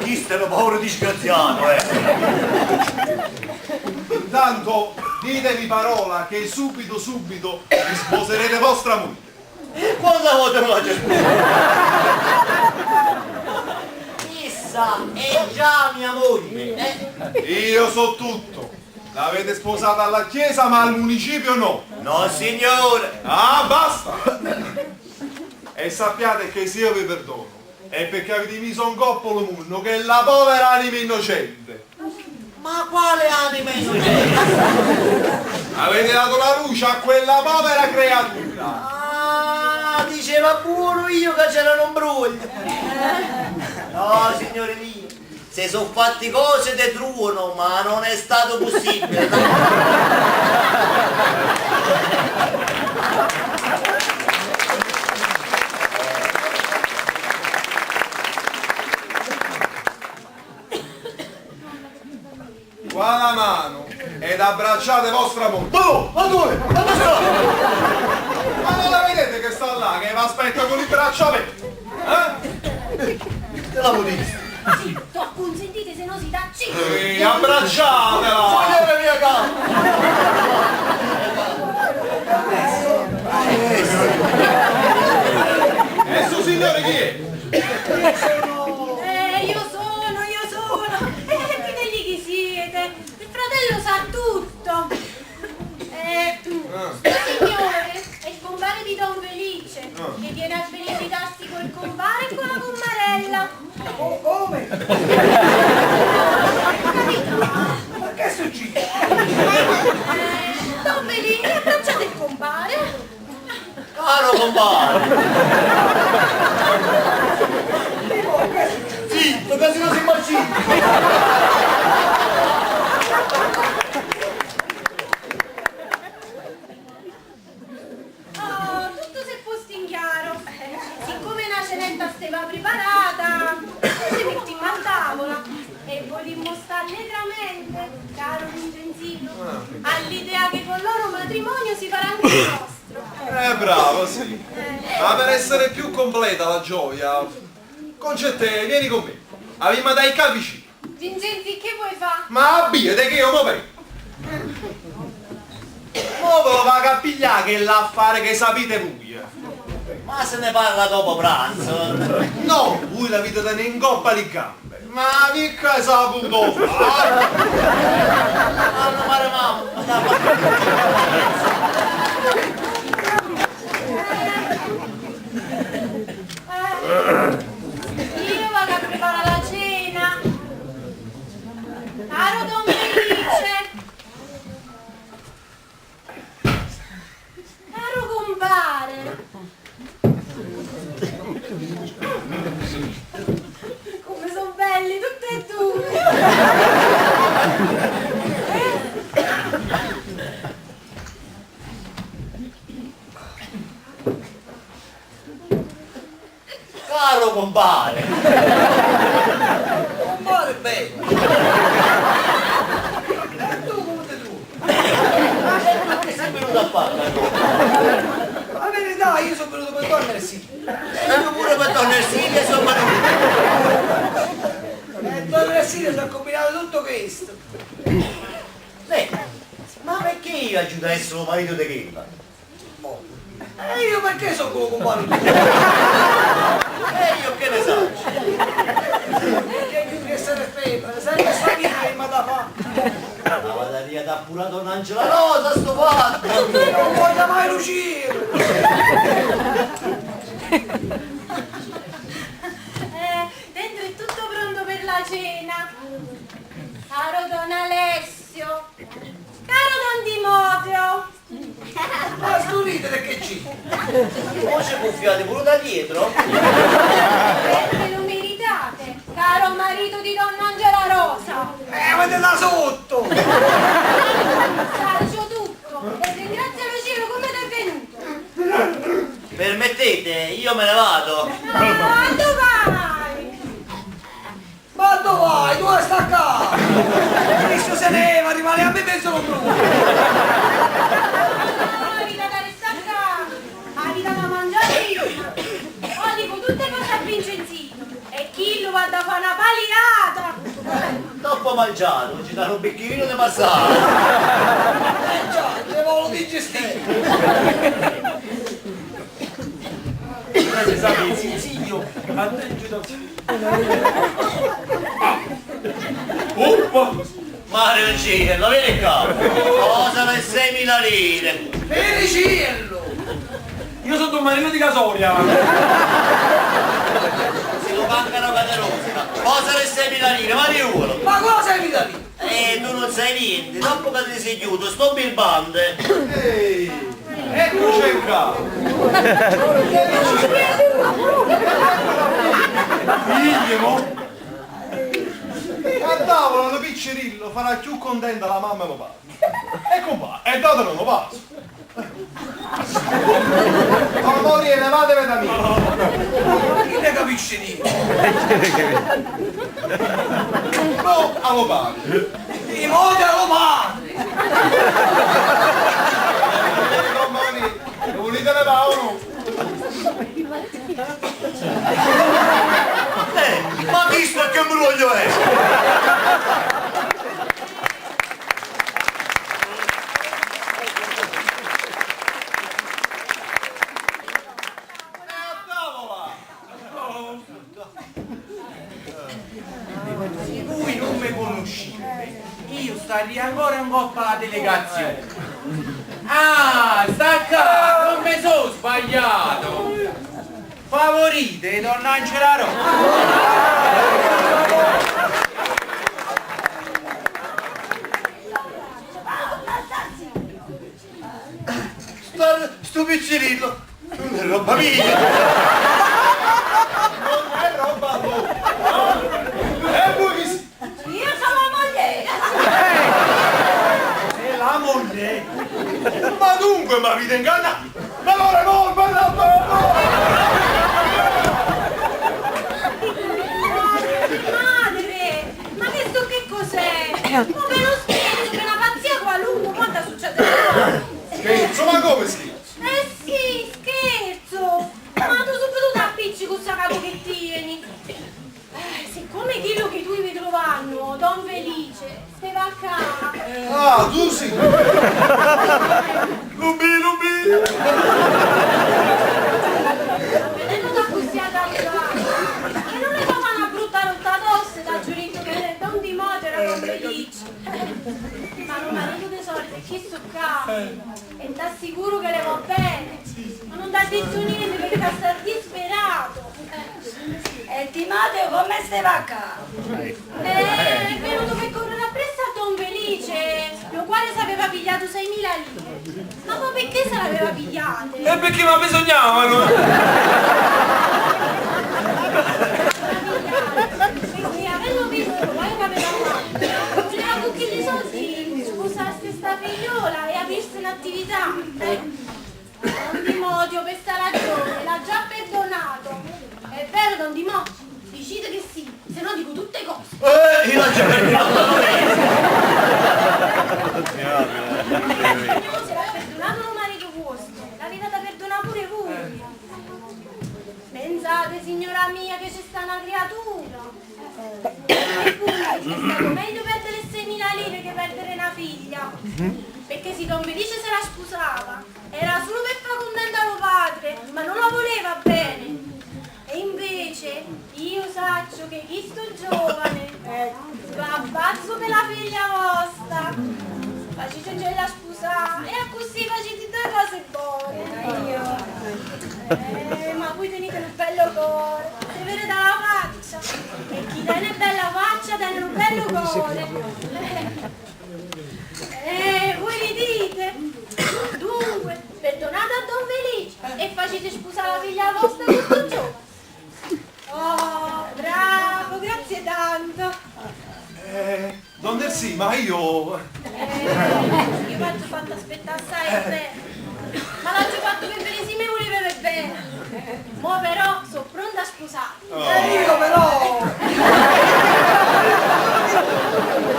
Chi sta la paura disgraziato, Intanto ditemi parola che subito vi sposerete vostra moglie. Quanta volta me l'ha già sposato? Issa è già mia moglie. Io so tutto. L'avete sposata alla chiesa ma al municipio no. No signore. Basta. E sappiate che se io vi perdono è perché avete messo un coppolo munno che è la povera anima innocente. Ma quale anima innocente? Avete dato la luce a quella povera creatura. Diceva pure io che c'era un broglio. No, signore mio, se sono fatti cose che truono, ma non è stato possibile. No. Qua la mano ed abbracciate vostra moglie. Ma dove? Ma dove sta? Ma non la vedete che sta là, che vi aspetta con il braccio aperto? Te l'avevo detto. Zitto, consentite se no si dà zitto. Abbracciatela! Vogliamo mia casa! E su signore chi è? Io sono. Ditegli chi siete. Il fratello sa tutto. Signore, è il compare di Don Felice, che viene a verificarsi col compare e con la commarella. Come? Ma che è successo? Don Felice, abbracciate il compare. Caro compare! Zitto, che se non si immagina! Tutto si è posto in chiaro. Siccome una cenetta stava preparata, ci mettiamo a tavola e volimmo stare allegramente, caro Vincenzino, all'idea che con loro matrimonio si farà anche il nostro. Bravo, sì. Ma per essere più completa la gioia, Concette, vieni con me. Avima dai capici. Vincenzi, che vuoi fare? Ma abbiate che io mo vengo. Mo ve lo va a pigliare che è l'affare che sapete voi. Ma se ne parla dopo pranzo. No, voi la vita tenere in coppa di gambe. Ma che cosa ha saputo fare? Mamma, mare mamma. Io vado a preparare la cena. Caro Don Felice. Caro compare. Come sono belli tutti e due. Caro compare. Compare bene. E tu come ti trovi? Che sei venuto a fare? La verità, io sono venuto per tornare sì. Io pure per tornare Silvia sono venuto. E tornare sì si è combinato tutto questo. Ma perché io aiuto a essere lo marito di Chela? E io perché sono quello compare tu? E io che ne so? Perché più che se ne frega, sai che sta via che mi da fa? La vadaria t'ha appurato un'Angela Rosa sto fatto! Non voglio mai uscire! Dentro è tutto pronto per la cena. Caro Don Alessio. Caro Don Timoteo. Ma sto ridere che c'è? Voce cuffiate pure da dietro? Ve lo meritate, caro marito di Donna Angela Rosa. Avete da sotto! Saccio tutto e ringrazio lo cielo come ti è venuto. Permettete, io me ne vado. Ma dove vai? Ma dove vai? Dove sta qua? Cristo se ne va, rimane a me penso lo blu! Vita da restare qua, vita da mangiare prima. Ho dico tutte cose a Vincenzino e chi lo va da fare una palinata. Dopo mangiato, ci danno un bicchierino di passato. Già, ne voglio digestire! Zio, Uppa! Mario Cielo, vieni qua! Cosa per 6.000 lire? Per cielo! Io sono un marino di Casoria! Se lo mancano caterosca! Cosa per 6.000 lire? Ma di uno! Ma cosa hai da lì? Tu non sai niente, dopo che ti sei chiuso, sto birbante! Ehi, eccoci in capo! Figlio! A tavola lo piccirillo farà più contenta la mamma e lo padre. Ecco qua, e datelo lo passo. Amore, levate da me. Chi ne capisce niente? No, allo padre. I modi allo padre! Lo volete levare o no? Ma visto che broglio è? Voi non mi conoscete, io starei ancora in coppa alla delegazione. Ah, sta qua, non mi sono sbagliato. Favorite, donna Angela Rosa. Sto piccirillo, non è roba mia! Non è roba tua! E voi chi siete? Io sono la mogliera. È la moglie? Ma dunque mi avete ingannato! Ma non è colpa da Madre, ma questo che cos'è? Come lo scherzo, che è una pazzia qualunque, quanta succede? Scherzo, ma come scherzo? Sì, scherzo! Ma tu subito ti appicci con sta capo che tieni! Siccome quello che tu mi trovano Don Felice, se va a casa. Ah, tu sì! Lubi! Vedendo da così ad alzare, che non le dava una brutta rotta tosse da giurito che Don Dimodio era Don Felice. Ma non marito dei soldi, chi so e t'assicuro che le va bene. Ma non dà detto niente perché sta stato disperato. E Timoteo come stai a casa? È venuto per correre appresso a Don Felice, lo quale si aveva pigliato 6.000 lire. Ma poi perché se l'aveva pigliate? E perché mi bisognavano? Perché avendo visto poi che aveva fatto, voleva con che i soldi sposasse sta figliola e aprisse un'attività. Don Dimodio per sta ragione l'ha già perdonato. È vero, Don Dimodio? Decide che sì, se no dico tutte cose. Io l'ho già perdonato. Signor, se l'ha perdonato un marito vostro, l'avete da perdonare pure voi. Pensate, signora mia, che c'è sta una creatura. E pure è stato meglio perdere 6.000 lire che perdere una figlia. Perché se Don Felice se la sposava, era solo per far contento padre, ma non la voleva bene. E invece io saccio che chi sto giovane va a pazzo per la figlia vostra. Facete già la sposare e a così facete due cose buone. Ma voi tenete un bello cuore, se vedete la faccia. E chi tiene bella faccia tiene un bello cuore. Voi mi dite? Dunque, perdonate a Don Felice e facete sposare la figlia vostra questo giorno. Oh, bravo, grazie tanto. Don Dersi, ma io Faccio fatto aspettare assai bene. Ma l'ho fatto per benissimo e voleva bene. Mo però sono pronta a sposare. Io però!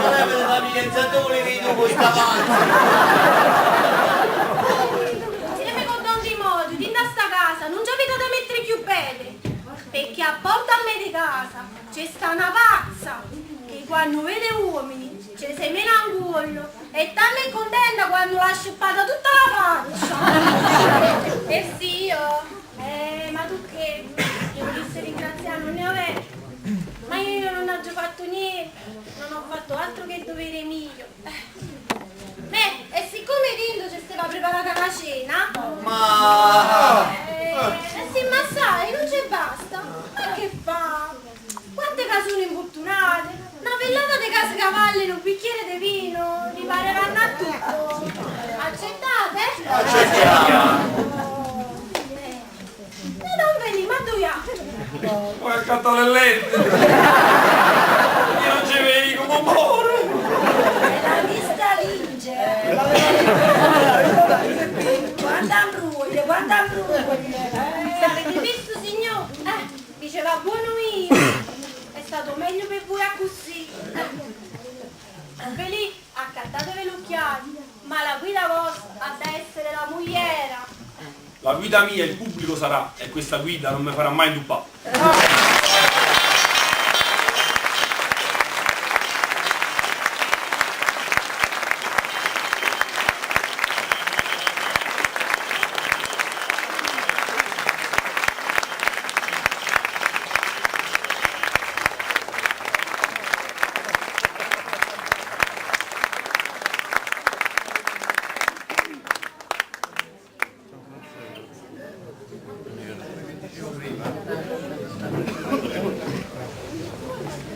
Non è per la famiglia, intanto volevi tu questa parte. Insieme con Don Dimodio, din da sta casa, non ci avete da mettere più bene. Perché a porta a me di casa c'è sta una pazza che quando vede uomini ce se mena un collo e tanto è contenta quando l'ha scippata tutta la faccia. E sì, ma tu che? Io volessi ringraziare, non ne avevo. Ma io non ho già fatto niente, non ho fatto altro che il dovere mio. E siccome Dindo ci stava preparata la cena, sì, ma sai, non ci basta. Ma che fa? Quante casone infortunate, una vellata di cavalli e un bicchiere di vino, ripareranno a tutto. Accettate? Accettiamo. E non veni, ma dove? Poi accanto alle lette. Io non ci vedi come un moro. E la vista vince. Quanta ambruglia. Avete visto, signor? Diceva buono io. È stato meglio per voi a così. Anche lì, accattatevi l'occhiali, ma la guida vostra ha da essere la mogliera. La guida mia il pubblico sarà e questa guida non mi farà mai induppare.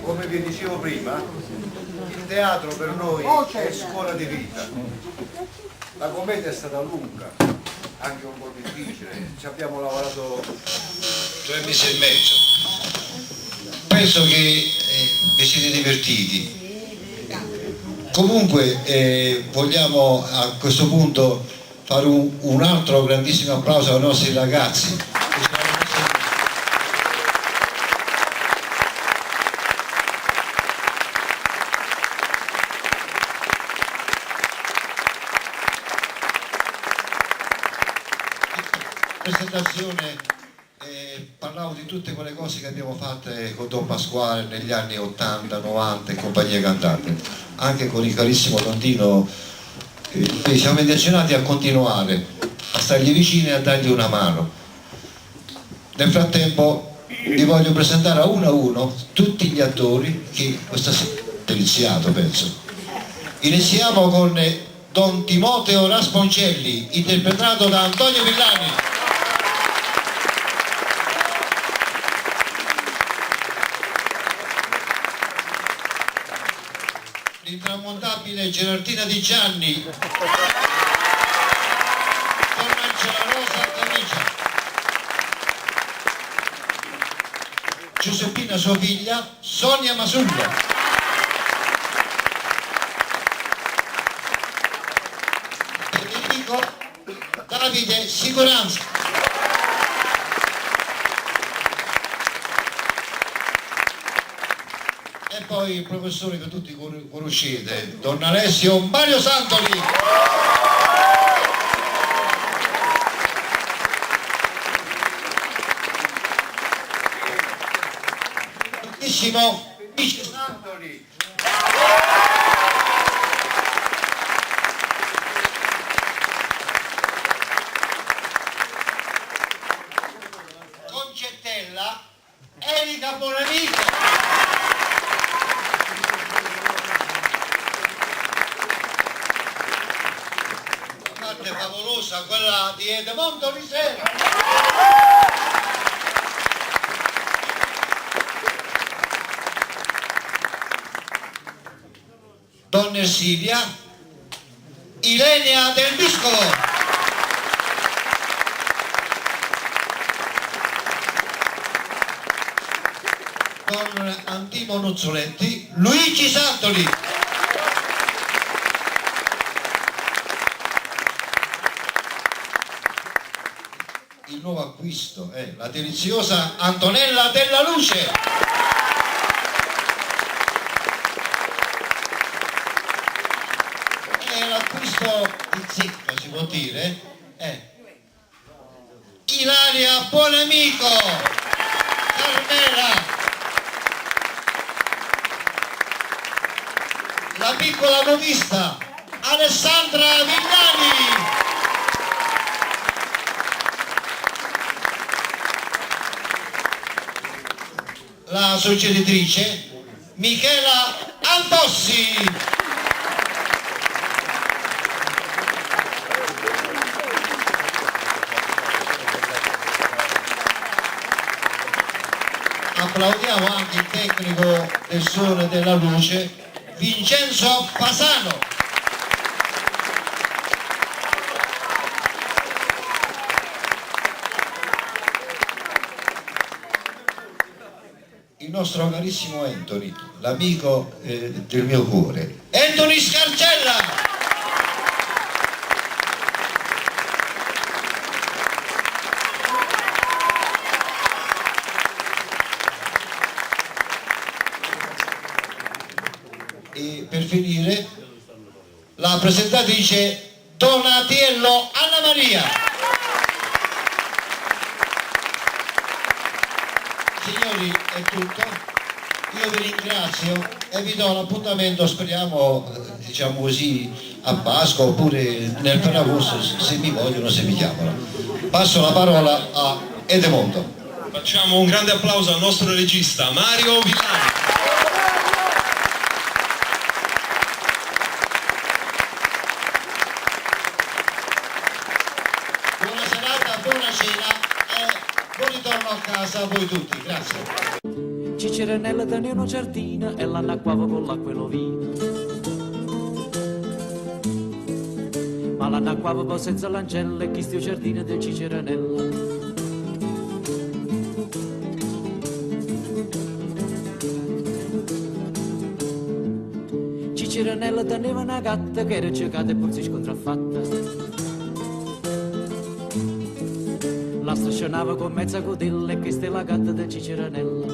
Come vi dicevo prima, il teatro per noi è scuola di vita. La commedia è stata lunga, anche un po' difficile, ci abbiamo lavorato 3 mesi e mezzo. Penso che vi siete divertiti. Comunque vogliamo a questo punto fare un altro grandissimo applauso ai nostri ragazzi. Presentazione parlavo di tutte quelle cose che abbiamo fatte con Don Pasquale negli anni 80, 90 e compagnia cantante. Anche con il carissimo Don Tino siamo intenzionati a continuare a stargli vicini e a dargli una mano. Nel frattempo vi voglio presentare a uno tutti gli attori che questa sera hanno iniziato, penso. Iniziamo con Don Timoteo Rasponcelli, interpretato da Antonio Villani. L'intramontabile Gerardina Di Gianni con Angela Rosa Camicia. Giuseppina sua figlia, Sonia Masullo. Federico Davide Siguranza. E poi il professore che tutti conoscete, Don Alessio Mario Santoli. Vice Santoli. Concettella Erika Bonamico. La parte favolosa, quella di Edemondo Risera. Donna Ersilia, Ilenia del Biscolo, con Antimo Nuzzoletti, Luigi Santoli, il nuovo acquisto è la deliziosa Antonella Della Luce. L'acquisto di zicca, si può dire, è Ilaria Buonamico, Carmela, la piccola modista Alessandra Villani, la soggettrice Michela Antossi. Applaudiamo anche il tecnico del suono e della luce, Vincenzo Fasano. Il nostro carissimo Anthony, l'amico del mio cuore, Anthony Scarcella. E per finire la presentatrice Donatiello Anna Maria. Signori, è tutto, io vi ringrazio e vi do l'appuntamento, speriamo, diciamo così, a Pasqua oppure nel Ferragosto, se mi vogliono, se mi chiamano. Passo la parola a Edemondo. Facciamo un grande applauso al nostro regista Mario Villani. Buona cena e buon ritorno a casa a voi tutti, grazie. Ciceranella teneva una giardina e l'annacquava con l'acqua e l'ovino. Ma l'annacquava poi senza l'ancella e chi stia giardino del Ciceranella. Ciceranella teneva una gatta che era giocata e poi si scontraffatta. La striscionava con mezza codella e questa è la gatta del Ciceranella.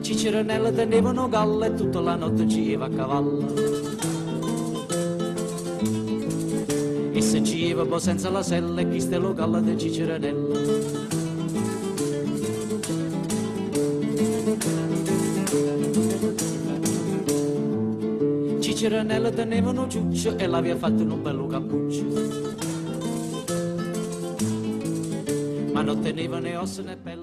Ciceranella teneva una galla e tutta la notte ci iva a cavallo. E se ci iva senza la sella e chi ste locale del Ciceranello. Ciceranello teneva un ciuccio e l'aveva fatto un bello cappuccio. Ma non teneva né ossa né pelle.